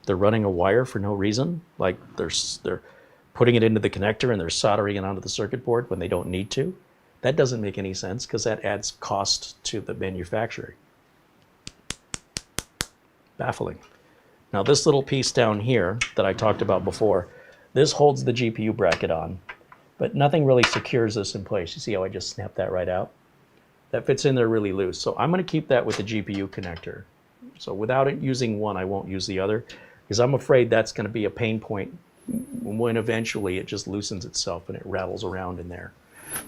they're running a wire for no reason. Like they're putting it into the connector and they're soldering it onto the circuit board when they don't need to. That doesn't make any sense because that adds cost to the manufacturer. Baffling. Now this little piece down here that I talked about before, this holds the GPU bracket on, but nothing really secures this in place. You see how I just snapped that right out? That fits in there really loose. So I'm going to keep that with the GPU connector. So without it using one, I won't use the other, because I'm afraid that's going to be a pain point when eventually it just loosens itself and it rattles around in there.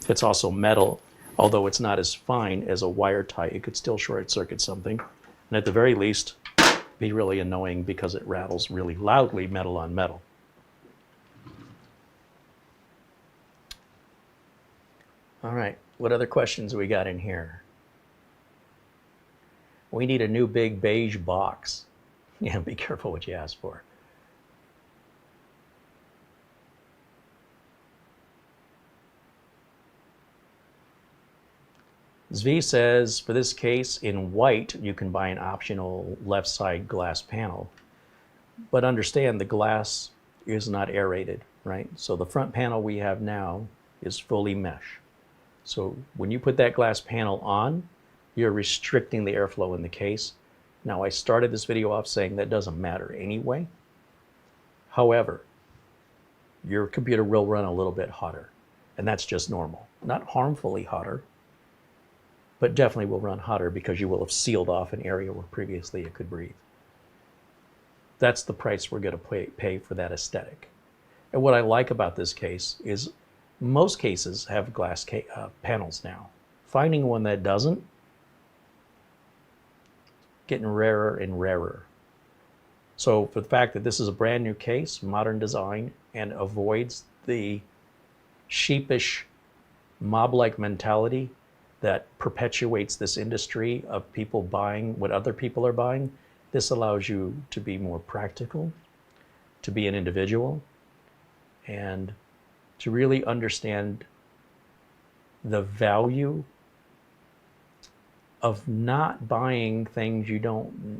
It's also metal, although it's not as fine as a wire tie, it could still short circuit something. And at the very least, be really annoying because it rattles really loudly, metal on metal. All right, what other questions we got in here? We need a new big beige box. Yeah, be careful what you ask for. Zvi says, for this case, in white, you can buy an optional left side glass panel. But understand the glass is not aerated, right? So the front panel we have now is fully mesh. So when you put that glass panel on, you're restricting the airflow in the case. Now, I started this video off saying that doesn't matter anyway. However, your computer will run a little bit hotter, and that's just normal. Not harmfully hotter, but definitely will run hotter because you will have sealed off an area where previously it could breathe. That's the price we're going to pay for that aesthetic. And what I like about this case is most cases have glass panels now. Finding one that doesn't, getting rarer and rarer. So for the fact that this is a brand new case, modern design, and avoids the sheepish mob-like mentality that perpetuates this industry of people buying what other people are buying, this allows you to be more practical, to be an individual, and to really understand the value of not buying things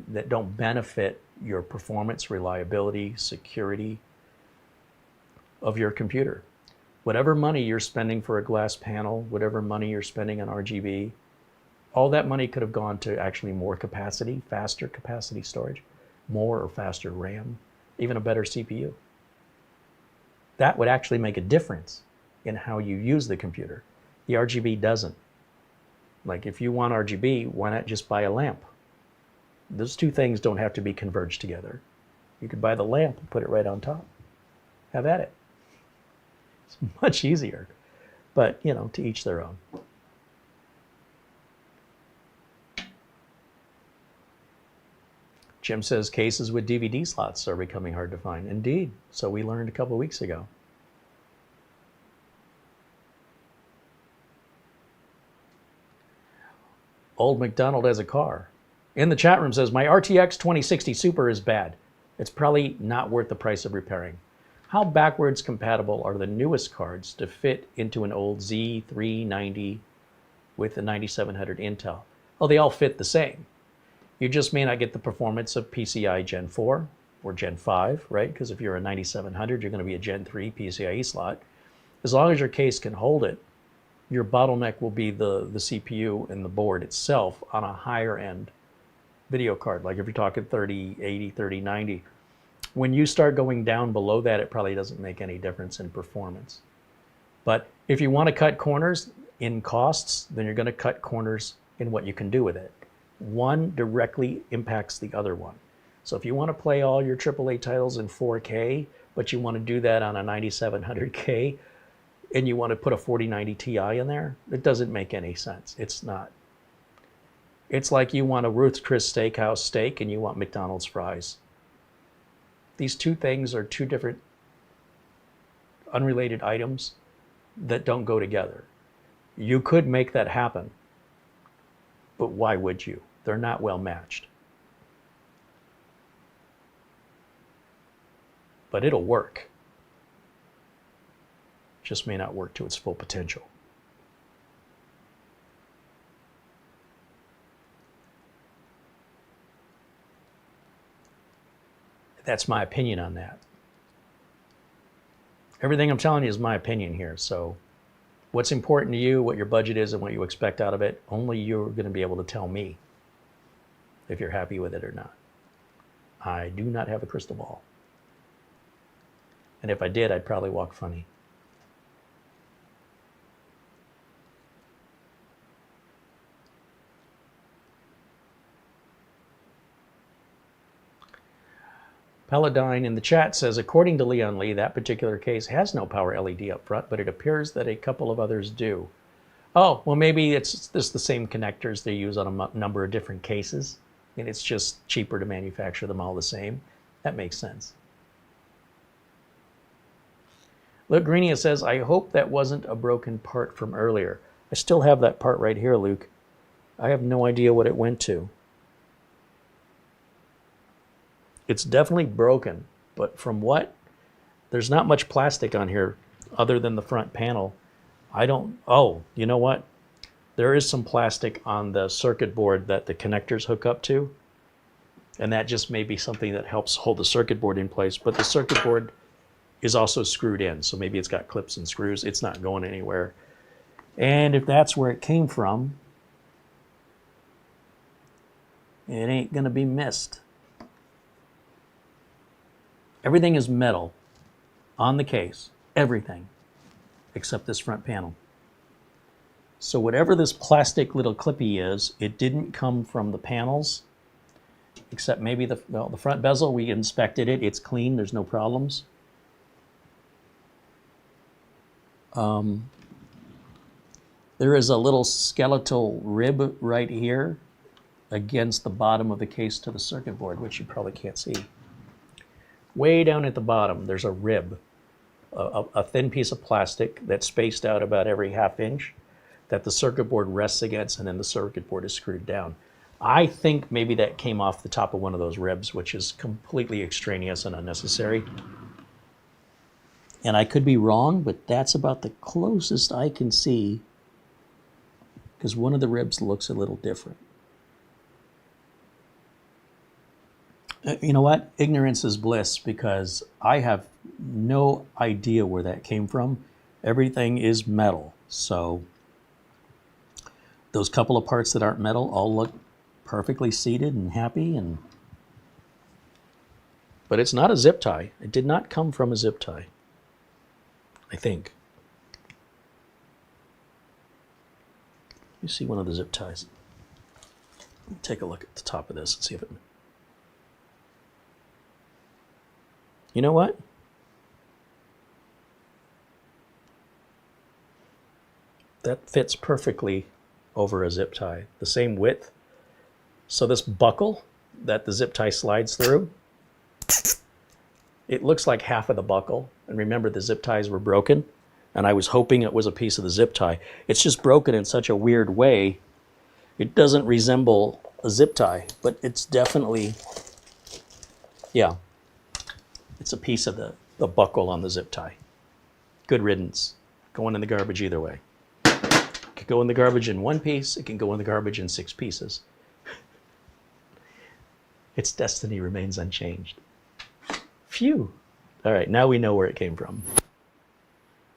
that don't benefit your performance, reliability, security of your computer. Whatever money you're spending for a glass panel, whatever money you're spending on RGB, all that money could have gone to actually more capacity, faster capacity storage, more or faster RAM, even a better CPU. That would actually make a difference in how you use the computer. The RGB doesn't. Like if you want RGB, why not just buy a lamp? Those two things don't have to be converged together. You could buy the lamp and put it right on top. Have at it. It's much easier, but you know, to each their own. Jim says cases with DVD slots are becoming hard to find. Indeed, so we learned a couple of weeks ago. Old McDonald has a car. In the chat room says, my RTX 2060 Super is bad. It's probably not worth the price of repairing. How backwards compatible are the newest cards to fit into an old Z390 with a 9700 Intel? Well, they all fit the same. You just may not get the performance of PCI Gen 4 or Gen 5, right? Because if you're a 9700, you're going to be a Gen 3 PCIe slot. As long as your case can hold it, your bottleneck will be the CPU and the board itself on a higher end video card. Like if you're talking 3080, 3090, when you start going down below that, it probably doesn't make any difference in performance. But if you want to cut corners in costs, then you're going to cut corners in what you can do with it. One directly impacts the other one. So if you want to play all your AAA titles in 4K, but you want to do that on a 9700K, and you want to put a 4090 Ti in there, it doesn't make any sense. It's not. It's like you want a Ruth's Chris Steakhouse steak and you want McDonald's fries. These two things are two different unrelated items that don't go together. You could make that happen, but why would you? They're not well matched. But it'll work. Just may not work to its full potential. That's my opinion on that. Everything I'm telling you is my opinion here. So what's important to you, what your budget is, and what you expect out of it, only you're going to be able to tell me if you're happy with it or not. I do not have a crystal ball. And if I did, I'd probably walk funny. Paladine in the chat says, according to Leon Lee, that particular case has no power LED up front, but it appears that a couple of others do. Oh, well, maybe it's just the same connectors they use on a number of different cases, and it's just cheaper to manufacture them all the same. That makes sense. Luke Greenia says, I hope that wasn't a broken part from earlier. I still have that part right here, Luke. I have no idea what it went to. It's definitely broken, but from what? There's not much plastic on here other than the front panel. Oh, you know what? There is some plastic on the circuit board that the connectors hook up to, and that just may be something that helps hold the circuit board in place, but the circuit board is also screwed in, so maybe it's got clips and screws. It's not going anywhere. And if that's where it came from, it ain't gonna be missed. Everything is metal on the case, everything, except this front panel. So whatever this plastic little clippy is, it didn't come from the panels, except maybe the front bezel. We inspected it, it's clean, there's no problems. There is a little skeletal rib right here against the bottom of the case to the circuit board, which you probably can't see. Way down at the bottom, there's a rib, a thin piece of plastic that's spaced out about every ½ inch that the circuit board rests against, and then the circuit board is screwed down. I think maybe that came off the top of one of those ribs, which is completely extraneous and unnecessary. And I could be wrong, but that's about the closest I can see, because one of the ribs looks a little different. You know what? Ignorance is bliss, because I have no idea where that came from. Everything is metal. So those couple of parts that aren't metal all look perfectly seated and happy. But it's not a zip tie. It did not come from a zip tie, I think. Let me see one of the zip ties. Take a look at the top of this and see if it... You know what? That fits perfectly over a zip tie, the same width. So this buckle that the zip tie slides through, it looks like half of the buckle. And remember, the zip ties were broken, and I was hoping it was a piece of the zip tie. It's just broken in such a weird way. It doesn't resemble a zip tie, but it's definitely, yeah. It's a piece of the buckle on the zip tie. Good riddance. Going in the garbage either way. It could go in the garbage in one piece. It can go in the garbage in 6 pieces. Its destiny remains unchanged. Phew. All right, now we know where it came from.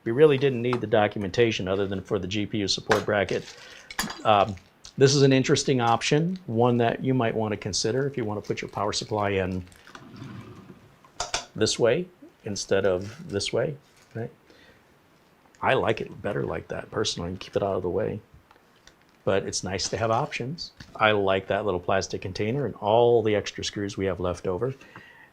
We really didn't need the documentation other than for the GPU support bracket. This is an interesting option, one that you might want to consider if you want to put your power supply in this way instead of this way, right? I like it better like that personally, and keep it out of the way. But it's nice to have options. I like that little plastic container and all the extra screws we have left over.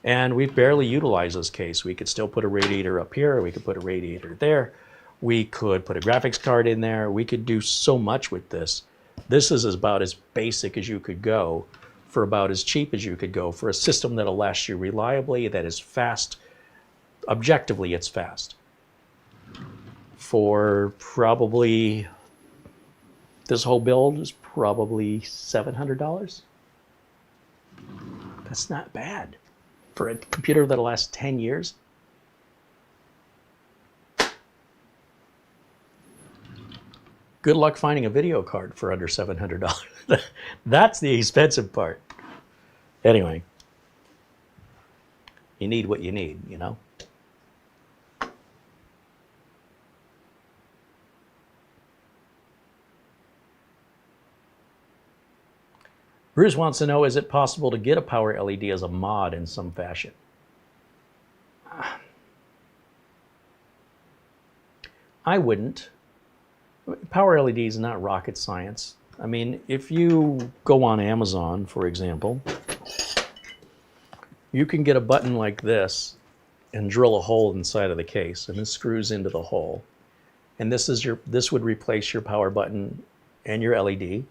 And we barely utilize this case. We could still put a radiator up here. We could put a radiator there. We could put a graphics card in there. We could do so much with this. This is about as basic as you could go, for about as cheap as you could go, for a system that'll last you reliably, that is fast. Objectively, it's fast. For probably, this whole build is probably $700. That's not bad. For a computer that'll last 10 years. Good luck finding a video card for under $700. That's the expensive part. Anyway, you need what you need, you know? Bruce wants to know, is it possible to get a power LED as a mod in some fashion? I wouldn't. Power LED is not rocket science. I mean, if you go on Amazon, for example, you can get a button like this and drill a hole inside of the case, and it screws into the hole. And this would replace your power button and your LED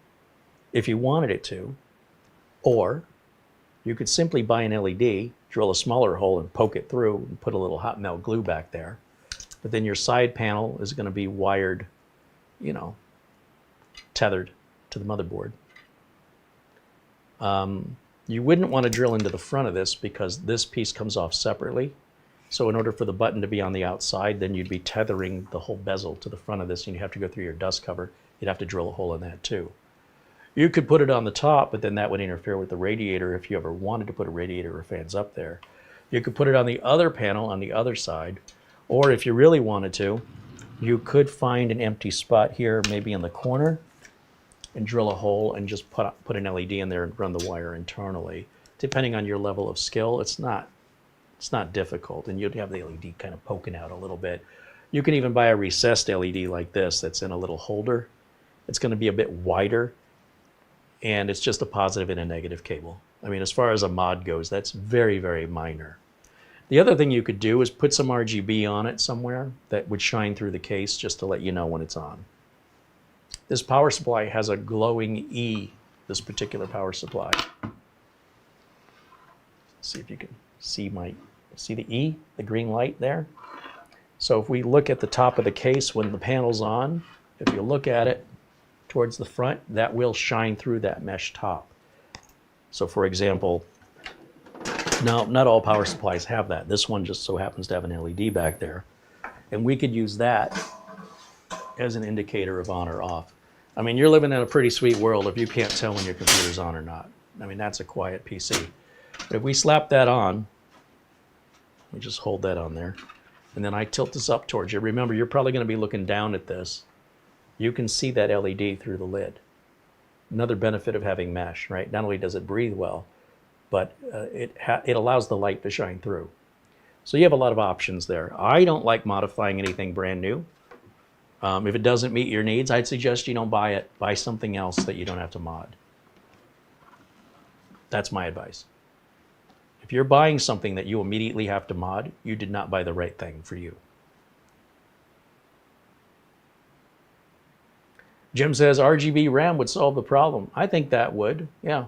if you wanted it to. Or you could simply buy an LED, drill a smaller hole and poke it through and put a little hot melt glue back there. But then your side panel is going to be wired, you know, tethered to the motherboard. You wouldn't want to drill into the front of this because this piece comes off separately. So in order for the button to be on the outside, then you'd be tethering the whole bezel to the front of this, and you'd have to go through your dust cover. You'd have to drill a hole in that too. You could put it on the top, but then that would interfere with the radiator if you ever wanted to put a radiator or fans up there. You could put it on the other panel on the other side, or if you really wanted to, you could find an empty spot here, maybe in the corner, and drill a hole and just put an LED in there and run the wire internally. Depending on your level of skill, it's not difficult, and you'd have the LED kind of poking out a little bit. You can even buy a recessed LED like this that's in a little holder. It's going to be a bit wider, and it's just a positive and a negative cable. I mean, as far as a mod goes, that's very, very minor. The other thing you could do is put some RGB on it somewhere that would shine through the case just to let you know when it's on. This power supply has a glowing E, this particular power supply. Let's see if you can see the E, the green light there? So if we look at the top of the case when the panel's on, if you look at it towards the front, that will shine through that mesh top. So for example, now not all power supplies have that. This one just so happens to have an LED back there. And we could use that as an indicator of on or off. I mean, you're living in a pretty sweet world if you can't tell when your computer's on or not. I mean, that's a quiet PC. But if we slap that on, we just hold that on there, and then I tilt this up towards you. Remember, you're probably going to be looking down at this. You can see that LED through the lid. Another benefit of having mesh, right? Not only does it breathe well, but it allows the light to shine through. So you have a lot of options there. I don't like modifying anything brand new. If it doesn't meet your needs, I'd suggest you don't buy it. Buy something else that you don't have to mod. That's my advice. If you're buying something that you immediately have to mod, you did not buy the right thing for you. Jim says RGB RAM would solve the problem. I think that would, yeah.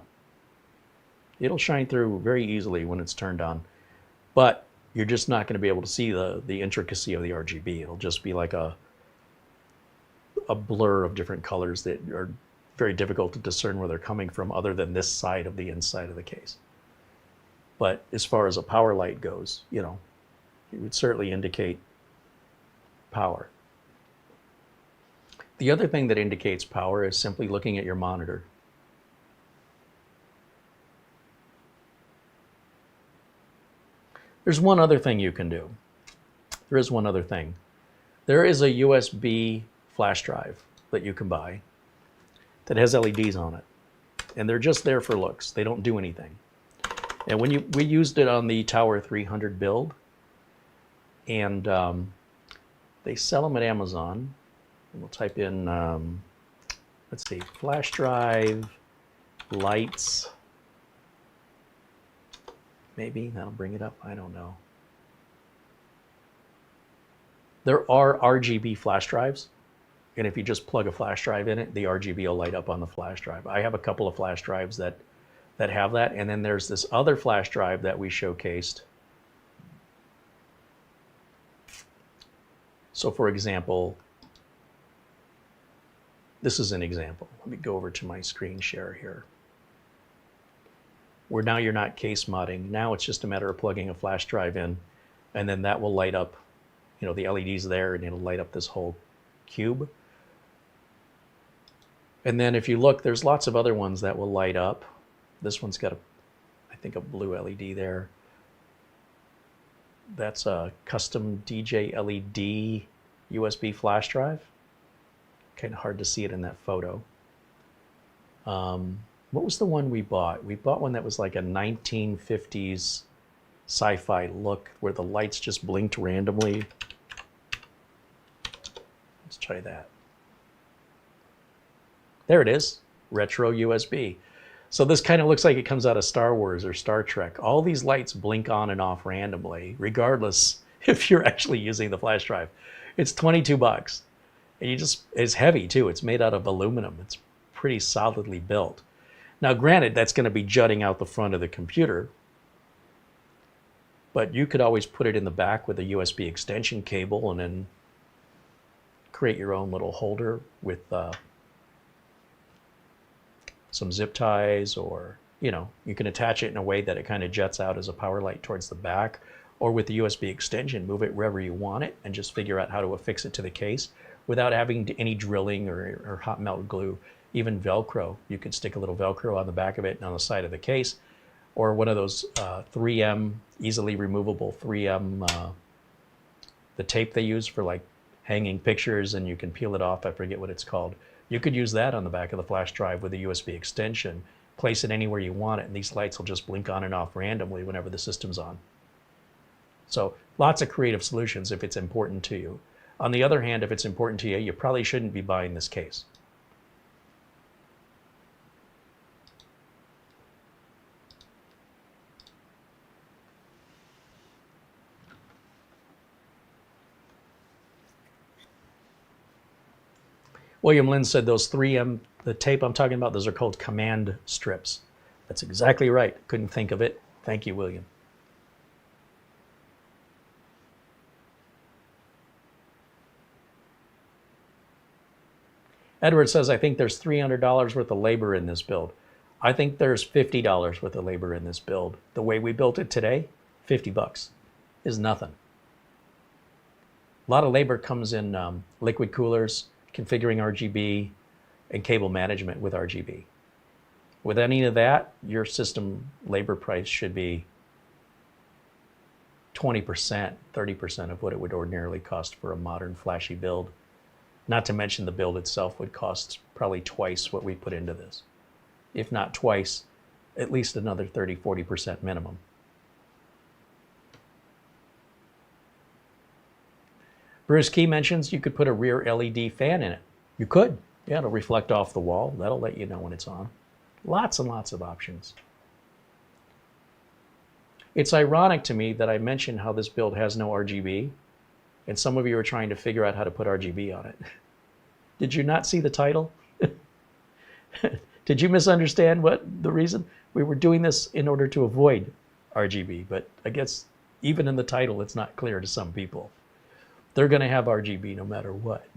It'll shine through very easily when it's turned on. But you're just not going to be able to see the intricacy of the RGB. It'll just be like a blur of different colors that are very difficult to discern where they're coming from other than this side of the inside of the case. But as far as a power light goes, you know, it would certainly indicate power. The other thing that indicates power is simply looking at your monitor. There's one other thing you can do. There is one other thing. There is a USB flash drive that you can buy that has LEDs on it. And they're just there for looks. They don't do anything. And when we used it on the Tower 300 build, and they sell them at Amazon. And we'll type in, let's see, flash drive, lights. Maybe that'll bring it up. I don't know. There are RGB flash drives. And if you just plug a flash drive in it, the RGB will light up on the flash drive. I have a couple of flash drives that have that. And then there's this other flash drive that we showcased. So for example, this is an example. Let me go over to my screen share here. Where now you're not case modding. Now it's just a matter of plugging a flash drive in, and then that will light up, you know, the LEDs there, and it'll light up this whole cube. And then if you look, there's lots of other ones that will light up. This one's got I think a blue LED there. That's a custom DJ LED USB flash drive. Kind of hard to see it in that photo. what was the one we bought? We bought one that was like a 1950s sci-fi look where the lights just blinked randomly. Let's try that. There it is, retro USB. So this kind of looks like it comes out of Star Wars or Star Trek. All these lights blink on and off randomly, regardless if you're actually using the flash drive. It's 22 bucks. And it's heavy too. It's made out of aluminum. It's pretty solidly built. Now, granted, that's going to be jutting out the front of the computer, but you could always put it in the back with a USB extension cable and then create your own little holder with some zip ties, or, you know, you can attach it in a way that it kind of juts out as a power light towards the back, or with the USB extension, move it wherever you want it and just figure out how to affix it to the case without having any drilling or hot melt glue. Even Velcro, you could stick a little Velcro on the back of it and on the side of the case, or one of those 3M, easily removable 3M, the tape they use for like hanging pictures and you can peel it off. I forget what it's called. You could use that on the back of the flash drive with a USB extension, place it anywhere you want it, and these lights will just blink on and off randomly whenever the system's on. So lots of creative solutions if it's important to you. On the other hand, if it's important to you, you probably shouldn't be buying this case. William Lynn said those 3M, the tape I'm talking about, those are called command strips. That's exactly right. Couldn't think of it. Thank you, William. Edward says, I think there's $300 worth of labor in this build. I think there's $50 worth of labor in this build. The way we built it today, 50 bucks is nothing. A lot of labor comes in liquid coolers, configuring RGB, and cable management with RGB. With any of that, your system labor price should be 20%, 30% of what it would ordinarily cost for a modern flashy build. Not to mention the build itself would cost probably twice what we put into this. If not twice, at least another 30, 40% minimum. Bruce Key mentions you could put a rear LED fan in it. You could. Yeah, it'll reflect off the wall. That'll let you know when it's on. Lots and lots of options. It's ironic to me that I mentioned how this build has no RGB, and some of you are trying to figure out how to put RGB on it. Did you not see the title? Did you misunderstand what the reason? We were doing this in order to avoid RGB, but I guess even in the title, it's not clear to some people. They're going to have RGB no matter what.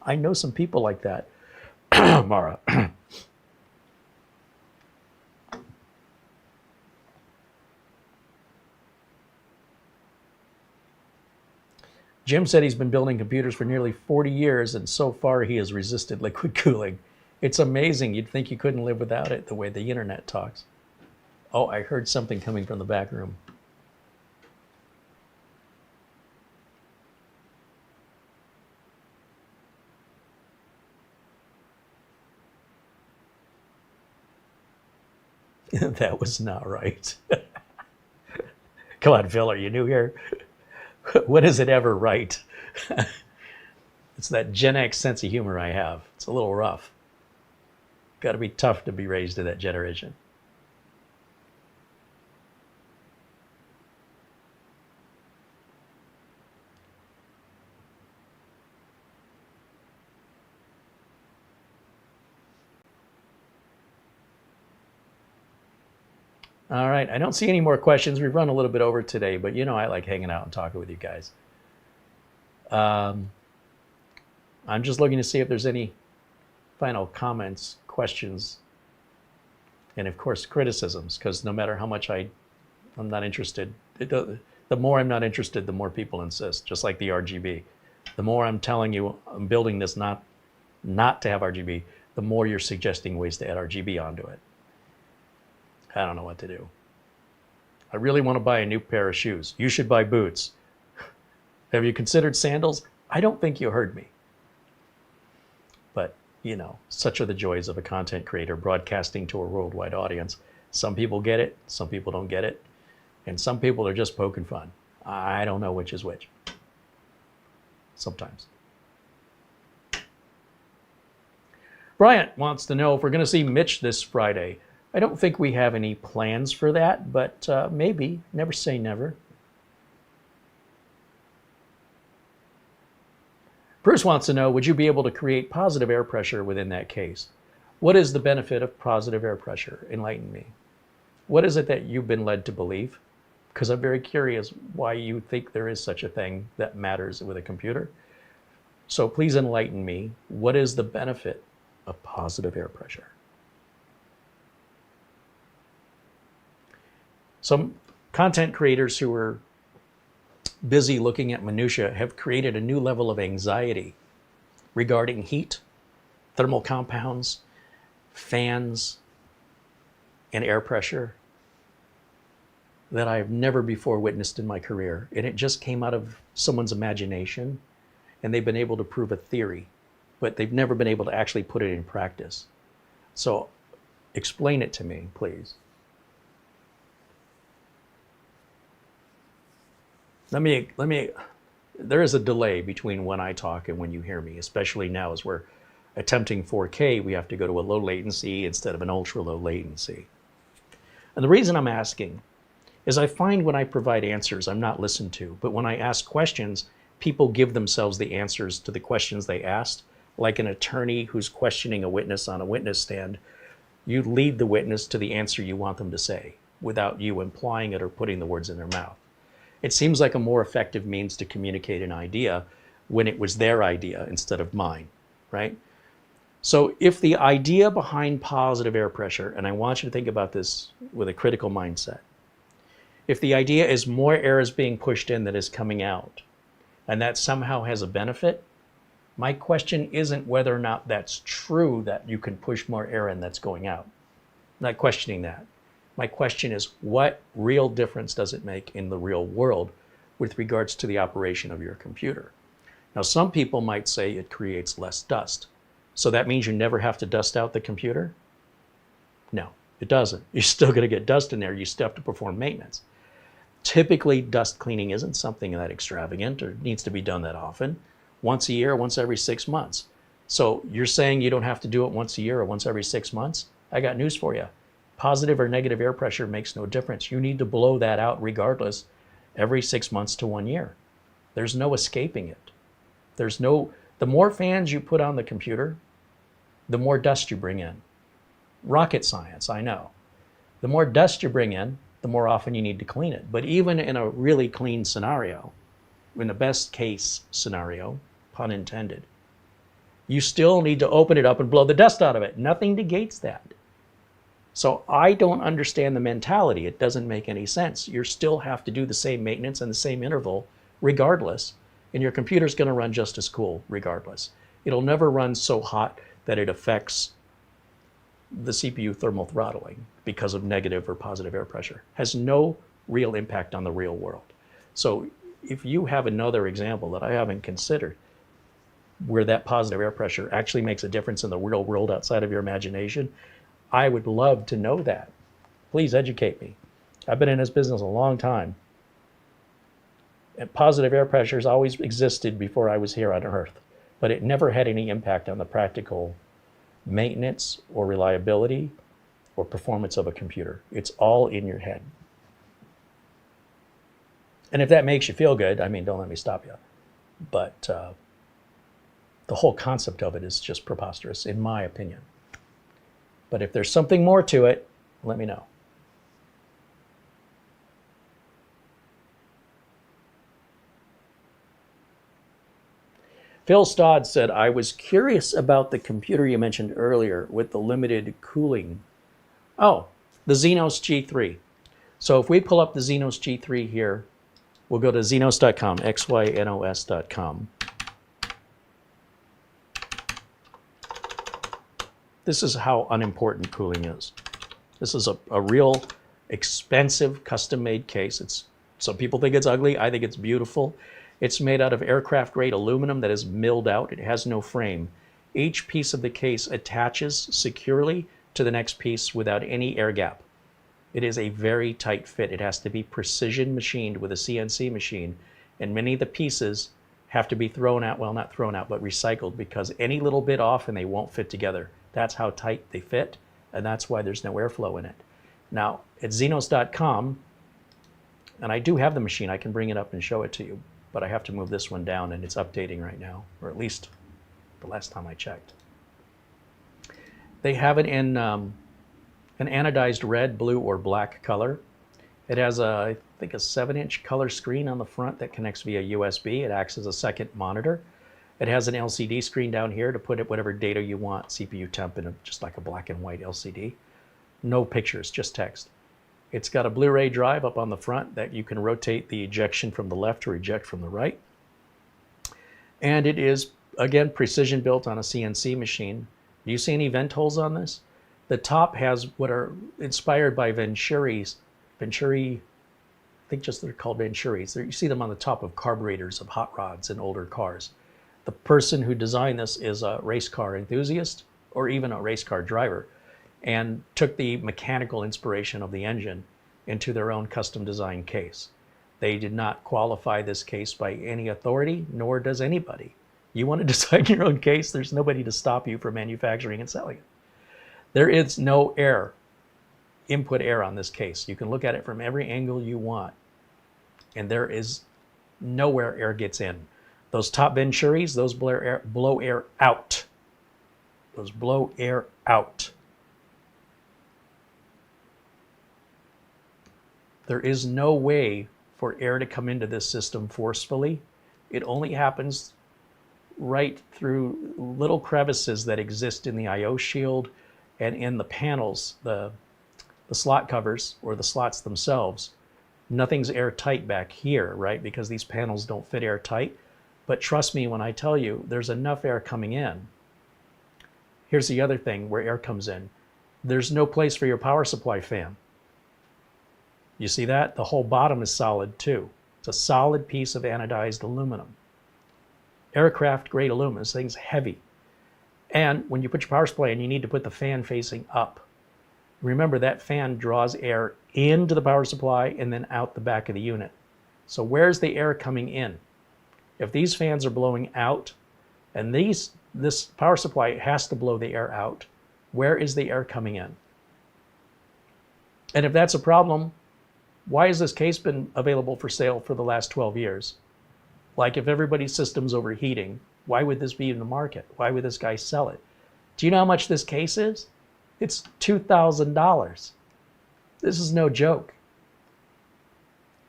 I know some people like that. Mara. Jim said he's been building computers for nearly 40 years, and so far he has resisted liquid cooling. It's amazing. You'd think you couldn't live without it, the way the internet talks. Oh, I heard something coming from the back room. That was not right. Come on, Phil, are you new here? When is it ever right? It's that Gen X sense of humor I have. It's a little rough. Got to be tough to be raised in that generation. All right, I don't see any more questions. We've run a little bit over today, but you know I like hanging out and talking with you guys. I'm just looking to see if there's any final comments, questions, and of course criticisms, because no matter how much I'm not interested, the more I'm not interested, the more people insist, just like the RGB. The more I'm telling you I'm building this not to have RGB, the more you're suggesting ways to add RGB onto it. I don't know what to do. I really want to buy a new pair of shoes. You should buy boots. Have you considered sandals? I don't think you heard me. But you know, such are the joys of a content creator broadcasting to a worldwide audience. Some people get it, some people don't get it, and some people are just poking fun. I don't know which is which. Sometimes. Bryant wants to know if we're going to see Mitch this Friday. I don't think we have any plans for that, but maybe. Never say never. Bruce wants to know, would you be able to create positive air pressure within that case? What is the benefit of positive air pressure? Enlighten me. What is it that you've been led to believe? Because I'm very curious why you think there is such a thing that matters with a computer. So please enlighten me. What is the benefit of positive air pressure? Some content creators who are busy looking at minutia have created a new level of anxiety regarding heat, thermal compounds, fans, and air pressure that I've never before witnessed in my career. And it just came out of someone's imagination, and they've been able to prove a theory, but they've never been able to actually put it in practice. So explain it to me, please. There is a delay between when I talk and when you hear me, especially now as we're attempting 4K, we have to go to a low latency instead of an ultra low latency. And the reason I'm asking is I find when I provide answers, I'm not listened to, but when I ask questions, people give themselves the answers to the questions they asked, like an attorney who's questioning a witness on a witness stand. You lead the witness to the answer you want them to say without you implying it or putting the words in their mouth. It seems like a more effective means to communicate an idea when it was their idea instead of mine, right? So if the idea behind positive air pressure, and I want you to think about this with a critical mindset, if the idea is more air is being pushed in than is coming out, and that somehow has a benefit, my question isn't whether or not that's true that you can push more air in that's going out. I'm not questioning that. My question is, what real difference does it make in the real world with regards to the operation of your computer? Now, some people might say it creates less dust. So that means you never have to dust out the computer? No, it doesn't. You're still going to get dust in there. You still have to perform maintenance. Typically, dust cleaning isn't something that extravagant or needs to be done that often. Once a year, once every 6 months. So you're saying you don't have to do it once a year or once every 6 months? I got news for you. Positive or negative air pressure makes no difference. You need to blow that out regardless every 6 months to 1 year. There's no escaping it. The more fans you put on the computer, the more dust you bring in. Rocket science, I know. The more dust you bring in, the more often you need to clean it. But even in a really clean scenario, in the best case scenario, pun intended, you still need to open it up and blow the dust out of it. Nothing negates that. So I don't understand the mentality. It doesn't make any sense. You still have to do the same maintenance and the same interval regardless, and your computer's going to run just as cool regardless. It'll never run so hot that it affects the CPU thermal throttling because of negative or positive air pressure. Has no real impact on the real world. So if you have another example that I haven't considered where that positive air pressure actually makes a difference in the real world outside of your imagination, I would love to know that. Please educate me. I've been in this business a long time. And positive air pressures always existed before I was here on Earth, but it never had any impact on the practical maintenance or reliability or performance of a computer. It's all in your head. And if that makes you feel good, I mean, don't let me stop you. But the whole concept of it is just preposterous, in my opinion. But if there's something more to it, let me know. Phil Stodd said, I was curious about the computer you mentioned earlier with the limited cooling. Oh, the Xenos G3. So if we pull up the Xenos G3 here, we'll go to xenos.com, xynos.com. This is how unimportant cooling is. This is a real expensive custom-made case. Some people think it's ugly. I think it's beautiful. It's made out of aircraft-grade aluminum that is milled out. It has no frame. Each piece of the case attaches securely to the next piece without any air gap. It is a very tight fit. It has to be precision machined with a CNC machine, and many of the pieces have to be thrown out, well, not thrown out, but recycled, because any little bit off and they won't fit together. That's how tight they fit, and that's why there's no airflow in it. Now, at Xenos.com, and I do have the machine, I can bring it up and show it to you, but I have to move this one down, and it's updating right now, or at least the last time I checked. They have it in an anodized red, blue, or black color. It has I think a 7-inch color screen on the front that connects via USB. It acts as a second monitor. It has an LCD screen down here to put it whatever data you want, CPU temp, in just like a black and white LCD. No pictures, just text. It's got a Blu-ray drive up on the front that you can rotate the ejection from the left to eject from the right. And it is, again, precision built on a CNC machine. Do you see any vent holes on this? The top has what are inspired by Venturi, I think just they're called Venturis. You see them on the top of carburetors of hot rods in older cars. The person who designed this is a race car enthusiast or even a race car driver, and took the mechanical inspiration of the engine into their own custom design case. They did not qualify this case by any authority, nor does anybody. You want to design your own case, there's nobody to stop you from manufacturing and selling it. There is no air, input air on this case. You can look at it from every angle you want, and there is nowhere air gets in. Those top Venturis, those blow air out. Those blow air out. There is no way for air to come into this system forcefully. It only happens right through little crevices that exist in the I/O shield and in the panels, the slot covers or the slots themselves. Nothing's airtight back here, right? Because these panels don't fit airtight. But trust me when I tell you, there's enough air coming in. Here's the other thing where air comes in. There's no place for your power supply fan. You see that? The whole bottom is solid too. It's a solid piece of anodized aluminum. Aircraft grade aluminum, this thing's heavy. And when you put your power supply in, you need to put the fan facing up. Remember, that fan draws air into the power supply and then out the back of the unit. So where's the air coming in? If these fans are blowing out, and this power supply has to blow the air out, where is the air coming in? And if that's a problem, why has this case been available for sale for the last 12 years? Like, if everybody's system's overheating, why would this be in the market? Why would this guy sell it? Do you know how much this case is? It's $2,000. This is no joke.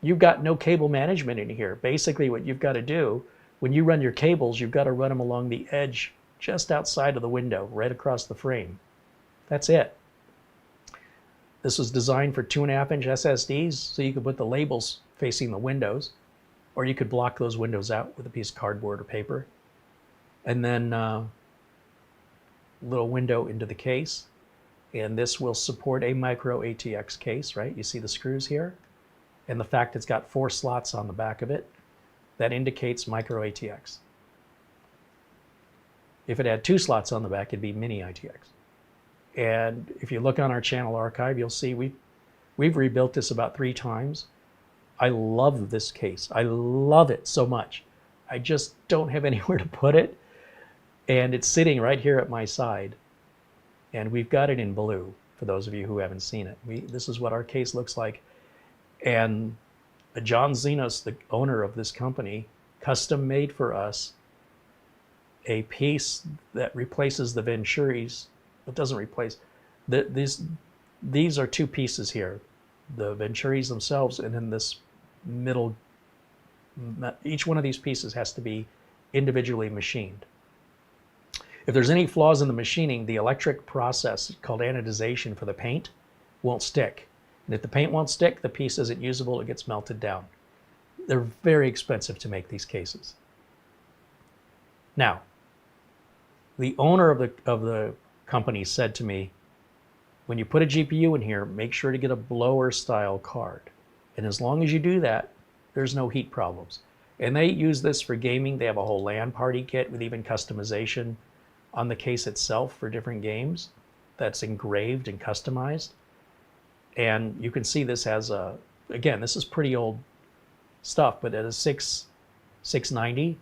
You've got no cable management in here. Basically, what you've got to do, when you run your cables, you've got to run them along the edge just outside of the window, right across the frame. That's it. This was designed for 2.5-inch SSDs, so you could put the labels facing the windows, or you could block those windows out with a piece of cardboard or paper. And then a little window into the case. And this will support a micro ATX case, right? You see the screws here? And the fact it's got 4 slots on the back of it, that indicates micro ATX. If it had 2 slots on the back, it'd be mini ITX. And if you look on our channel archive, you'll see we've rebuilt this about 3 times. I love this case. I love it so much. I just don't have anywhere to put it. And it's sitting right here at my side. And we've got it in blue, for those of you who haven't seen it. This is what our case looks like. And John Xenos, the owner of this company, custom made for us a piece that replaces the Venturis. It doesn't replace. These are 2 pieces here. The Venturis themselves, and then this middle. Each one of these pieces has to be individually machined. If there's any flaws in the machining, the electric process called anodization for the paint won't stick. And if the paint won't stick, the piece isn't usable, it gets melted down. They're very expensive to make these cases. Now, the owner of the company said to me, when you put a GPU in here, make sure to get a blower style card. And as long as you do that, there's no heat problems. And they use this for gaming. They have a whole LAN party kit with even customization. on the case itself for different games that's engraved and customized. And you can see this has a, again, this is pretty old stuff, but at a 690,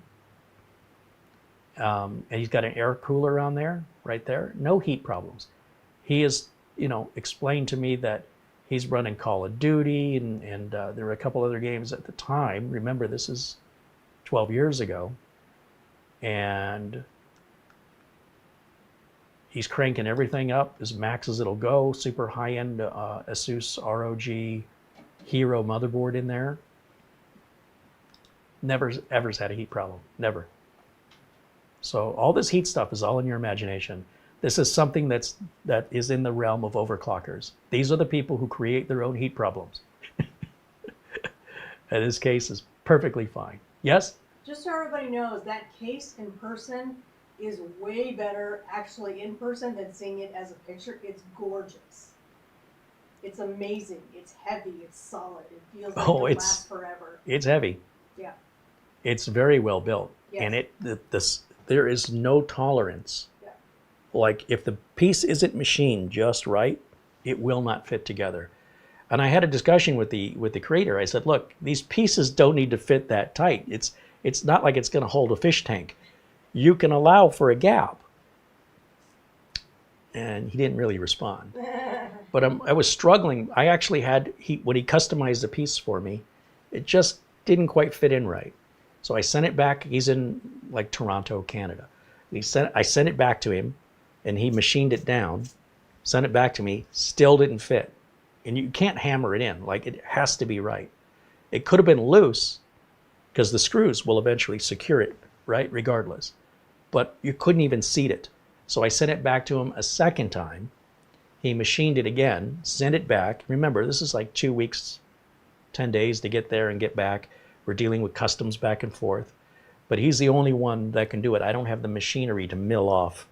and he's got an air cooler on there, right there, no heat problems. He has, you know, explained to me that he's running Call of Duty, and there were a couple other games at the time. Remember, this is 12 years ago, and he's cranking everything up as max as it'll go. Super high-end Asus ROG Hero motherboard in there. Never ever had a heat problem, never. So all this heat stuff is all in your imagination. This is something that is in the realm of overclockers. These are the people who create their own heat problems. And this case is perfectly fine. Yes? Just so everybody knows, that case in person is way better actually in person than seeing it as a picture. It's gorgeous. It's amazing. It's heavy. It's solid. It feels like it'll last forever. It's heavy. Yeah. It's very well built. Yes. And there is no tolerance. Yeah. Like if the piece isn't machined just right, it will not fit together. And I had a discussion with the creator. I said, look, these pieces don't need to fit that tight. It's not like it's going to hold a fish tank. You can allow for a gap. And he didn't really respond. But I was struggling. I actually had, when he customized the piece for me, it just didn't quite fit in right. So I sent it back. He's in like Toronto, Canada. I sent it back to him, and he machined it down, sent it back to me, still didn't fit. And you can't hammer it in. Like, it has to be right. It could have been loose, because the screws will eventually secure it, right, regardless. But you couldn't even seat it. So I sent it back to him a second time. He machined it again, sent it back. Remember, this is like 2 weeks, 10 days to get there and get back. We're dealing with customs back and forth. But he's the only one that can do it. I don't have the machinery to mill off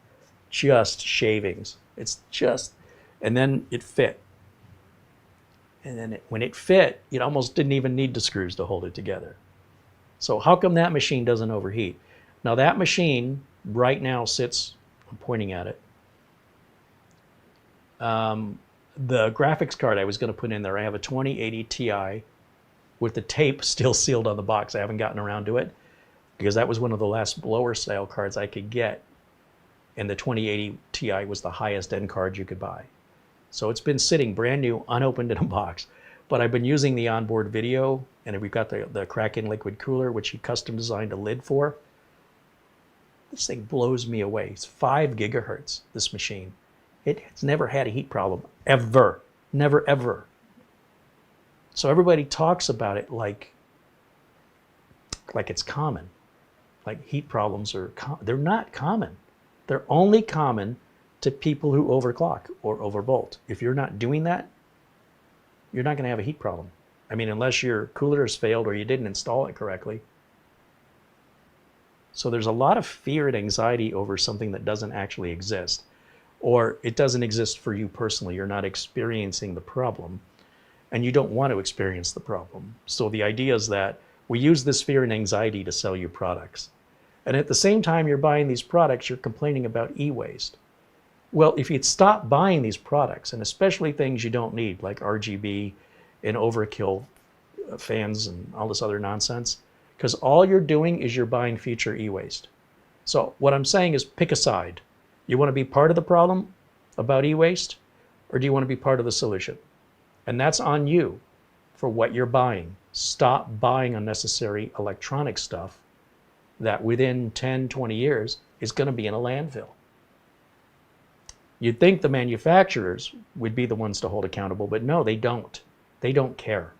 just shavings. It's just, and then it fit. And then when it fit, it almost didn't even need the screws to hold it together. So how come that machine doesn't overheat? Now that machine right now sits, I'm pointing at it. The graphics card I was going to put in there, I have a 2080 Ti with the tape still sealed on the box. I haven't gotten around to it because that was one of the last blower sale cards I could get. And the 2080 Ti was the highest end card you could buy. So it's been sitting brand new, unopened in a box. But I've been using the onboard video, and we've got the Kraken liquid cooler, which he custom designed a lid for. This thing blows me away. It's 5 gigahertz, this machine. It's never had a heat problem, ever. Never, ever. So everybody talks about it like it's common. Like heat problems are, they're not common. They're only common to people who overclock or overvolt. If you're not doing that, you're not going to have a heat problem. I mean, unless your cooler has failed or you didn't install it correctly. So there's a lot of fear and anxiety over something that doesn't actually exist, or it doesn't exist for you personally. You're not experiencing the problem, and you don't want to experience the problem. So the idea is that we use this fear and anxiety to sell you products. And at the same time you're buying these products, you're complaining about e-waste. Well, if you'd stop buying these products, and especially things you don't need, like RGB and overkill fans and all this other nonsense, because all you're doing is you're buying future e-waste. So what I'm saying is pick a side. You want to be part of the problem about e-waste, or do you want to be part of the solution? And that's on you for what you're buying. Stop buying unnecessary electronic stuff that within 10, 20 years is going to be in a landfill. You'd think the manufacturers would be the ones to hold accountable, but no, they don't. They don't care.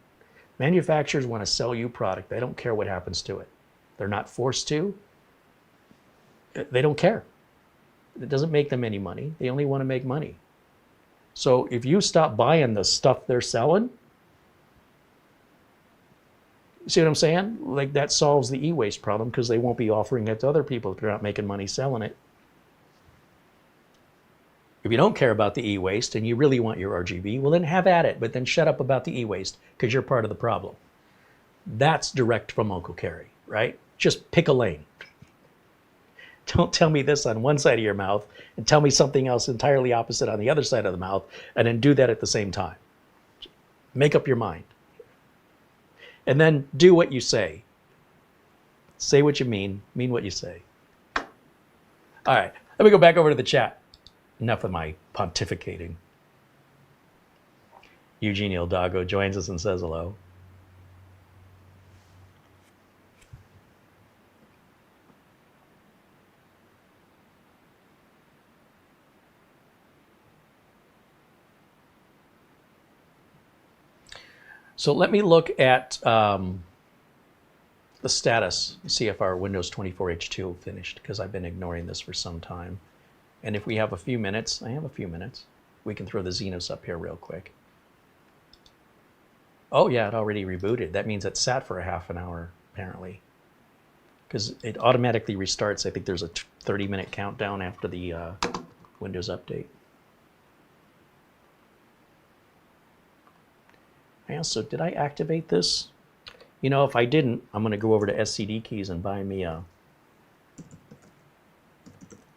Manufacturers want to sell you product. They don't care what happens to it. They're not forced to. They don't care. It doesn't make them any money. They only want to make money. So if you stop buying the stuff they're selling, see what I'm saying? Like that solves the e-waste problem because they won't be offering it to other people if they're not making money selling it. If you don't care about the e-waste and you really want your RGB, well then have at it, but then shut up about the e-waste because you're part of the problem. That's direct from Uncle Carey, right? Just pick a lane. Don't tell me this on one side of your mouth and tell me something else entirely opposite on the other side of the mouth, and then do that at the same time. Make up your mind. And then do what you say. Say what you mean what you say. All right, let me go back over to the chat. Enough of my pontificating. Eugene Ildago joins us and says hello. So let me look at the status, see if our Windows 24H2 finished, because I've been ignoring this for some time. And if we have a few minutes, I have a few minutes, we can throw the Xenos up here real quick. Oh yeah, it already rebooted. That means it sat for a half an hour, apparently. Because it automatically restarts. I think there's a 30-minute countdown after the Windows update. So did I activate this? You know, if I didn't, I'm going to go over to SCD Keys and buy me a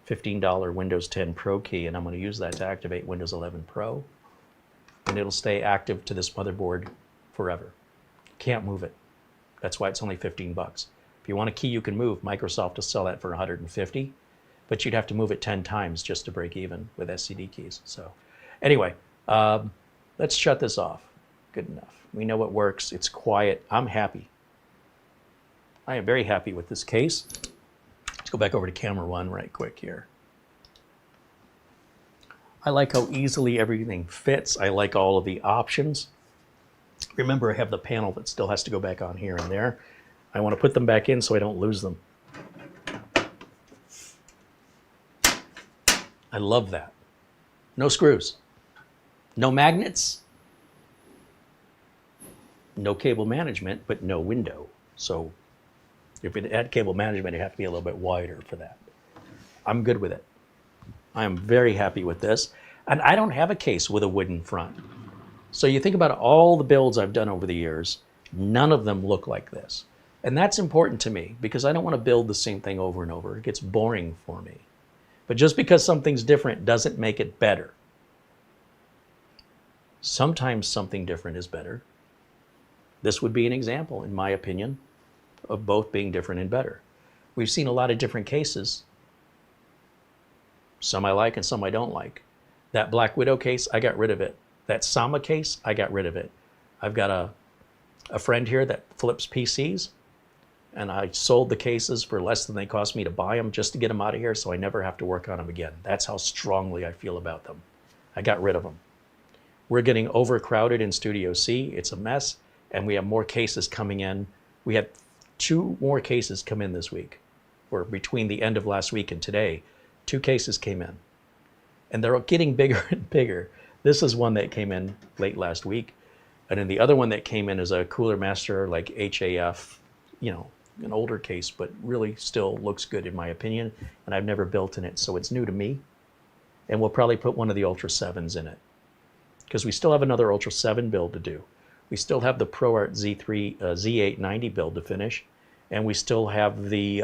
$15 Windows 10 Pro key, and I'm going to use that to activate Windows 11 Pro. And it'll stay active to this motherboard forever. Can't move it. That's why it's only 15 bucks. If you want a key you can move, Microsoft will sell that for 150, but you'd have to move it 10 times just to break even with SCD keys. So anyway, let's shut this off. Good enough. We know what works. It's quiet. I'm happy. I am very happy with this case. Let's go back over to camera one right quick here. I like how easily everything fits. I like all of the options. Remember, I have the panel that still has to go back on here and there. I want to put them back in so I don't lose them. I love that. No screws. No magnets. No cable management, but no window. So if it had cable management, it'd have to be a little bit wider for that. I'm good with it. I am very happy with this. And I don't have a case with a wooden front. So you think about all the builds I've done over the years, none of them look like this. And that's important to me because I don't want to build the same thing over and over. It gets boring for me. But just because something's different doesn't make it better. Sometimes something different is better. This would be an example, in my opinion, of both being different and better. We've seen a lot of different cases. Some I like and some I don't like. That Black Widow case, I got rid of it. That Sama case, I got rid of it. I've got a friend here that flips PCs, and I sold the cases for less than they cost me to buy them just to get them out of here so I never have to work on them again. That's how strongly I feel about them. I got rid of them. We're getting overcrowded in Studio C. It's a mess. And we have more cases coming in. We had 2 more cases come in this week, or between the end of last week and today, 2 cases came in. And they're getting bigger and bigger. This is one that came in late last week. And then the other one that came in is a Cooler Master, like HAF, you know, an older case, but really still looks good in my opinion. And I've never built in it, so it's new to me. And we'll probably put one of the Ultra 7s in it, because we still have another Ultra 7 build to do. We still have the ProArt Z3 Z890 build to finish, and we still have the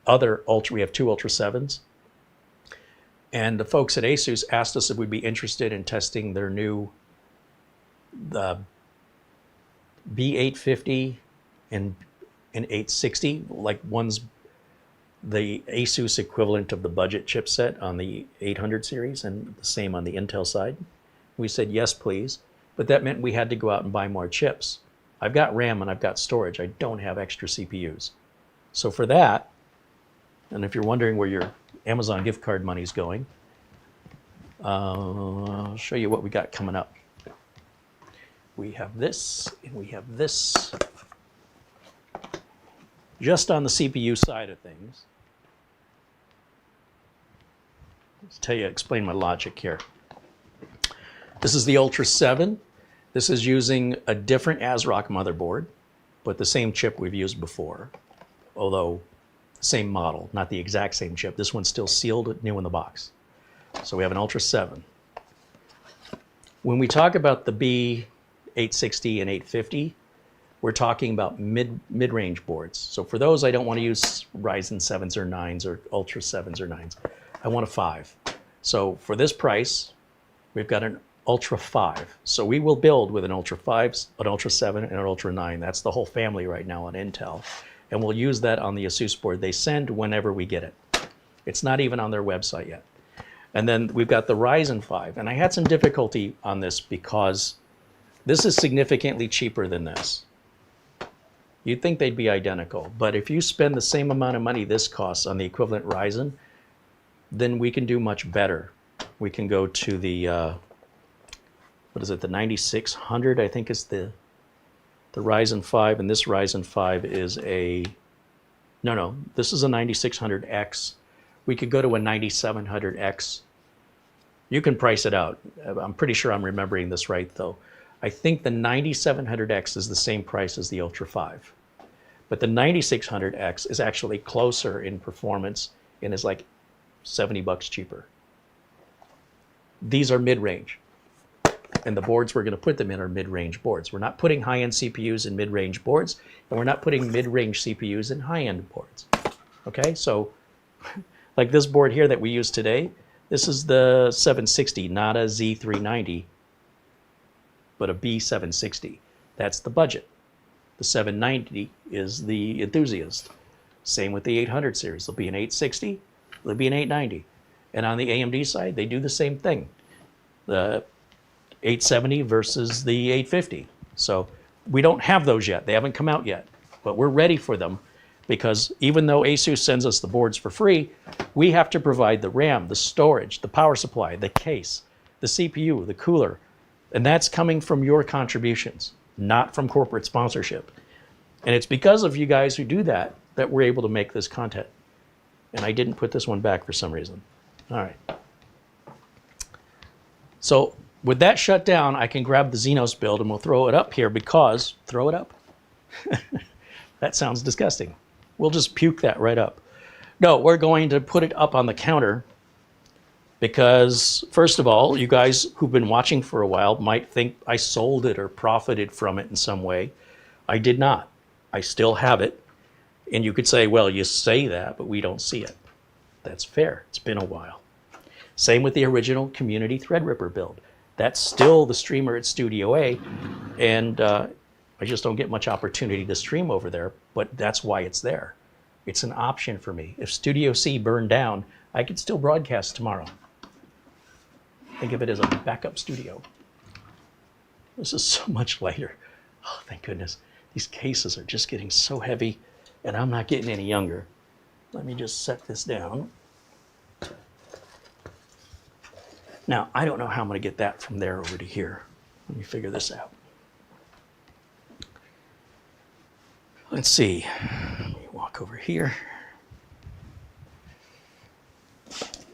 other Ultra. We have 2 Ultra 7s, and the folks at Asus asked us if we'd be interested in testing their new B850 and 860, like one's the Asus equivalent of the budget chipset on the 800 series, and the same on the Intel side. We said, yes, please. But that meant we had to go out and buy more chips. I've got RAM and I've got storage. I don't have extra CPUs. So for that, and if you're wondering where your Amazon gift card money is going, I'll show you what we got coming up. We have this, and we have this. Just on the CPU side of things. Let's explain my logic here. This is the Ultra 7. This is using a different ASRock motherboard, but the same chip we've used before, although same model, not the exact same chip. This one's still sealed, new in the box. So we have an Ultra 7. When we talk about the B860 and 850, we're talking about mid-range boards. So for those, I don't want to use Ryzen 7s or 9s or Ultra 7s or 9s. I want a 5. So for this price, we've got an Ultra 5. So we will build with an Ultra 5, an Ultra 7, and an Ultra 9. That's the whole family right now on Intel. And we'll use that on the Asus board they send whenever we get it. It's not even on their website yet. And then we've got the Ryzen 5. And I had some difficulty on this because this is significantly cheaper than this. You'd think they'd be identical, but if you spend the same amount of money this costs on the equivalent Ryzen, then we can do much better. We can go to the, what is it, the 9600, I think is the Ryzen 5, and this Ryzen 5 is a, no, this is a 9600X. We could go to a 9700X. You can price it out. I'm pretty sure I'm remembering this right, though. I think the 9700X is the same price as the Ultra 5. But the 9600X is actually closer in performance and is like $70 cheaper. These are mid-range. And the boards we're going to put them in are mid-range boards. We're not putting high-end CPUs in mid-range boards, and we're not putting mid-range CPUs in high-end boards. Okay, so like this board here that we use today, this is the 760, not a Z390. But a B760. That's the budget. The 790 is the enthusiast. Same with the 800 series. There'll be an 860, there'll be an 890. And on the AMD side, they do the same thing. The 870 versus the 850. So we don't have those yet. They haven't come out yet. But we're ready for them because even though Asus sends us the boards for free, we have to provide the RAM, the storage, the power supply, the case, the CPU, the cooler. And that's coming from your contributions, not from corporate sponsorship. And it's because of you guys who do that that we're able to make this content. And I didn't put this one back for some reason. All right. So with that shut down, I can grab the Xenos build and we'll throw it up here because, throw it up? That sounds disgusting. We'll just puke that right up. No, we're going to put it up on the counter because, first of all, you guys who've been watching for a while might think I sold it or profited from it in some way. I did not. I still have it. And you could say, well, you say that, but we don't see it. That's fair. It's been a while. Same with the original Community Threadripper build. That's still the streamer at Studio A, and I just don't get much opportunity to stream over there, but that's why it's there. It's an option for me. If Studio C burned down, I could still broadcast tomorrow. Think of it as a backup studio. This is so much lighter. Oh, thank goodness. These cases are just getting so heavy, and I'm not getting any younger. Let me just set this down. Now, I don't know how I'm going to get that from there over to here. Let me figure this out. Let's see. Let me walk over here.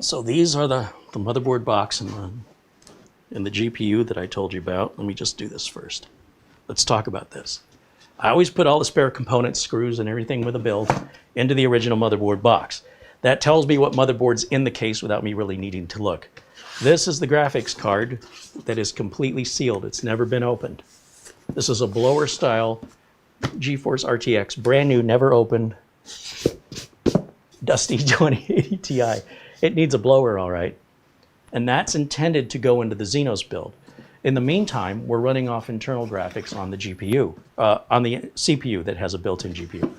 So these are the motherboard box and the GPU that I told you about. Let me just do this first. Let's talk about this. I always put all the spare components, screws, and everything with a build into the original motherboard box. That tells me what motherboard's in the case without me really needing to look. This is the graphics card that is completely sealed. It's never been opened. This is a blower style GeForce RTX, brand new, never opened, dusty 2080 Ti. It needs a blower, all right. And that's intended to go into the Xenos build. In the meantime, we're running off internal graphics on the GPU, on the CPU that has a built-in GPU.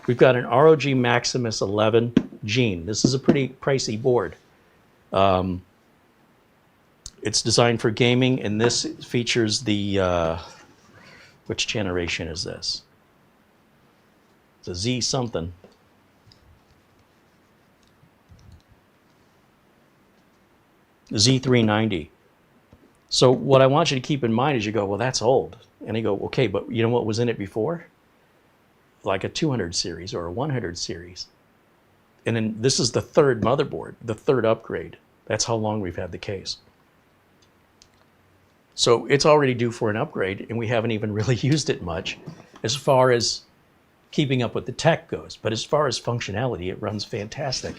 We've got an ROG Maximus 11 Gene. This is a pretty pricey board. It's designed for gaming, and this features the, which generation is this? It's a Z something. Z390. So what I want you to keep in mind is you go, well, that's old. And you go, okay, but you know what was in it before? Like a 200 series or a 100 series. And then this is the third motherboard, the third upgrade. That's how long we've had the case. So it's already due for an upgrade, and we haven't even really used it much as far as keeping up with the tech goes. But as far as functionality, it runs fantastic.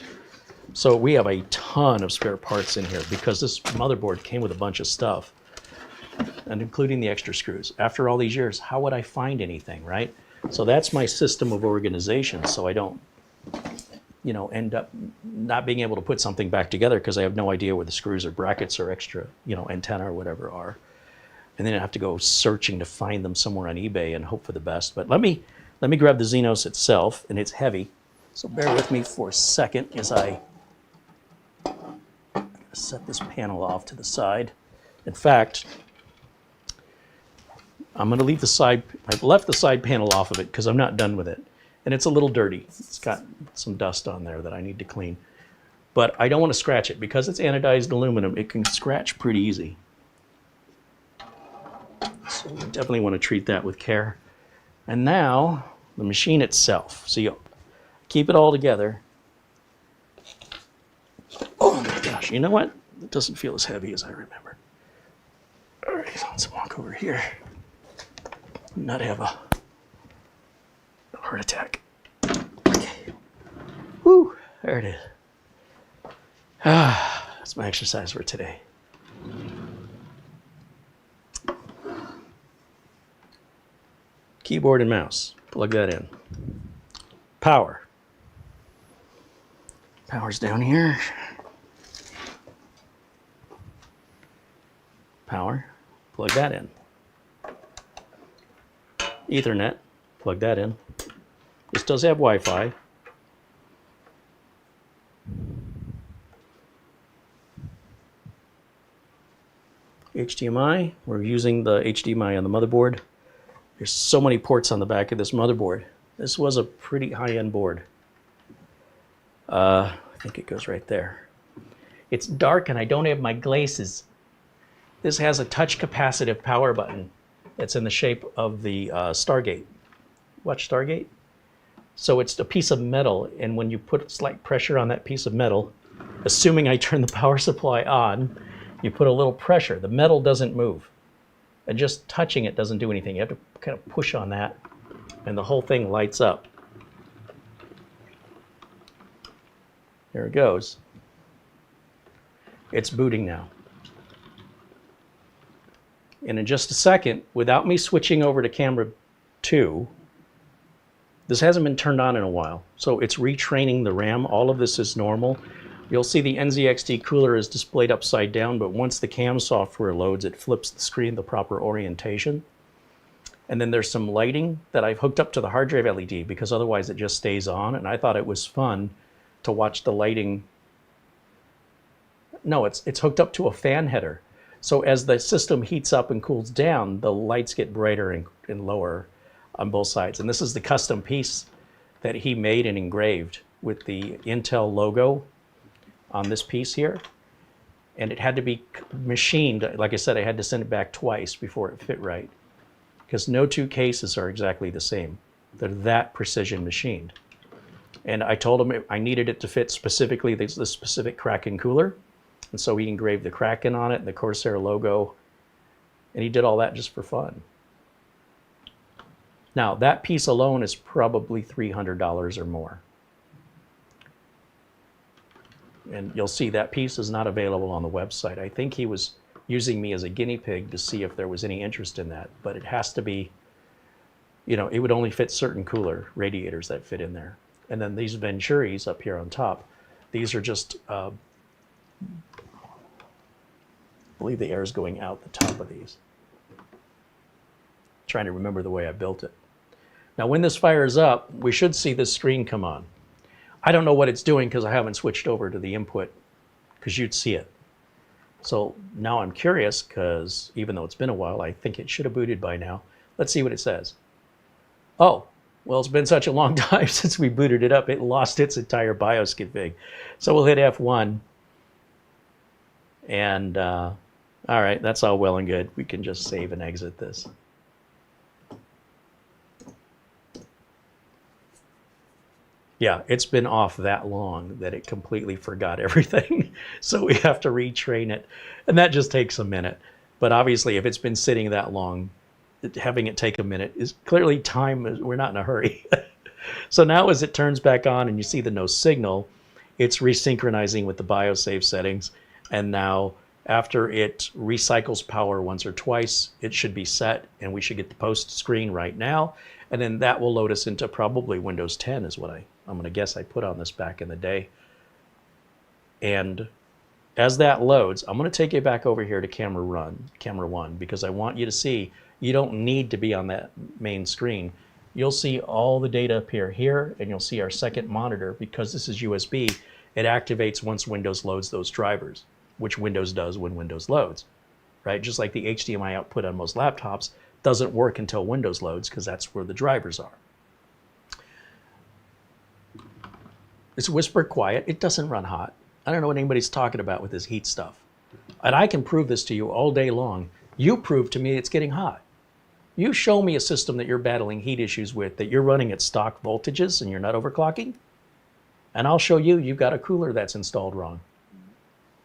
So we have a ton of spare parts in here because this motherboard came with a bunch of stuff. and including the extra screws. After all these years, how would I find anything, right? So that's my system of organization, so I don't, you know, end up not being able to put something back together because I have no idea where the screws or brackets or extra, you know, antenna or whatever are. And then I have to go searching to find them somewhere on eBay and hope for the best. But let me grab the Xenos itself, and it's heavy. So bear with me for a second as I set this panel off to the side. In fact, I'm going to leave the side, I've left the side panel off of it because I'm not done with it. And it's a little dirty. It's got some dust on there that I need to clean. But I don't want to scratch it because it's anodized aluminum. It can scratch pretty easy. So we definitely want to treat that with care. And now the machine itself. So you keep it all together. Oh my gosh, you know what? It doesn't feel as heavy as I remember. All right, let's walk over here. Not have a heart attack. Okay. Woo, there it is. That's my exercise for today. Keyboard and mouse, plug that in. Power. Power's down here. Power, plug that in. Ethernet, plug that in. This does have Wi-Fi. HDMI, we're using the HDMI on the motherboard. There's so many ports on the back of this motherboard. This was a pretty high-end board. I think it goes right there. It's dark and I don't have my glasses. This has a touch capacitive power button that's in the shape of the Stargate. Watch Stargate? So it's a piece of metal, and when you put slight pressure on that piece of metal, assuming I turn the power supply on, you put a little pressure. The metal doesn't move. And just touching it doesn't do anything. You have to kind of push on that, and the whole thing lights up. There it goes. It's booting now. And in just a second, without me switching over to camera 2, this hasn't been turned on in a while. So it's retraining the RAM. All of this is normal. You'll see the NZXT cooler is displayed upside down, but once the CAM software loads, it flips the screen the proper orientation. And then there's some lighting that I've hooked up to the hard drive LED because otherwise it just stays on. And I thought it was fun to watch the lighting. No, it's hooked up to a fan header. So as the system heats up and cools down, the lights get brighter and lower on both sides. And this is the custom piece that he made and engraved with the Intel logo on this piece here. And it had to be machined. Like I said, I had to send it back twice before it fit right, because no two cases are exactly the same. They're that precision machined. And I told him I needed it to fit specifically the specific Kraken cooler. And so he engraved the Kraken on it and the Corsair logo. And he did all that just for fun. Now, that piece alone is probably $300 or more. And you'll see that piece is not available on the website. I think he was using me as a guinea pig to see if there was any interest in that. But it has to be, you know, it would only fit certain cooler radiators that fit in there. And then these Venturis up here on top, these are just, I believe the air is going out the top of these. Trying to remember the way I built it. Now when this fires up, we should see this screen come on. I don't know what it's doing because I haven't switched over to the input, because you'd see it. So now I'm curious, because even though it's been a while, I think it should have booted by now. Let's see what it says. Oh, well, it's been such a long time since we booted it up, it lost its entire BIOS config. So we'll hit F1. And all right, that's all well and good. We can just save and exit this. Yeah, it's been off that long that it completely forgot everything. So we have to retrain it. And that just takes a minute. But obviously, if it's been sitting that long, having it take a minute is clearly time. We're not in a hurry. So now as it turns back on and you see the no signal, it's resynchronizing with the BIOS save settings. And now After it recycles power once or twice, it should be set, and we should get the post screen right now. And then that will load us into probably Windows 10 is what I'm going to guess I put on this back in the day. And as that loads, I'm going to take you back over here to camera 1, because I want you to see you don't need to be on that main screen. You'll see all the data appear here, and you'll see our second monitor. Because this is USB, it activates once Windows loads those drivers, which Windows does when Windows loads, right? Just like the HDMI output on most laptops doesn't work until Windows loads, because that's where the drivers are. It's whisper quiet. It doesn't run hot. I don't know what anybody's talking about with this heat stuff. And I can prove this to you all day long. You prove to me it's getting hot. You show me a system that you're battling heat issues with, that you're running at stock voltages and you're not overclocking, and I'll show you you've got a cooler that's installed wrong.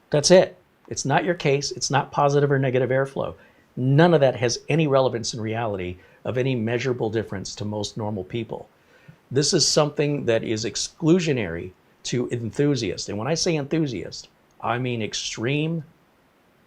That's it. It's not your case. It's not positive or negative airflow. None of that has any relevance in reality of any measurable difference to most normal people. This is something that is exclusionary to enthusiasts. And when I say enthusiast, I mean extreme,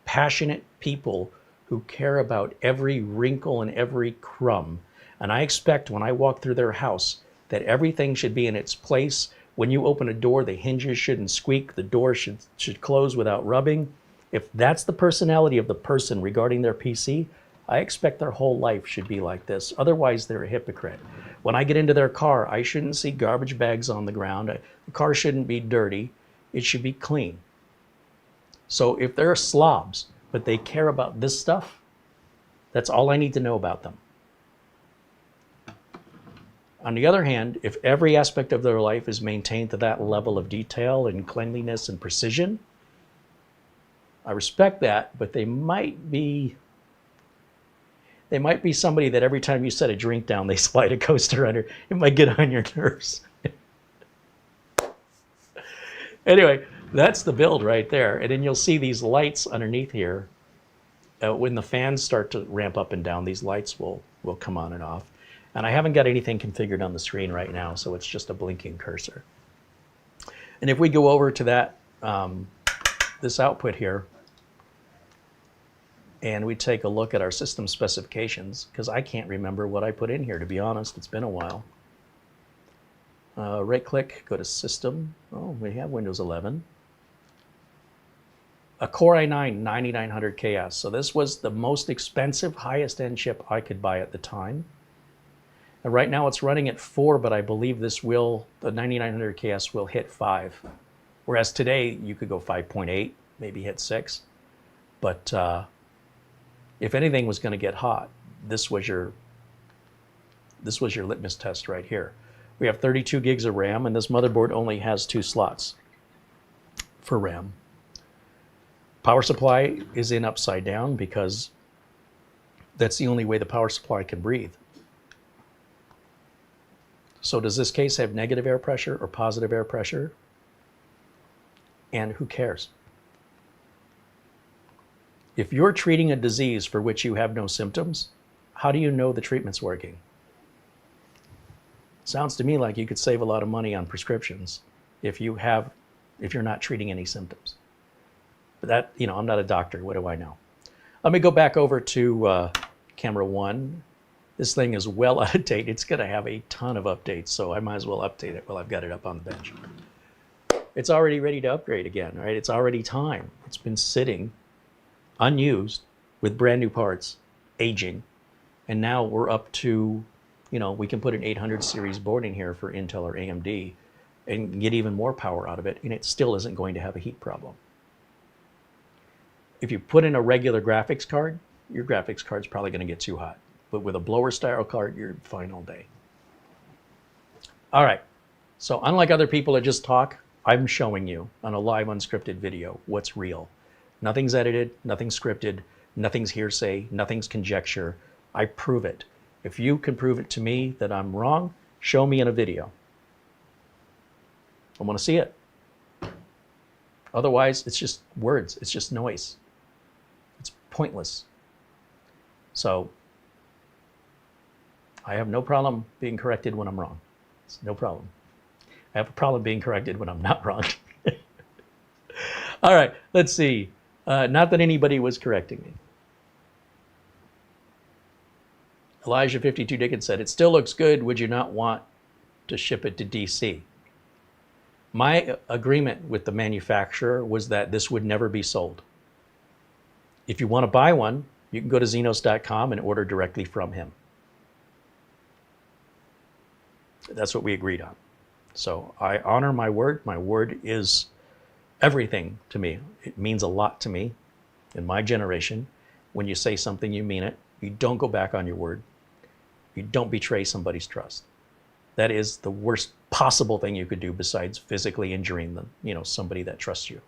passionate people who care about every wrinkle and every crumb. And I expect when I walk through their house that everything should be in its place. When you open a door, the hinges shouldn't squeak, the door should close without rubbing. If that's the personality of the person regarding their PC, I expect their whole life should be like this. Otherwise, they're a hypocrite. When I get into their car, I shouldn't see garbage bags on the ground. The car shouldn't be dirty. It should be clean. So if they're slobs, but they care about this stuff, that's all I need to know about them. On the other hand, if every aspect of their life is maintained to that level of detail and cleanliness and precision, I respect that, but they might be somebody that every time you set a drink down, they slide a coaster under. It might get on your nerves. Anyway, that's the build right there. And then you'll see these lights underneath here. When the fans start to ramp up and down, these lights will come on and off. And I haven't got anything configured on the screen right now, so it's just a blinking cursor. And if we go over to that, this output here, and we take a look at our system specifications, because I can't remember what I put in here, to be honest. It's been a while. Right-click, go to System. Oh, we have Windows 11. A Core i9 9900KS. So this was the most expensive, highest-end chip I could buy at the time. And right now it's running at 4, but I believe the 9900KS will hit 5. Whereas today you could go 5.8, maybe hit 6. But if anything was going to get hot, this was your litmus test right here. We have 32 gigs of RAM, and this motherboard only has 2 slots for RAM. Power supply is in upside down because that's the only way the power supply can breathe. So does this case have negative air pressure or positive air pressure? And who cares? If you're treating a disease for which you have no symptoms, how do you know the treatment's working? Sounds to me like you could save a lot of money on prescriptions if you're not treating any symptoms. But that, I'm not a doctor. What do I know? Let me go back over to camera 1. This thing is well out of date. It's going to have a ton of updates, so I might as well update it while I've got it up on the bench. It's already ready to upgrade again, right? It's already time. It's been sitting unused with brand new parts, aging, and now we're up to, we can put an 800 series board in here for Intel or AMD and get even more power out of it, and it still isn't going to have a heat problem. If you put in a regular graphics card, your graphics card's probably going to get too hot. But with a blower style card, you're fine all day. All right, so unlike other people that just talk, I'm showing you on a live unscripted video what's real. Nothing's edited, nothing's scripted, nothing's hearsay, nothing's conjecture. I prove it. If you can prove it to me that I'm wrong, show me in a video. I want to see it. Otherwise, it's just words. It's just noise. It's pointless. So I have no problem being corrected when I'm wrong. It's no problem. I have a problem being corrected when I'm not wrong. All right, let's see. Not that anybody was correcting me. Elijah 52 Dickens said, "It still looks good. Would you not want to ship it to DC?" My agreement with the manufacturer was that this would never be sold. If you want to buy one, you can go to Xenos.com and order directly from him. That's what we agreed on. So I honor my word. My word is everything to me. It means a lot to me in my generation. When you say something, you mean it. You don't go back on your word. You don't betray somebody's trust. That is the worst possible thing you could do besides physically injuring them, somebody that trusts you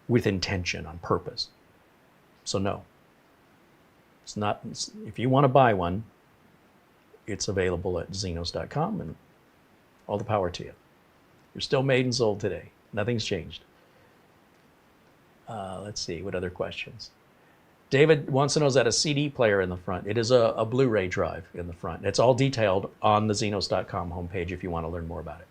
with intention, on purpose. So no, it's not. If you want to buy one, it's available at Xenos.com, and all the power to you. You're still made and sold today. Nothing's changed. Let's see, what other questions? David wants to know, is that a CD player in the front? It is a Blu-ray drive in the front. It's all detailed on the Xenos.com homepage if you want to learn more about it.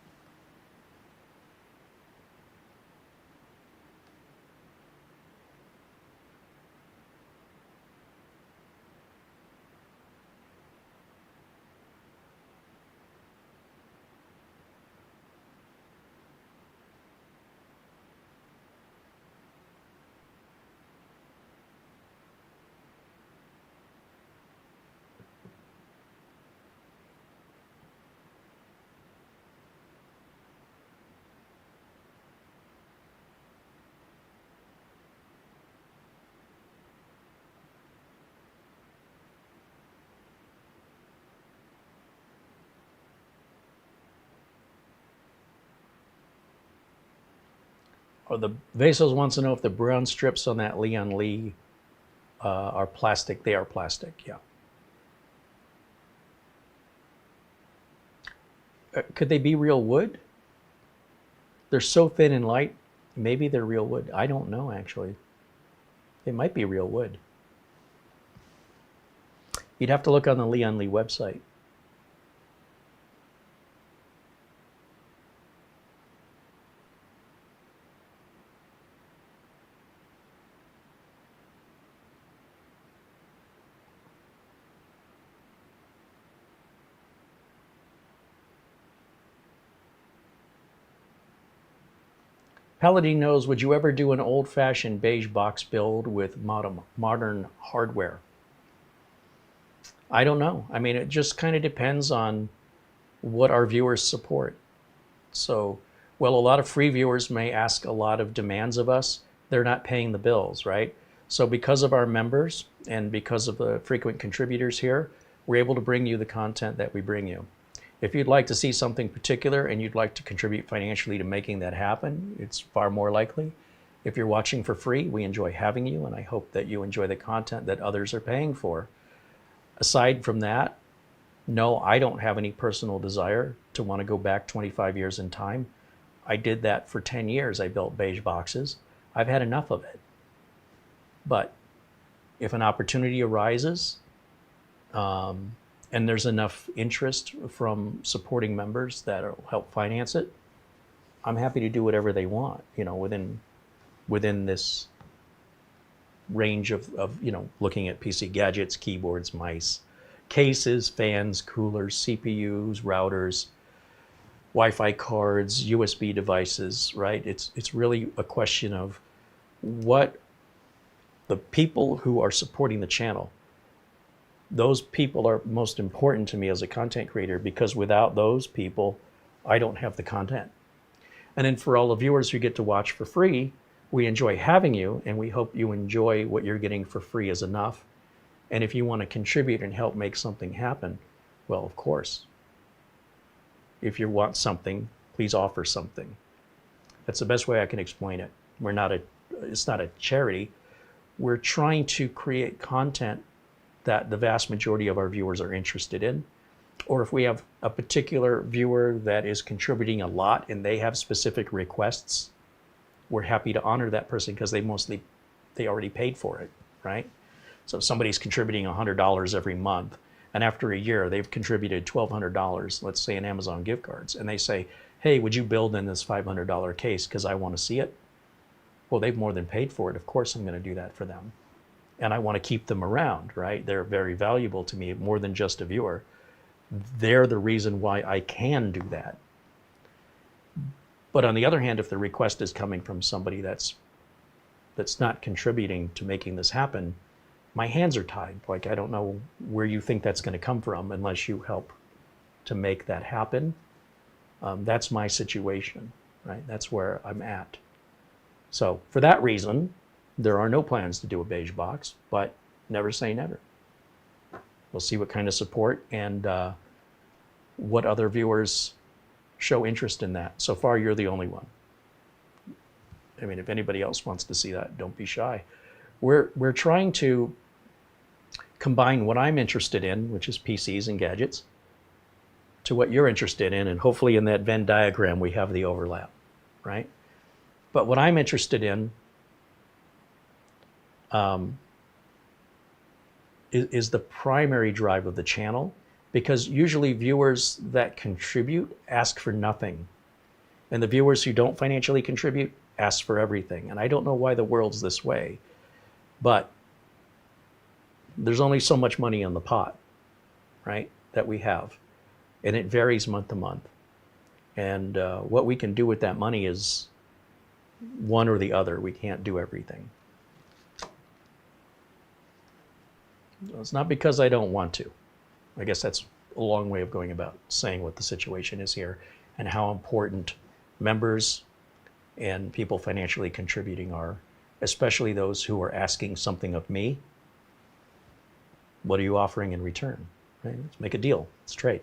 Or the Vasos wants to know if the brown strips on that Lian Li are plastic. They are plastic, yeah. Could they be real wood? They're so thin and light. Maybe they're real wood. I don't know, actually. They might be real wood. You'd have to look on the Lian Li website. Paladin knows, would you ever do an old-fashioned beige box build with modern hardware? I don't know. I mean, it just kind of depends on what our viewers support. So, well, a lot of free viewers may ask a lot of demands of us. They're not paying the bills, right? So because of our members and because of the frequent contributors here, we're able to bring you the content that we bring you. If you'd like to see something particular and you'd like to contribute financially to making that happen, it's far more likely. If you're watching for free, we enjoy having you, and I hope that you enjoy the content that others are paying for. Aside from that, no, I don't have any personal desire to want to go back 25 years in time. I did that for 10 years. I built beige boxes. I've had enough of it. But if an opportunity arises, and there's enough interest from supporting members that will help finance it, I'm happy to do whatever they want, within this range of looking at PC gadgets, keyboards, mice, cases, fans, coolers, CPUs, routers, Wi-Fi cards, USB devices, right? It's really a question of what the people who are supporting the channel, those people are most important to me as a content creator, because without those people, I don't have the content. And then for all the viewers who get to watch for free, we enjoy having you, and we hope you enjoy what you're getting for free is enough. And if you want to contribute and help make something happen, well, of course. If you want something, please offer something. That's the best way I can explain it. It's not a charity. We're trying to create content that the vast majority of our viewers are interested in. Or if we have a particular viewer that is contributing a lot and they have specific requests, we're happy to honor that person because they already paid for it, right? So if somebody's contributing $100 every month, and after a year they've contributed $1,200, let's say in Amazon gift cards, and they say, hey, would you build in this $500 case because I want to see it? Well, they've more than paid for it. Of course I'm going to do that for them. And I want to keep them around, right? They're very valuable to me, more than just a viewer. They're the reason why I can do that. But on the other hand, if the request is coming from somebody that's not contributing to making this happen, my hands are tied. Like, I don't know where you think that's going to come from unless you help to make that happen. That's my situation, right? That's where I'm at. So for that reason, there are no plans to do a beige box, but never say never. We'll see what kind of support and what other viewers show interest in that. So far, you're the only one. I mean, if anybody else wants to see that, don't be shy. We're trying to combine what I'm interested in, which is PCs and gadgets, to what you're interested in, and hopefully in that Venn diagram we have the overlap, right? But what I'm interested in is the primary drive of the channel, because usually viewers that contribute ask for nothing, and the viewers who don't financially contribute ask for everything. And I don't know why the world's this way, but there's only so much money in the pot, right, that we have, and it varies month to month. And what we can do with that money is one or the other. We can't do everything. It's not because I don't want to. I guess that's a long way of going about saying what the situation is here and how important members and people financially contributing are, especially those who are asking something of me. What are you offering in return? Right? Let's make a deal. Let's trade.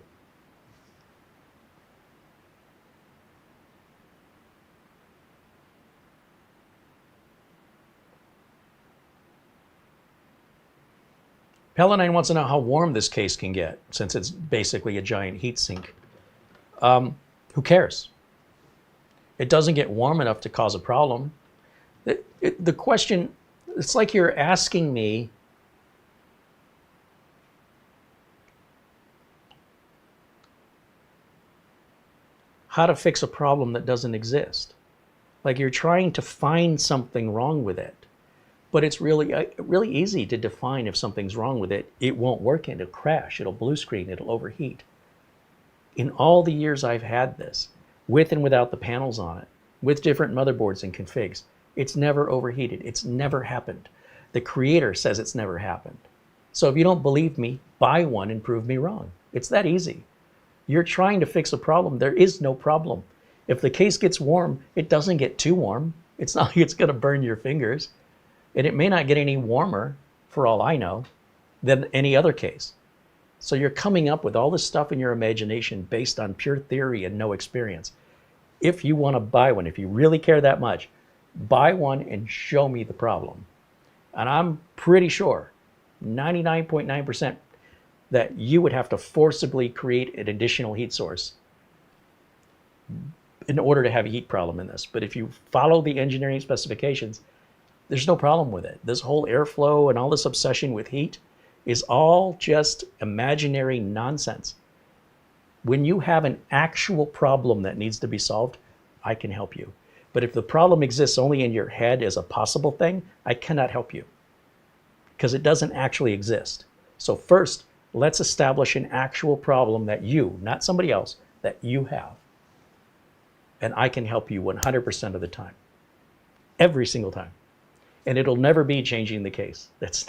Paladine wants to know how warm this case can get, since it's basically a giant heat sink. Who cares? It doesn't get warm enough to cause a problem. The question, it's like you're asking me how to fix a problem that doesn't exist. Like you're trying to find something wrong with it. But it's really easy to define if something's wrong with it. It won't work, and it'll crash, it'll blue screen, it'll overheat. In all the years I've had this, with and without the panels on it, with different motherboards and configs, it's never overheated. It's never happened. The creator says it's never happened. So if you don't believe me, buy one and prove me wrong. It's that easy. You're trying to fix a problem. There is no problem. If the case gets warm, it doesn't get too warm. It's not like it's going to burn your fingers. And it may not get any warmer, for all I know, than any other case. So you're coming up with all this stuff in your imagination based on pure theory and no experience. If you want to buy one, if you really care that much, buy one and show me the problem. And I'm pretty sure, 99.9%, that you would have to forcibly create an additional heat source in order to have a heat problem in this. But if you follow the engineering specifications, there's no problem with it. This whole airflow and all this obsession with heat is all just imaginary nonsense. When you have an actual problem that needs to be solved, I can help you. But if the problem exists only in your head as a possible thing, I cannot help you because it doesn't actually exist. So first, let's establish an actual problem that you, not somebody else, that you have. And I can help you 100% of the time, every single time. And it'll never be changing the case. That's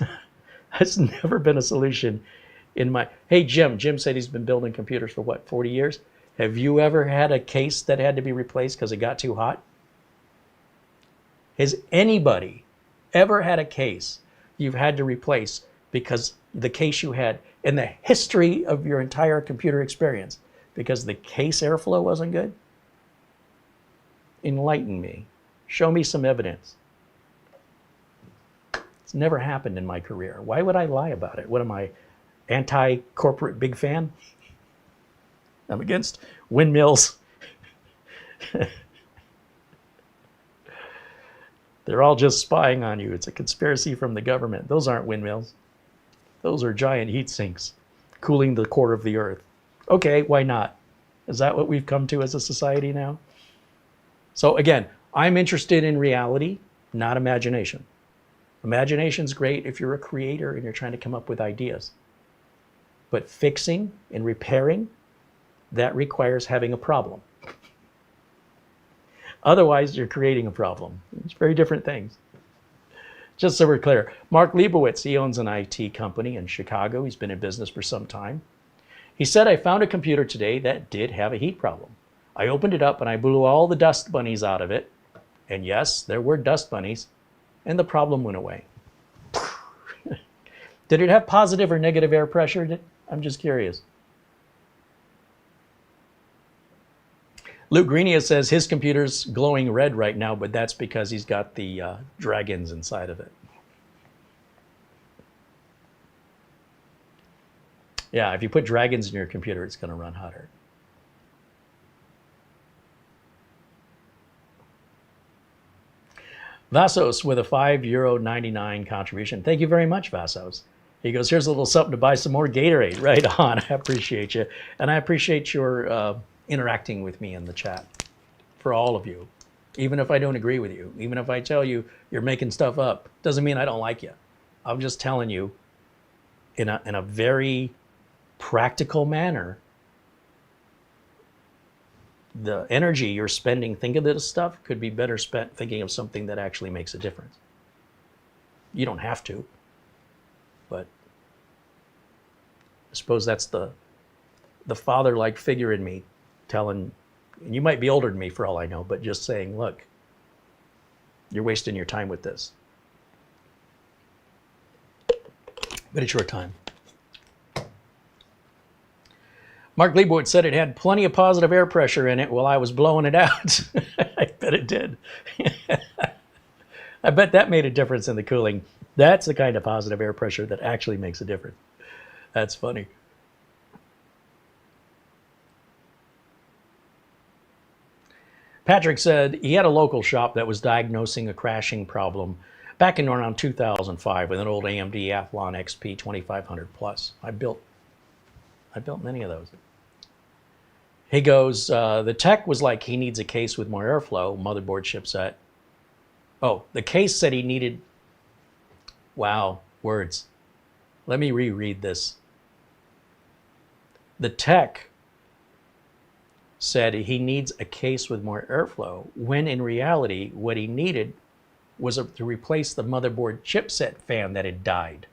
never been a solution in my, hey, Jim said he's been building computers for what, 40 years? Have you ever had a case that had to be replaced because it got too hot? Has anybody ever had a case you've had to replace because the case you had in the history of your entire computer experience, because the case airflow wasn't good? Enlighten me. Show me some evidence. It's never happened in my career. Why would I lie about it? What am I, anti-corporate big fan? I'm against windmills. They're all just spying on you. It's a conspiracy from the government. Those aren't windmills. Those are giant heat sinks cooling the core of the earth. Okay, why not? Is that what we've come to as a society now? So again, I'm interested in reality, not imagination. Imagination's great if you're a creator and you're trying to come up with ideas. But fixing and repairing, that requires having a problem. Otherwise, you're creating a problem. It's very different things. Just so we're clear, Mark Leibowitz, he owns an IT company in Chicago. He's been in business for some time. He said, I found a computer today that did have a heat problem. I opened it up and I blew all the dust bunnies out of it. And yes, there were dust bunnies, and the problem went away. Did it have positive or negative air pressure? I'm just curious. Luke Greenia says his computer's glowing red right now, but that's because he's got the dragons inside of it. Yeah, if you put dragons in your computer, it's going to run hotter. Vasos with a €5.99 contribution. Thank you very much, Vasos. He goes, here's a little something to buy some more Gatorade. Right on. I appreciate you. And I appreciate your interacting with me in the chat. For all of you. Even if I don't agree with you. Even if I tell you you're making stuff up. Doesn't mean I don't like you. I'm just telling you in a very practical manner, the energy you're spending thinking of this stuff could be better spent thinking of something that actually makes a difference. You don't have to, but I suppose that's the father-like figure in me telling, and you might be older than me for all I know, but just saying, look, you're wasting your time with this. But it's your time. Mark Leibowitz said it had plenty of positive air pressure in it while I was blowing it out. I bet it did. I bet that made a difference in the cooling. That's the kind of positive air pressure that actually makes a difference. That's funny. Patrick said he had a local shop that was diagnosing a crashing problem back in around 2005 with an old AMD Athlon XP 2500 Plus. I built many of those. He goes, the tech was like he needs a case with more airflow, motherboard chipset. Oh, the case said he needed, wow, words. Let me reread this. The tech said he needs a case with more airflow, when in reality, what he needed was to replace the motherboard chipset fan that had died.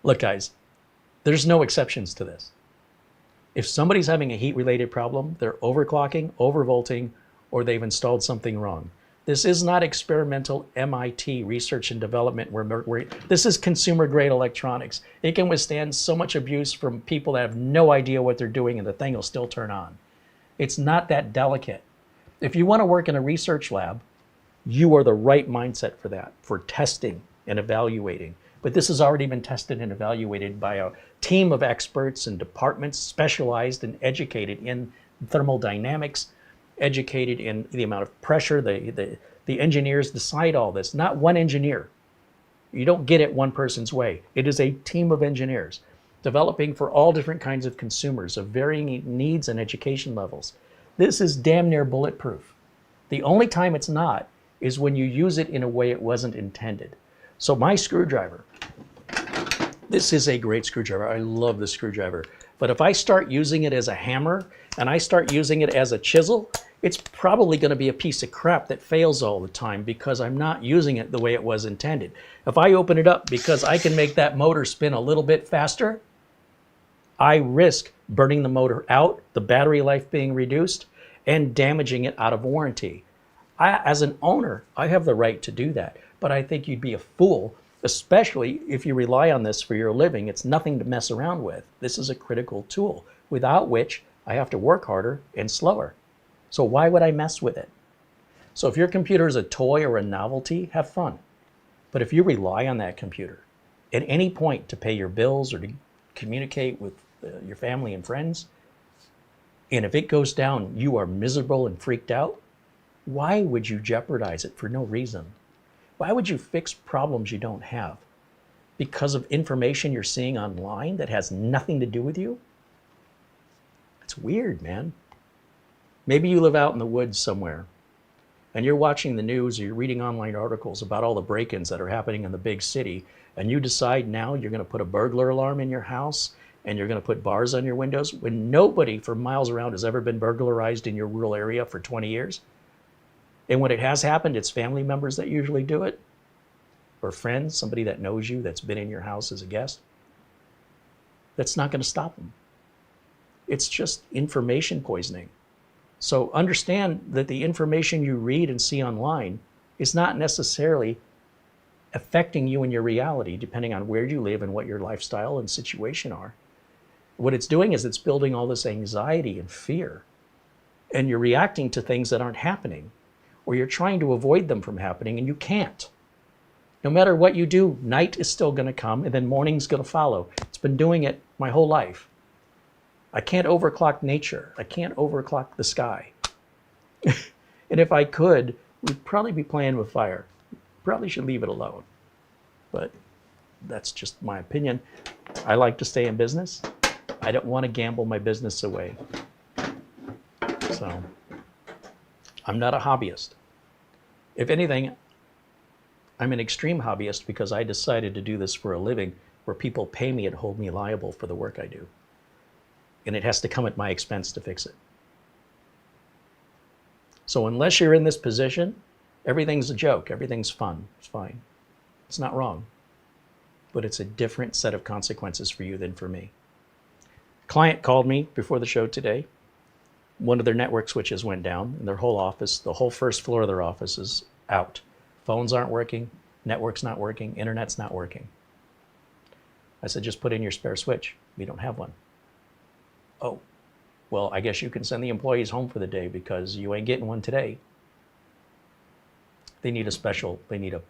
Look, guys, there's no exceptions to this. If somebody's having a heat-related problem, they're overclocking, overvolting, or they've installed something wrong. This is not experimental MIT research and development. This is consumer-grade electronics. It can withstand so much abuse from people that have no idea what they're doing, and the thing will still turn on. It's not that delicate. If you want to work in a research lab, you are the right mindset for that, for testing and evaluating. But this has already been tested and evaluated by a team of experts and departments specialized and educated in thermodynamics, educated in the amount of pressure. The engineers decide all this, not one engineer. You don't get it one person's way. It is a team of engineers developing for all different kinds of consumers of varying needs and education levels. This is damn near bulletproof. The only time it's not is when you use it in a way it wasn't intended. So my screwdriver, this is a great screwdriver. I love this screwdriver. But if I start using it as a hammer and I start using it as a chisel, it's probably going to be a piece of crap that fails all the time because I'm not using it the way it was intended. If I open it up because I can make that motor spin a little bit faster, I risk burning the motor out, the battery life being reduced, and damaging it out of warranty. As an owner, I have the right to do that. But I think you'd be a fool, especially if you rely on this for your living. It's nothing to mess around with. This is a critical tool, without which I have to work harder and slower. So why would I mess with it? So if your computer is a toy or a novelty, have fun. But if you rely on that computer at any point to pay your bills or to communicate with your family and friends, and if it goes down, you are miserable and freaked out, why would you jeopardize it for no reason? Why would you fix problems you don't have? Because of information you're seeing online that has nothing to do with you? It's weird, man. Maybe you live out in the woods somewhere and you're watching the news or you're reading online articles about all the break-ins that are happening in the big city, and you decide now you're going to put a burglar alarm in your house and you're going to put bars on your windows when nobody for miles around has ever been burglarized in your rural area for 20 years. And when it has happened, it's family members that usually do it, or friends, somebody that knows you that's been in your house as a guest. That's not going to stop them. It's just information poisoning. So understand that the information you read and see online is not necessarily affecting you in your reality, depending on where you live and what your lifestyle and situation are. What it's doing is it's building all this anxiety and fear, and you're reacting to things that aren't happening, or you're trying to avoid them from happening, and you can't. No matter what you do, night is still going to come, and then morning's going to follow. It's been doing it my whole life. I can't overclock nature. I can't overclock the sky. And if I could, we'd probably be playing with fire. Probably should leave it alone. But that's just my opinion. I like to stay in business. I don't want to gamble my business away. So I'm not a hobbyist. If anything, I'm an extreme hobbyist because I decided to do this for a living where people pay me and hold me liable for the work I do. And it has to come at my expense to fix it. So unless you're in this position, everything's a joke, everything's fun, it's fine. It's not wrong, but it's a different set of consequences for you than for me. A client called me before the show today. One of their network switches went down and their whole office, the whole first floor of their office is out. Phones aren't working, network's not working, internet's not working. I said, just put in your spare switch. We don't have one. Oh, well, I guess you can send the employees home for the day because you ain't getting one today. They need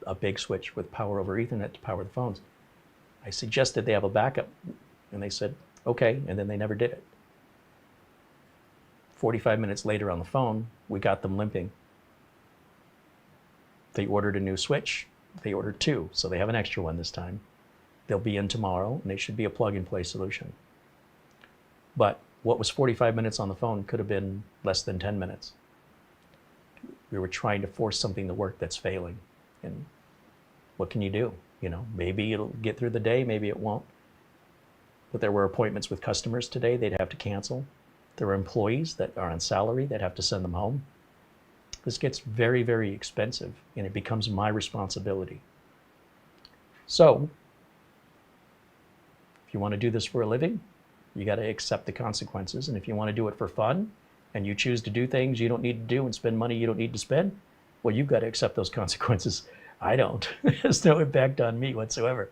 a big switch with power over Ethernet to power the phones. I suggested they have a backup, and they said, okay, and then they never did it. 45 minutes later on the phone, we got them limping. They ordered a new switch. They ordered two, so they have an extra one this time. They'll be in tomorrow, and they should be a plug-and-play solution. But what was 45 minutes on the phone could have been less than 10 minutes. We were trying to force something to work that's failing. And what can you do? You know, maybe it'll get through the day, maybe it won't. But there were appointments with customers today they'd have to cancel. There were employees that are on salary that have to send them home. This gets very, very expensive, and it becomes my responsibility. So, if you want to do this for a living, you got to accept the consequences. And if you want to do it for fun, and you choose to do things you don't need to do and spend money you don't need to spend, well, you've got to accept those consequences. I don't. There's no impact on me whatsoever.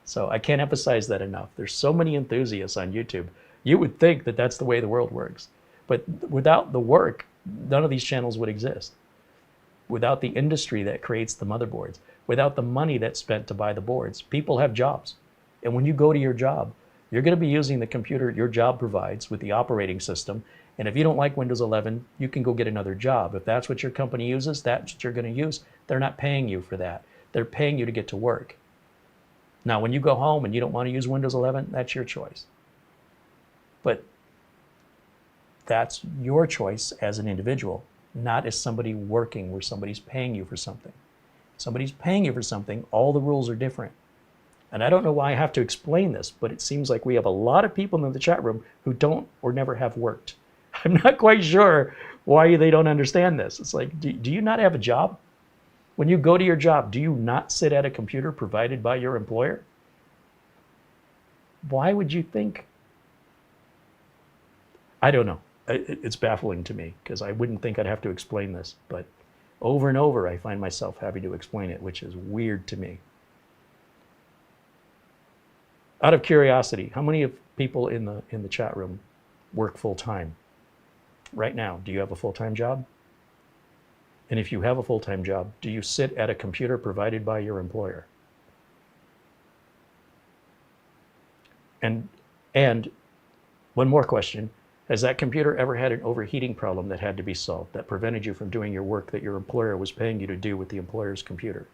So I can't emphasize that enough. There's so many enthusiasts on YouTube. You would think that that's the way the world works. But without the work, none of these channels would exist. Without the industry that creates the motherboards, without the money that's spent to buy the boards, people have jobs. And when you go to your job, you're going to be using the computer your job provides with the operating system. And if you don't like Windows 11, you can go get another job. If that's what your company uses, that's what you're going to use. They're not paying you for that. They're paying you to get to work. Now, when you go home and you don't want to use Windows 11, that's your choice. But that's your choice as an individual, not as somebody working where somebody's paying you for something. If somebody's paying you for something, all the rules are different. And I don't know why I have to explain this, but it seems like we have a lot of people in the chat room who don't or never have worked. I'm not quite sure why they don't understand this. It's like, do you not have a job? When you go to your job, do you not sit at a computer provided by your employer? Why would you think? I don't know. It's baffling to me because I wouldn't think I'd have to explain this, but over and over I find myself having to explain it, which is weird to me. Out of curiosity, how many of people in the chat room work full-time? Right now, do you have a full-time job? And if you have a full-time job, do you sit at a computer provided by your employer? And one more question. Has that computer ever had an overheating problem that had to be solved that prevented you from doing your work that your employer was paying you to do with the employer's computer?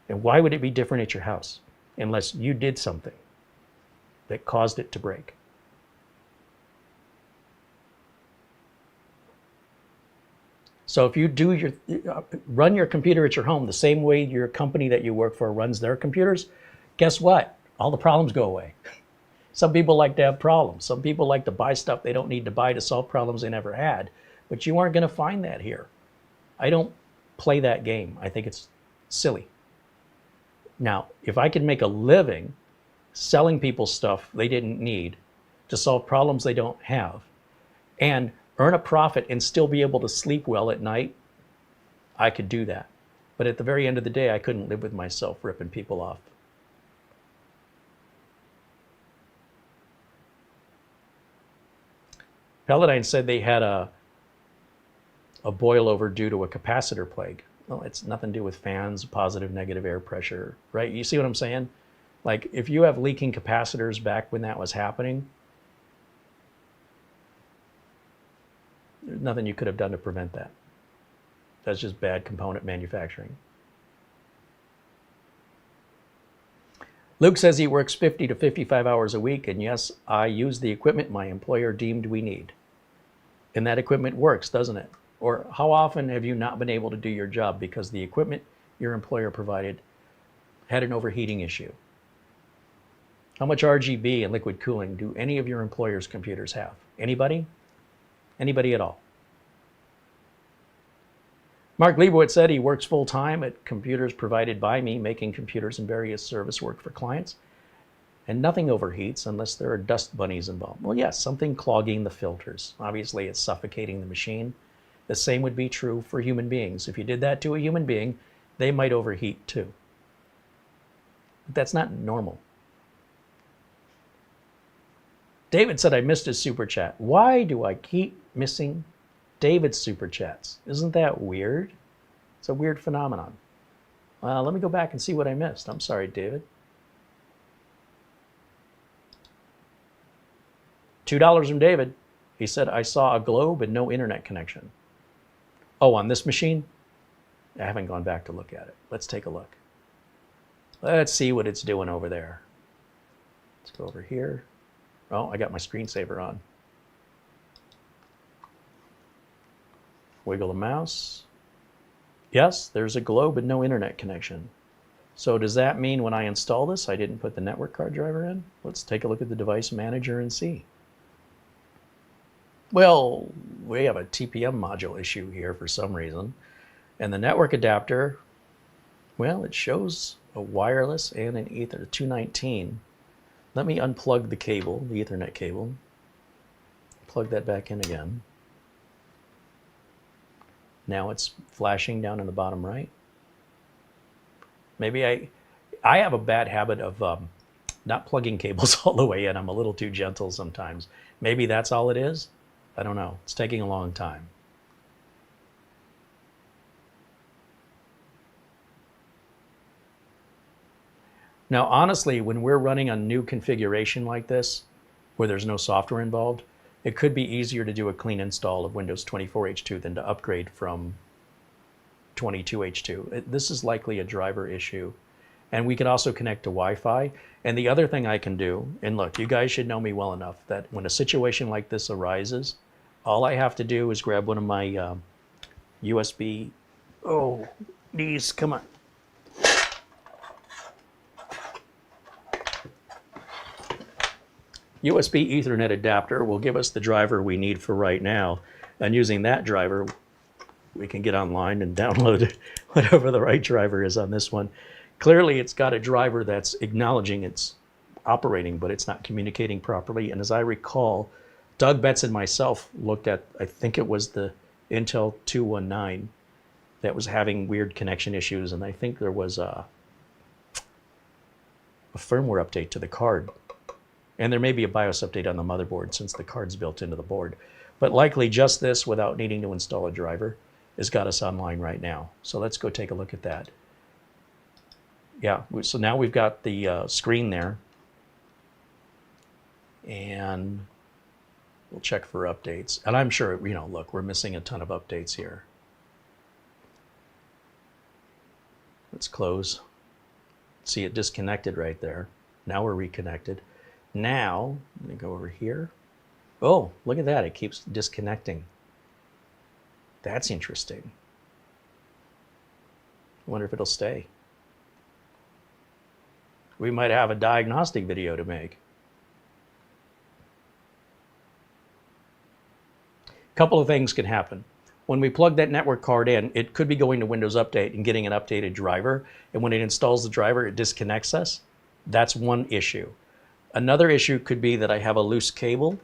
And why would it be different at your house unless you did something that caused it to break? So if you do run your computer at your home the same way your company that you work for runs their computers, guess what? All the problems go away. Some people like to have problems. Some people like to buy stuff they don't need to buy to solve problems they never had. But you aren't going to find that here. I don't play that game. I think it's silly. Now, if I can make a living selling people stuff they didn't need to solve problems they don't have and earn a profit and still be able to sleep well at night, I could do that. But at the very end of the day, I couldn't live with myself ripping people off. Paladine said they had a boil over due to a capacitor plague. Well, it's nothing to do with fans, positive, negative air pressure, right? You see what I'm saying? Like if you have leaking capacitors back when that was happening, there's nothing you could have done to prevent that. That's just bad component manufacturing. Luke says he works 50 to 55 hours a week, and yes, I use the equipment my employer deemed we need. And that equipment works, doesn't it? Or how often have you not been able to do your job because the equipment your employer provided had an overheating issue? How much RGB and liquid cooling do any of your employer's computers have? Anybody? Anybody at all? Mark Leibowitz said he works full-time at computers provided by me, making computers and various service work for clients. And nothing overheats unless there are dust bunnies involved. Well, yes, something clogging the filters. Obviously, it's suffocating the machine. The same would be true for human beings. If you did that to a human being, they might overheat too. But that's not normal. David said I missed his super chat. Why do I keep missing David's super chats? Isn't that weird? It's a weird phenomenon. Well, let me go back and see what I missed. I'm sorry, David. $2 from David. He said, I saw a globe and no internet connection. Oh, on this machine? I haven't gone back to look at it. Let's take a look. Let's see what it's doing over there. Let's go over here. Oh, I got my screensaver on. Wiggle the mouse. Yes, there's a globe and no internet connection. So does that mean when I install this, I didn't put the network card driver in? Let's take a look at the device manager and see. Well, we have a TPM module issue here for some reason. And the network adapter, well, it shows a wireless and an Ethernet 219. Let me unplug the cable, the Ethernet cable. Plug that back in again. Now it's flashing down in the bottom right. Maybe I have a bad habit of not plugging cables all the way in. I'm a little too gentle sometimes. Maybe that's all it is. I don't know. It's taking a long time. Now, honestly, when we're running a new configuration like this, where there's no software involved, it could be easier to do a clean install of Windows 24H2 than to upgrade from 22H2. This is likely a driver issue. And we can also connect to Wi-Fi. And the other thing I can do, and look, you guys should know me well enough that when a situation like this arises, all I have to do is grab one of my USB, oh, knees, come on. USB Ethernet adapter will give us the driver we need for right now. And using that driver, we can get online and download whatever the right driver is on this one. Clearly, it's got a driver that's acknowledging it's operating, but it's not communicating properly. And as I recall, Doug Betts and myself looked at, I think it was the Intel 219 that was having weird connection issues. And I think there was a firmware update to the card. And there may be a BIOS update on the motherboard since the card's built into the board. But likely just this, without needing to install a driver, has got us online right now. So let's go take a look at that. Yeah, so now we've got the screen there. And we'll check for updates. And I'm sure, you know, look, we're missing a ton of updates here. Let's close. See it disconnected right there. Now we're reconnected. Now, let me go over here. Oh, look at that, it keeps disconnecting. That's interesting. I wonder if it'll stay. We might have a diagnostic video to make. A couple of things can happen. When we plug that network card in, it could be going to Windows Update and getting an updated driver. And when it installs the driver, it disconnects us. That's one issue. Another issue could be that I have a loose cable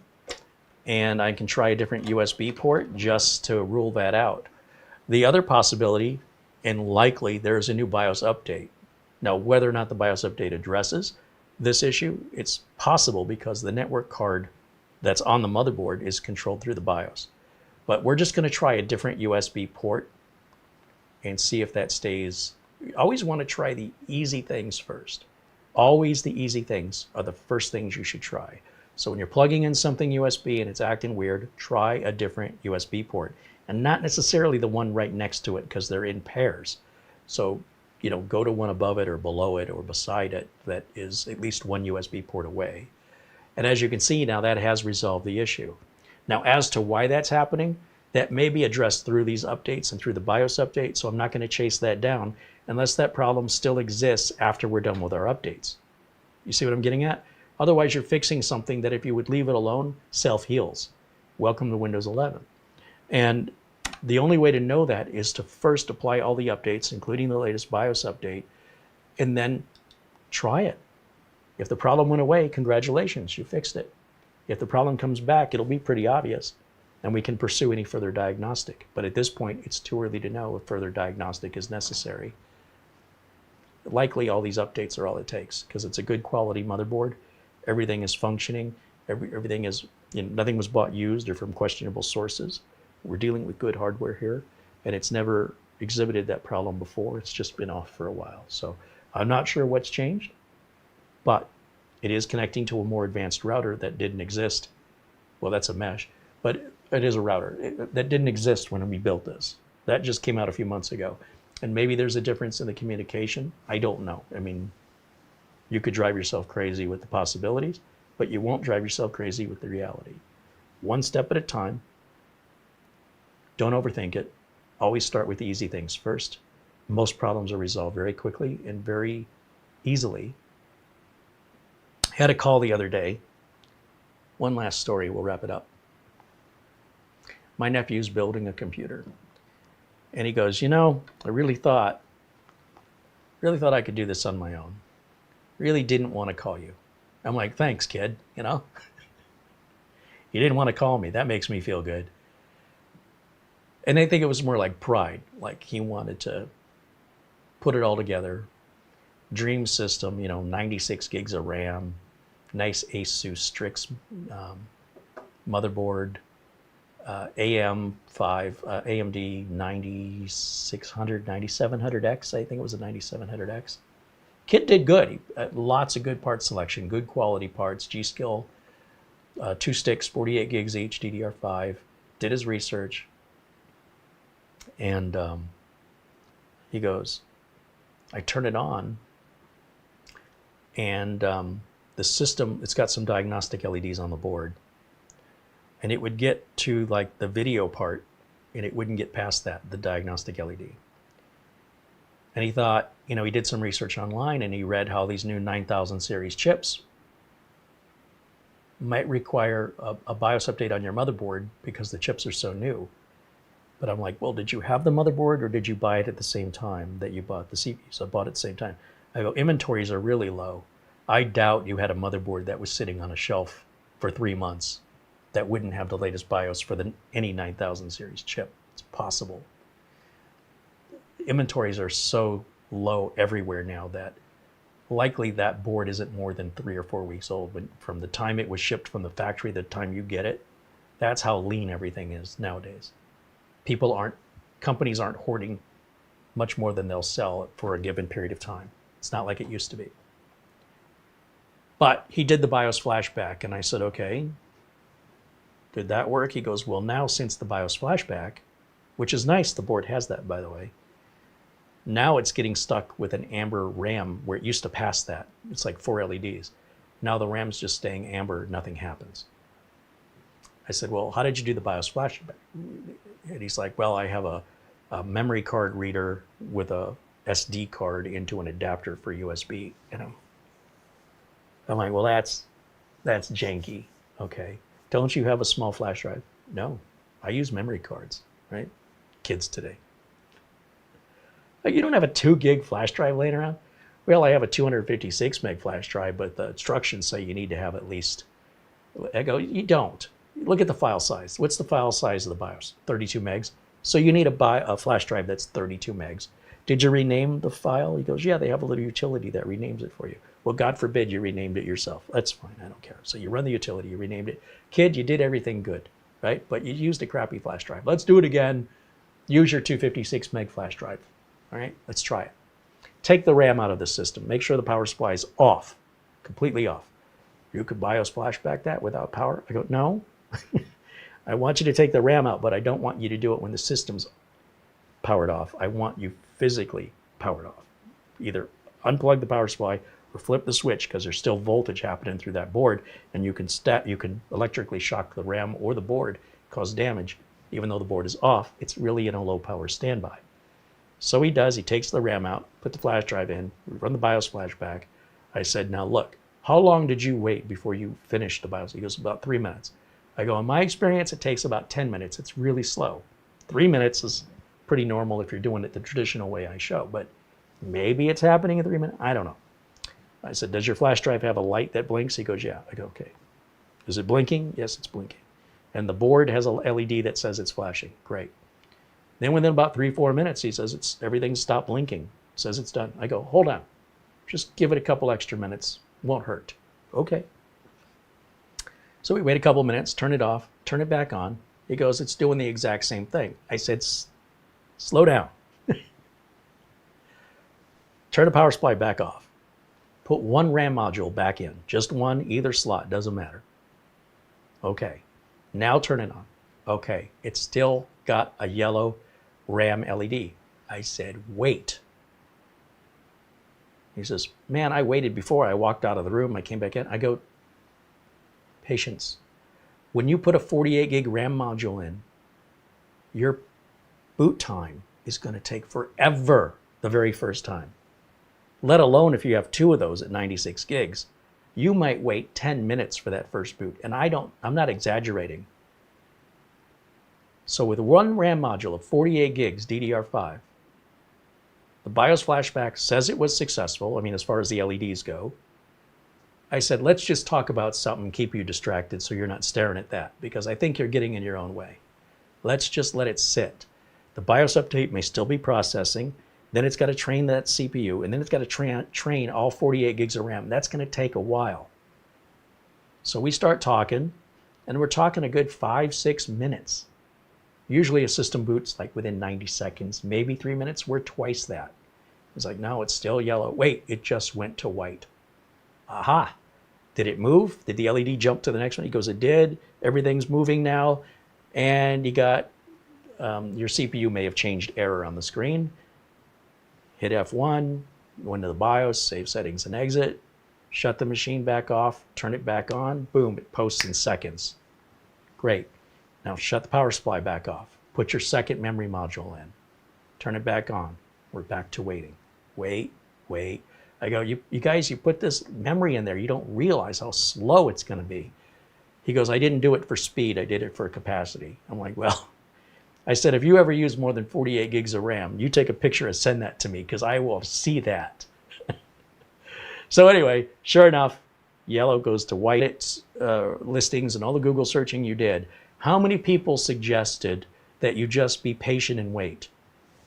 and I can try a different USB port just to rule that out. The other possibility, and likely, there's a new BIOS update. Now, whether or not the BIOS update addresses this issue, it's possible because the network card that's on the motherboard is controlled through the BIOS. But we're just going to try a different USB port and see if that stays. You always want to try the easy things first. Always the easy things are the first things you should try. So when you're plugging in something USB and it's acting weird, try a different USB port. And not necessarily the one right next to it because they're in pairs. So, you know, go to one above it or below it or beside it that is at least one USB port away. And as you can see now, that has resolved the issue. Now, as to why that's happening, that may be addressed through these updates and through the BIOS update, so I'm not going to chase that down unless that problem still exists after we're done with our updates. You see what I'm getting at? Otherwise, you're fixing something that if you would leave it alone, self-heals. Welcome to Windows 11. And the only way to know that is to first apply all the updates, including the latest BIOS update, and then try it. If the problem went away, congratulations, you fixed it. If the problem comes back, it'll be pretty obvious, and we can pursue any further diagnostic. But at this point, it's too early to know if further diagnostic is necessary. Likely, all these updates are all it takes, because it's a good quality motherboard. Everything is functioning. Everything is, you know, nothing was bought used or from questionable sources. We're dealing with good hardware here, and it's never exhibited that problem before. It's just been off for a while. So I'm not sure what's changed, but it is connecting to a more advanced router that didn't exist. Well, that's a mesh, but it is a router that didn't exist when we built this. That just came out a few months ago. And maybe there's a difference in the communication. I don't know. I mean, you could drive yourself crazy with the possibilities, but you won't drive yourself crazy with the reality. One step at a time. Don't overthink it. Always start with the easy things first. Most problems are resolved very quickly and very easily. I had a call the other day. One last story, we'll wrap it up. My nephew's building a computer. And he goes, you know, I really thought I could do this on my own. Really didn't want to call you. I'm like, thanks, kid, you know. He didn't want to call me. That makes me feel good. And I think it was more like pride. Like he wanted to put it all together. Dream system, you know, 96 gigs of RAM, nice Asus Strix motherboard, AMD 9600, 9700X, I think it was a 9700X. Kit did good. Lots of good part selection, good quality parts, G-Skill, 2 sticks, 48 gigs each, DDR5, did his research. And he goes, I turn it on, and the system, it's got some diagnostic LEDs on the board. And it would get to like the video part, and it wouldn't get past that, the diagnostic LED. And he thought, you know, he did some research online, and he read how these new 9000 series chips might require a BIOS update on your motherboard because the chips are so new. But I'm like, well, did you have the motherboard, or did you buy it at the same time that you bought the CPU? So I bought it at the same time. I go, inventories are really low. I doubt you had a motherboard that was sitting on a shelf for 3 months that wouldn't have the latest BIOS for any 9000 series chip. It's possible. Inventories are so low everywhere now that likely that board isn't more than 3 or 4 weeks old. But from the time it was shipped from the factory, the time you get it, that's how lean everything is nowadays. Companies aren't hoarding much more than they'll sell for a given period of time. It's not like it used to be. But he did the BIOS flashback, and I said, okay, did that work? He goes, well, now since the BIOS flashback, which is nice, the board has that, by the way, now it's getting stuck with an amber RAM where it used to pass that. It's like 4 LEDs. Now the RAM's just staying amber, nothing happens. I said, well, how did you do the BIOS flashback? And he's like, well, I have a memory card reader with a SD card into an adapter for USB. And I'm like, well, that's janky. Okay. Don't you have a small flash drive? No, I use memory cards, right? Kids today. Like, you don't have a 2 gig flash drive laying around? Well, I have a 256 meg flash drive, but the instructions say you need to have at least. I go, you don't. Look at the file size. What's the file size of the BIOS? 32 megs. So you need a flash drive that's 32 megs. Did you rename the file? He goes, yeah, they have a little utility that renames it for you. Well, God forbid you renamed it yourself. That's fine, I don't care. So you run the utility, you renamed it. Kid, you did everything good, right? But you used a crappy flash drive. Let's do it again. Use your 256 meg flash drive. All right, let's try it. Take the RAM out of the system. Make sure the power supply is off, completely off. You could BIOS flashback that without power? I go, no. I want you to take the RAM out, but I don't want you to do it when the system's powered off. I want you physically powered off. Either unplug the power supply or flip the switch, because there's still voltage happening through that board, and you can electrically shock the RAM or the board, cause damage. Even though the board is off, it's really in a low power standby. So he does, he takes the RAM out, put the flash drive in, we run the BIOS flashback. I said, now look, how long did you wait before you finished the BIOS? He goes, about 3 minutes. I go, in my experience, it takes about 10 minutes. It's really slow. 3 minutes is pretty normal if you're doing it the traditional way I show, but maybe it's happening in 3 minutes. I don't know. I said, does your flash drive have a light that blinks? He goes, yeah. I go, okay. Is it blinking? Yes, it's blinking. And the board has a LED that says it's flashing. Great. Then within about 3-4 minutes, he says everything's stopped blinking. Says it's done. I go, hold on. Just give it a couple extra minutes. Won't hurt. Okay. So we wait a couple minutes, turn it off, turn it back on. He goes, it's doing the exact same thing. I said, slow down. Turn the power supply back off. Put one RAM module back in. Just one, either slot, doesn't matter. Okay. Now turn it on. Okay. It's still got a yellow RAM LED. I said, wait. He says, man, I waited before. I walked out of the room. I came back in. I go, patience. When you put a 48 gig RAM module in, your boot time is going to take forever the very first time. Let alone if you have 2 of those at 96 gigs. You might wait 10 minutes for that first boot. And I'm not exaggerating. So with one RAM module of 48 gigs DDR5, the BIOS flashback says it was successful. I mean, as far as the LEDs go. I said, let's just talk about something, keep you distracted so you're not staring at that, because I think you're getting in your own way. Let's just let it sit. The BIOS update may still be processing. Then it's got to train that CPU, and then it's got to train all 48 gigs of RAM. That's going to take a while. So we start talking, and we're talking a good 5-6 minutes. Usually a system boots like within 90 seconds, maybe 3 minutes. We're twice that. It's like, no, it's still yellow. Wait, it just went to white. Aha. Did it move? Did the LED jump to the next one? He goes, it did. Everything's moving now. And you got, your CPU may have changed error on the screen. Hit F1, go into the BIOS, save settings and exit. Shut the machine back off, turn it back on. Boom, it posts in seconds. Great. Now shut the power supply back off. Put your second memory module in. Turn it back on. We're back to waiting. Wait. I go, you guys, you put this memory in there. You don't realize how slow it's going to be. He goes, I didn't do it for speed. I did it for capacity. I'm like, well, I said, if you ever use more than 48 gigs of RAM, you take a picture and send that to me because I will see that. So anyway, sure enough, yellow goes to white. Listings and all the Google searching you did. How many people suggested that you just be patient and wait?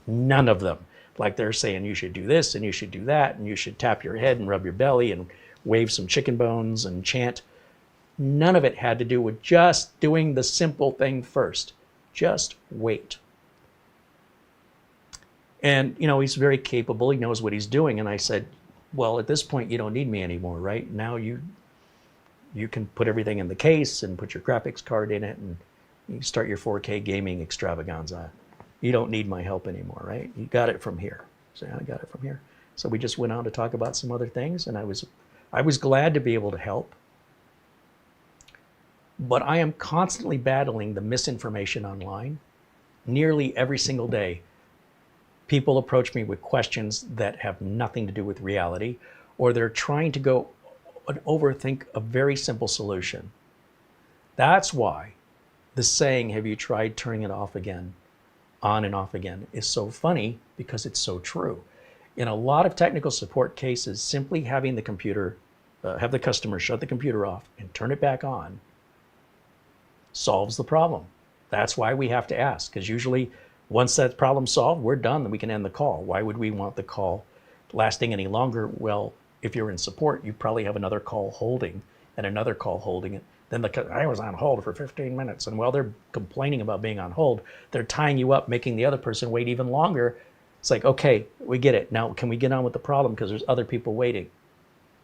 None of them. Like they're saying you should do this and you should do that and you should tap your head and rub your belly and wave some chicken bones and chant. None of it had to do with just doing the simple thing first. Just wait. And, you know, he's very capable. He knows what he's doing. And I said, well, at this point, you don't need me anymore, right? Now you can put everything in the case and put your graphics card in it and you start your 4K gaming extravaganza. You don't need my help anymore, right? You got it from here. So I got it from here. So we just went on to talk about some other things, and I was glad to be able to help. But I am constantly battling the misinformation online. Nearly every single day, people approach me with questions that have nothing to do with reality, or they're trying to go and overthink a very simple solution. That's why the saying, have you tried turning it off again, on and off again, is so funny, because it's so true. In a lot of technical support cases, simply having the computer, have the customer shut the computer off and turn it back on solves the problem. That's why we have to ask, because usually once that problem's solved, we're done, then we can end the call. Why would we want the call lasting any longer? Well, if you're in support, you probably have another call holding and another call holding it. Then I was on hold for 15 minutes. And while they're complaining about being on hold, they're tying you up, making the other person wait even longer. It's like, okay, we get it. Now, can we get on with the problem? Because there's other people waiting.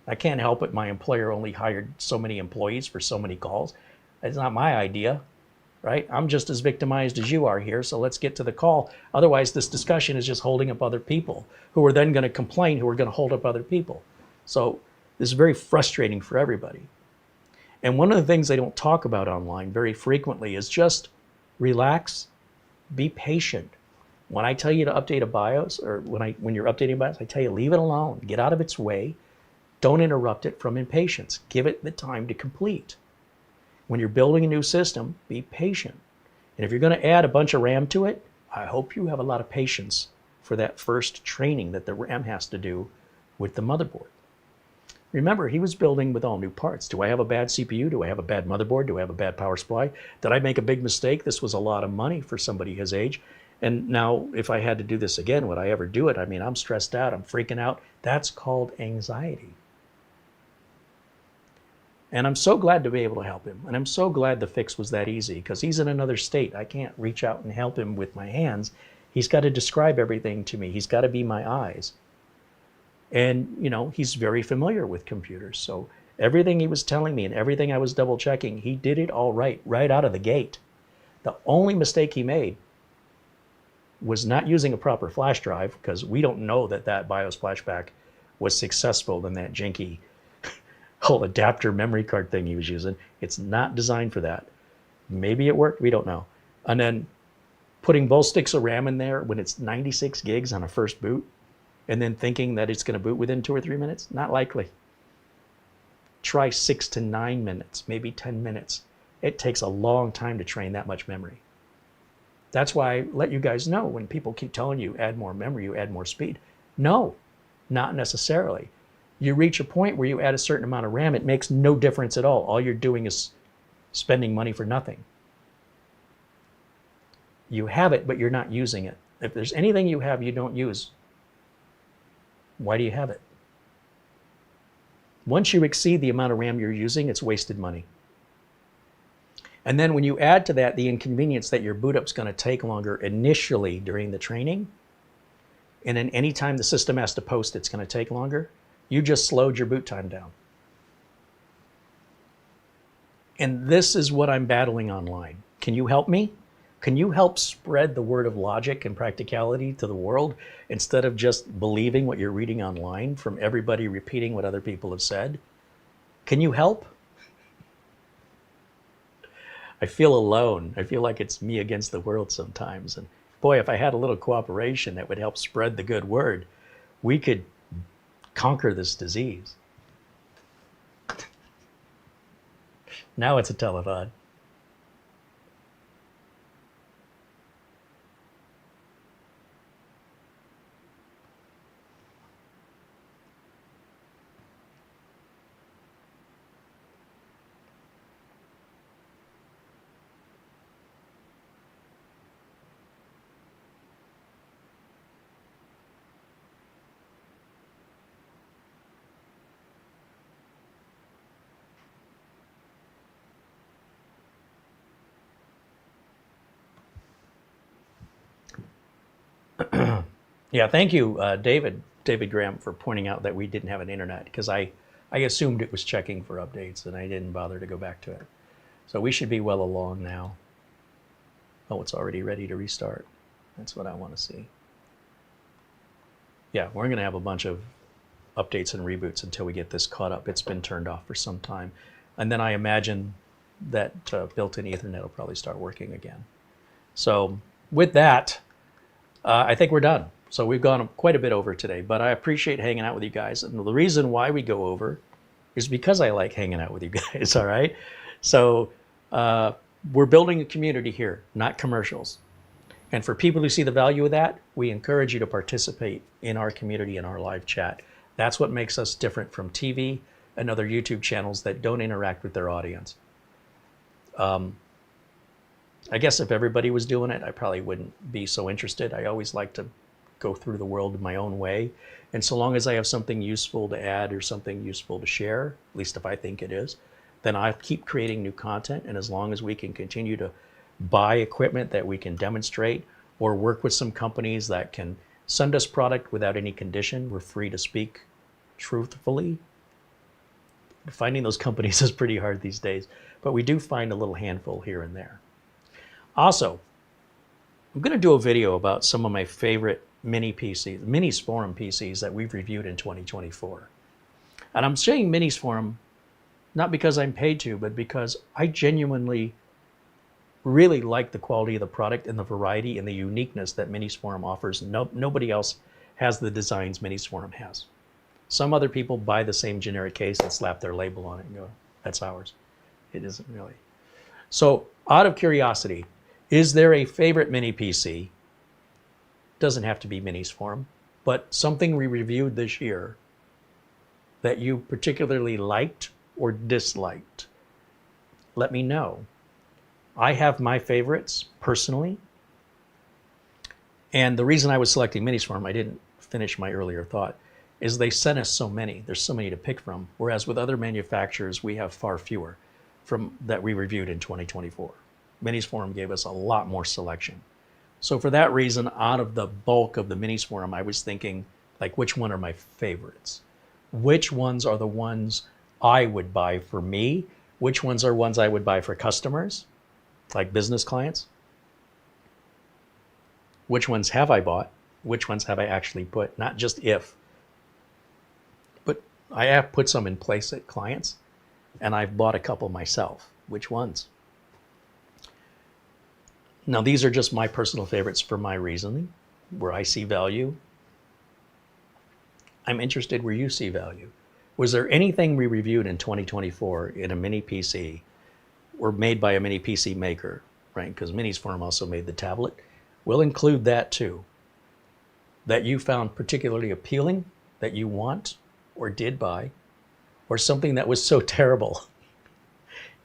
I can't help it. My employer only hired so many employees for so many calls. It's not my idea, right? I'm just as victimized as you are here. So let's get to the call. Otherwise, this discussion is just holding up other people who are then going to complain, who are going to hold up other people. So this is very frustrating for everybody. And one of the things they don't talk about online very frequently is just relax, be patient. When I tell you to update a BIOS, or when you're updating a BIOS, I tell you leave it alone, get out of its way. Don't interrupt it from impatience. Give it the time to complete. When you're building a new system, be patient. And if you're going to add a bunch of RAM to it, I hope you have a lot of patience for that first training that the RAM has to do with the motherboard. Remember, he was building with all new parts. Do I have a bad CPU? Do I have a bad motherboard? Do I have a bad power supply? Did I make a big mistake? This was a lot of money for somebody his age. And now if I had to do this again, would I ever do it? I mean, I'm stressed out. I'm freaking out. That's called anxiety. And I'm so glad to be able to help him. And I'm so glad the fix was that easy, because he's in another state. I can't reach out and help him with my hands. He's got to describe everything to me. He's got to be my eyes. And, you know, he's very familiar with computers. So everything he was telling me and everything I was double checking, he did it all right out of the gate. The only mistake he made was not using a proper flash drive, because we don't know that that BIOS flashback was successful in that janky whole adapter memory card thing he was using. It's not designed for that. Maybe it worked, we don't know. And then putting both sticks of RAM in there when it's 96 gigs on a first boot, and then thinking that it's going to boot within 2 or 3 minutes, not likely. Try 6 to 9 minutes, maybe 10 minutes. It takes a long time to train that much memory. That's why I let you guys know when people keep telling you add more memory, you add more speed. No, not necessarily. You reach a point where you add a certain amount of RAM, it makes no difference at all. All you're doing is spending money for nothing. You have it, but you're not using it. If there's anything you have you don't use, why do you have it? Once you exceed the amount of RAM you're using, it's wasted money. And then when you add to that the inconvenience that your boot up's going to take longer initially during the training, and then anytime the system has to post, it's going to take longer, you just slowed your boot time down. And this is what I'm battling online. Can you help me? Can you help spread the word of logic and practicality to the world instead of just believing what you're reading online from everybody repeating what other people have said? Can you help? I feel alone. I feel like it's me against the world sometimes. And boy, if I had a little cooperation that would help spread the good word, we could conquer this disease. Now it's a telethon. Yeah, thank you, David Graham, for pointing out that we didn't have an internet, because I assumed it was checking for updates and I didn't bother to go back to it. So we should be well along now. Oh, it's already ready to restart. That's what I want to see. Yeah, we're going to have a bunch of updates and reboots until we get this caught up. It's been turned off for some time. And then I imagine that built-in Ethernet will probably start working again. So with that, I think we're done. So we've gone quite a bit over today, but I appreciate hanging out with you guys. And the reason why we go over is because I like hanging out with you guys, all right? So we're building a community here, not commercials. And for people who see the value of that, we encourage you to participate in our community, in our live chat. That's what makes us different from TV and other YouTube channels that don't interact with their audience. I guess if everybody was doing it, I probably wouldn't be so interested. I always like to go through the world in my own way. And so long as I have something useful to add or something useful to share, at least if I think it is, then I'll keep creating new content. And as long as we can continue to buy equipment that we can demonstrate or work with some companies that can send us product without any condition, we're free to speak truthfully. Finding those companies is pretty hard these days, but we do find a little handful here and there. Also, I'm going to do a video about some of my favorite mini PCs, Minis Forum PCs that we've reviewed in 2024. And I'm saying Minis Forum not because I'm paid to, but because I genuinely really like the quality of the product and the variety and the uniqueness that Minis Forum offers. Nobody else has the designs Minis Forum has. Some other people buy the same generic case and slap their label on it and go, that's ours. It isn't really. So out of curiosity, is there a favorite mini PC? Doesn't have to be Minis Forum, but something we reviewed this year that you particularly liked or disliked? Let me know. I have my favorites personally. And the reason I was selecting Minis Forum, I didn't finish my earlier thought, is they sent us so many. There's so many to pick from. Whereas with other manufacturers, we have far fewer from that we reviewed in 2024. Minis Forum gave us a lot more selection. So for that reason, out of the bulk of the Minis Forum, I was thinking, like, which one are my favorites? Which ones are the ones I would buy for me? Which ones are ones I would buy for customers, like business clients? Which ones have I bought? Which ones have I actually put? Not just if, but I have put some in place at clients, and I've bought a couple myself. Which ones? Now, these are just my personal favorites for my reasoning, where I see value. I'm interested where you see value. Was there anything we reviewed in 2024 in a mini PC or made by a mini PC maker, right? Because Minis Forum also made the tablet. We'll include that too, that you found particularly appealing, that you want or did buy, or something that was so terrible.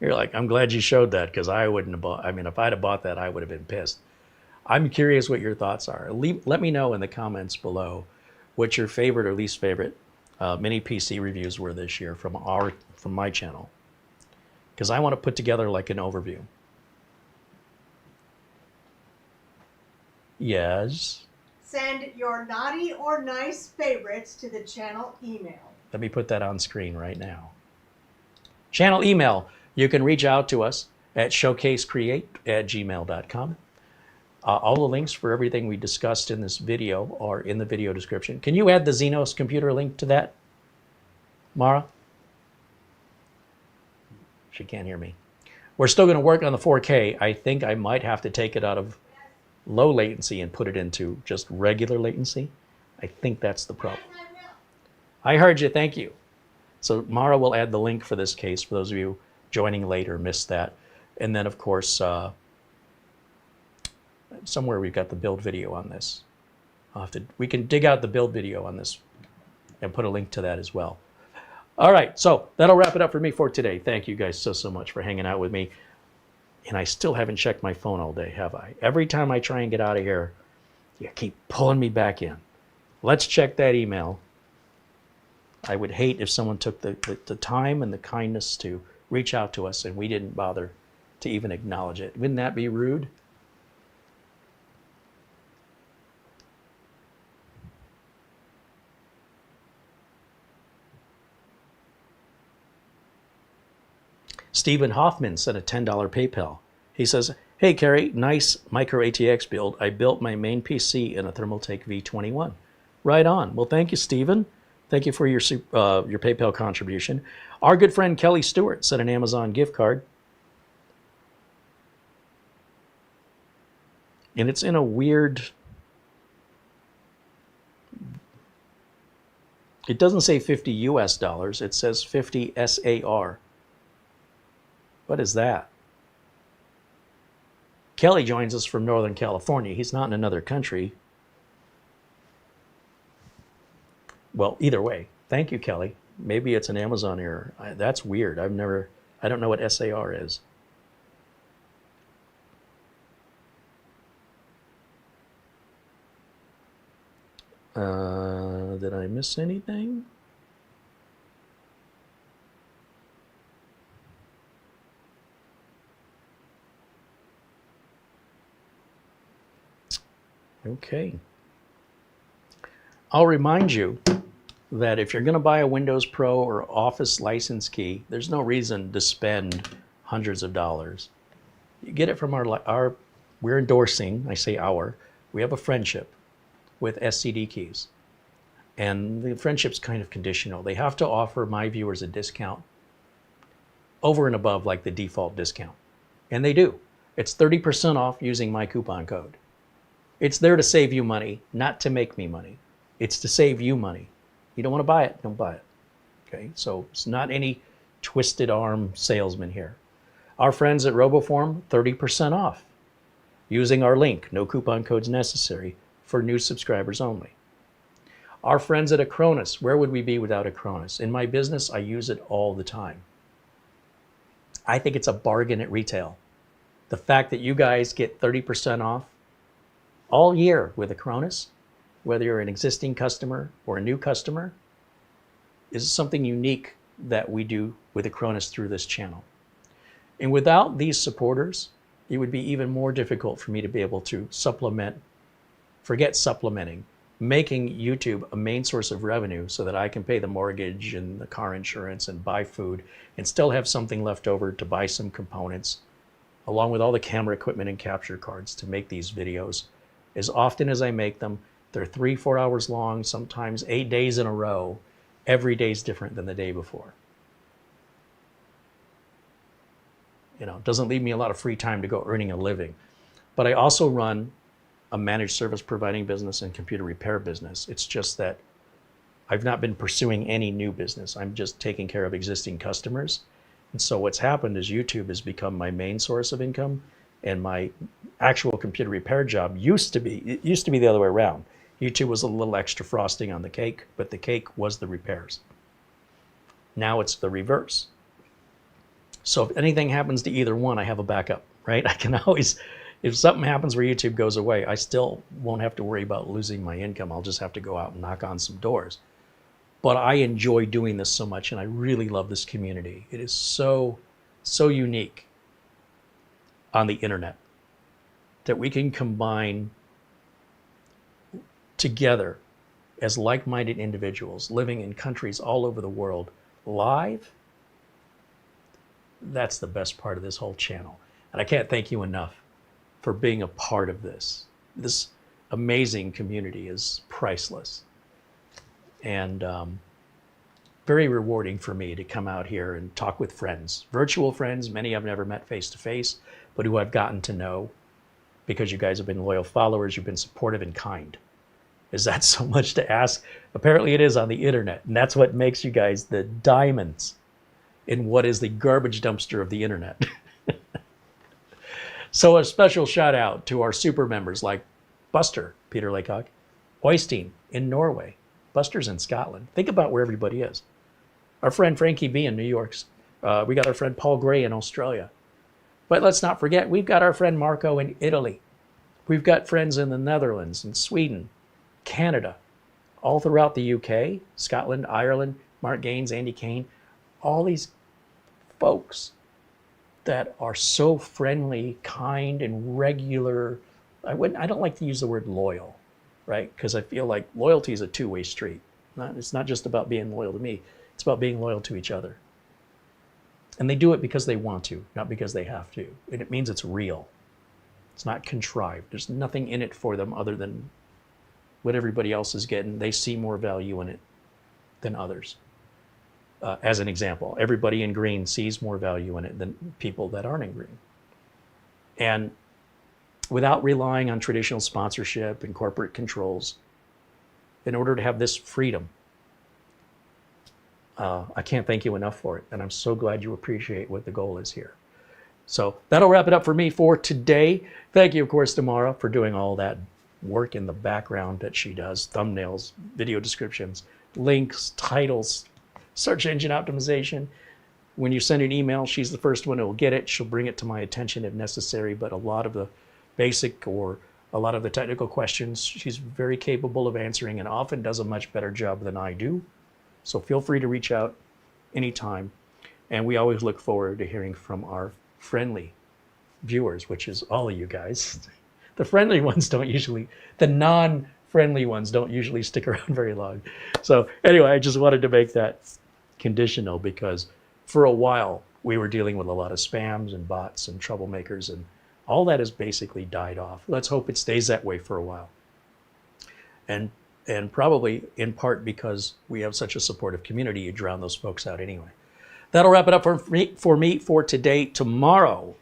You're like, I'm glad you showed that because I wouldn't have bought, I mean, if I'd have bought that, I would have been pissed. I'm curious what your thoughts are. Let me know in the comments below what your favorite or least favorite mini PC reviews were this year from my channel. Because I want to put together like an overview. Yes? Send your naughty or nice favorites to the channel email. Let me put that on screen right now. Channel email. You can reach out to us at showcasecreate@gmail.com. All the links for everything we discussed in this video are in the video description. Can you add the Xenos computer link to that, Mara? She can't hear me. We're still going to work on the 4K. I think I might have to take it out of low latency and put it into just regular latency. I think that's the problem. I heard you. Thank you. So Mara will add the link for this case for those of you joining later, missed that. And then, of course, somewhere we've got the build video on this. We can dig out the build video on this and put a link to that as well. All right, so that'll wrap it up for me for today. Thank you guys so much for hanging out with me. And I still haven't checked my phone all day, have I? Every time I try and get out of here, you keep pulling me back in. Let's check that email. I would hate if someone took the time and the kindness to reach out to us and we didn't bother to even acknowledge it. Wouldn't that be rude? Stephen Hoffman sent a $10 PayPal. He says, hey, Carey, nice micro ATX build. I built my main PC in a Thermaltake V21. Right on. Well, thank you, Stephen. Thank you for your PayPal contribution. Our good friend Kelly Stewart sent an Amazon gift card. And it's in a weird, it doesn't say 50 US dollars, it says 50 SAR. What is that? Kelly joins us from Northern California. He's not in another country. Well, either way, thank you, Kelly. Maybe it's an Amazon error. That's weird. I don't know what SAR is. Did I miss anything? Okay. I'll remind you that if you're going to buy a Windows Pro or Office license key, there's no reason to spend hundreds of dollars. You get it from we're endorsing, I say we have a friendship with SCD keys. And the friendship's kind of conditional. They have to offer my viewers a discount over and above like the default discount. And they do. It's 30% off using my coupon code. It's there to save you money, not to make me money. It's to save you money. You don't want to buy it, don't buy it. Okay, so it's not any twisted arm salesman here. Our friends at RoboForm, 30% off using our link, no coupon codes necessary, for new subscribers only. Our friends at Acronis, where would we be without Acronis? In my business, I use it all the time. I think it's a bargain at retail. The fact that you guys get 30% off all year with Acronis, whether you're an existing customer or a new customer, is something unique that we do with Acronis through this channel. And without these supporters, it would be even more difficult for me to be able to forget supplementing, making YouTube a main source of revenue so that I can pay the mortgage and the car insurance and buy food and still have something left over to buy some components, along with all the camera equipment and capture cards to make these videos. As often as I make them, they're 3-4 hours long, sometimes 8 days in a row. Every day is different than the day before. You know, it doesn't leave me a lot of free time to go earning a living. But I also run a managed service providing business and computer repair business. It's just that I've not been pursuing any new business. I'm just taking care of existing customers. And so what's happened is YouTube has become my main source of income, and my actual computer repair job used to be the other way around. YouTube was a little extra frosting on the cake, but the cake was the repairs. Now it's the reverse. So if anything happens to either one, I have a backup, right? I can always, if something happens where YouTube goes away, I still won't have to worry about losing my income. I'll just have to go out and knock on some doors. But I enjoy doing this so much, and I really love this community. It is so unique on the internet that we can combine together as like-minded individuals living in countries all over the world live. That's the best part of this whole channel. And I can't thank you enough for being a part of this. This amazing community is priceless. And very rewarding for me to come out here and talk with friends, virtual friends, many I've never met face to face, but who I've gotten to know because you guys have been loyal followers, you've been supportive and kind. Is that so much to ask? Apparently it is on the internet, and that's what makes you guys the diamonds in what is the garbage dumpster of the internet. So a special shout out to our super members like Buster, Peter Laycock, Oystein in Norway, Buster's in Scotland. Think about where everybody is. Our friend Frankie B in New York. We got our friend Paul Gray in Australia. But let's not forget, we've got our friend Marco in Italy. We've got friends in the Netherlands and Sweden, Canada, all throughout the UK, Scotland, Ireland, Mark Gaines, Andy Kane, all these folks that are so friendly, kind, and regular. I don't like to use the word loyal, right? Because I feel like loyalty is a two-way street. It's not just about being loyal to me. It's about being loyal to each other. And they do it because they want to, not because they have to. And it means it's real. It's not contrived. There's nothing in it for them other than what everybody else is getting. They see more value in it than others. As an example, everybody in green sees more value in it than people that aren't in green. And without relying on traditional sponsorship and corporate controls, in order to have this freedom. I can't thank you enough for it, and I'm so glad you appreciate what the goal is here. So that'll wrap it up for me for today. Thank you, of course, to Mara for doing all that work in the background that she does. Thumbnails, video descriptions, links, titles, search engine optimization. When you send an email, she's the first one who will get it. She'll bring it to my attention if necessary, but a lot of the basic or a lot of the technical questions, she's very capable of answering and often does a much better job than I do. So feel free to reach out anytime. And we always look forward to hearing from our friendly viewers, which is all of you guys. The friendly ones don't usually, the non-friendly ones don't usually stick around very long. So anyway, I just wanted to make that conditional because for a while we were dealing with a lot of spams and bots and troublemakers, and all that has basically died off. Let's hope it stays that way for a while. And probably in part because we have such a supportive community, you drown those folks out anyway. That'll wrap it up for me for today. Tomorrow,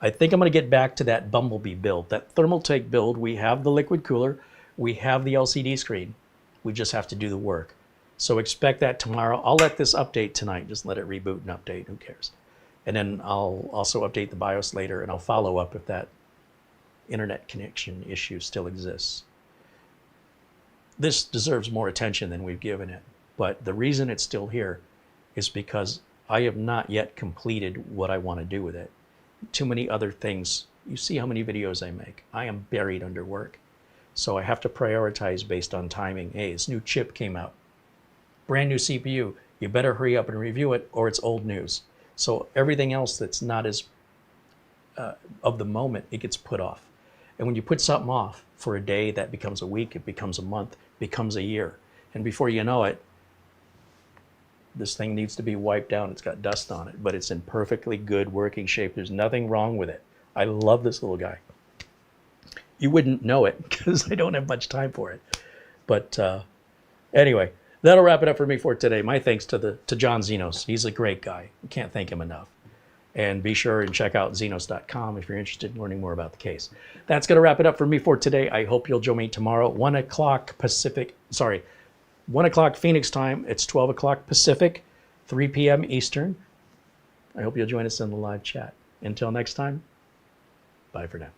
I think I'm going to get back to that Bumblebee build, that Thermaltake build. We have the liquid cooler. We have the LCD screen. We just have to do the work. So expect that tomorrow. I'll let this update tonight. Just let it reboot and update. Who cares? And then I'll also update the BIOS later, and I'll follow up if that internet connection issue still exists. This deserves more attention than we've given it. But the reason it's still here is because I have not yet completed what I want to do with it. Too many other things. You see how many videos I make. I am buried under work. So I have to prioritize based on timing. Hey, this new chip came out. Brand new CPU. You better hurry up and review it or it's old news. So everything else that's not as of the moment, it gets put off. And when you put something off for a day, that becomes a week, it becomes a month, becomes a year. And before you know it, this thing needs to be wiped out. It's got dust on it, but it's in perfectly good working shape. There's nothing wrong with it. I love this little guy. You wouldn't know it because I don't have much time for it. But anyway, that'll wrap it up for me for today. My thanks to John Zenos. He's a great guy. I can't thank him enough. And be sure and check out Zenos.com if you're interested in learning more about the case. That's going to wrap it up for me for today. I hope you'll join me tomorrow, 1 o'clock Pacific. Sorry, 1 o'clock Phoenix time. It's 12 o'clock Pacific, 3 p.m. Eastern. I hope you'll join us in the live chat. Until next time, bye for now.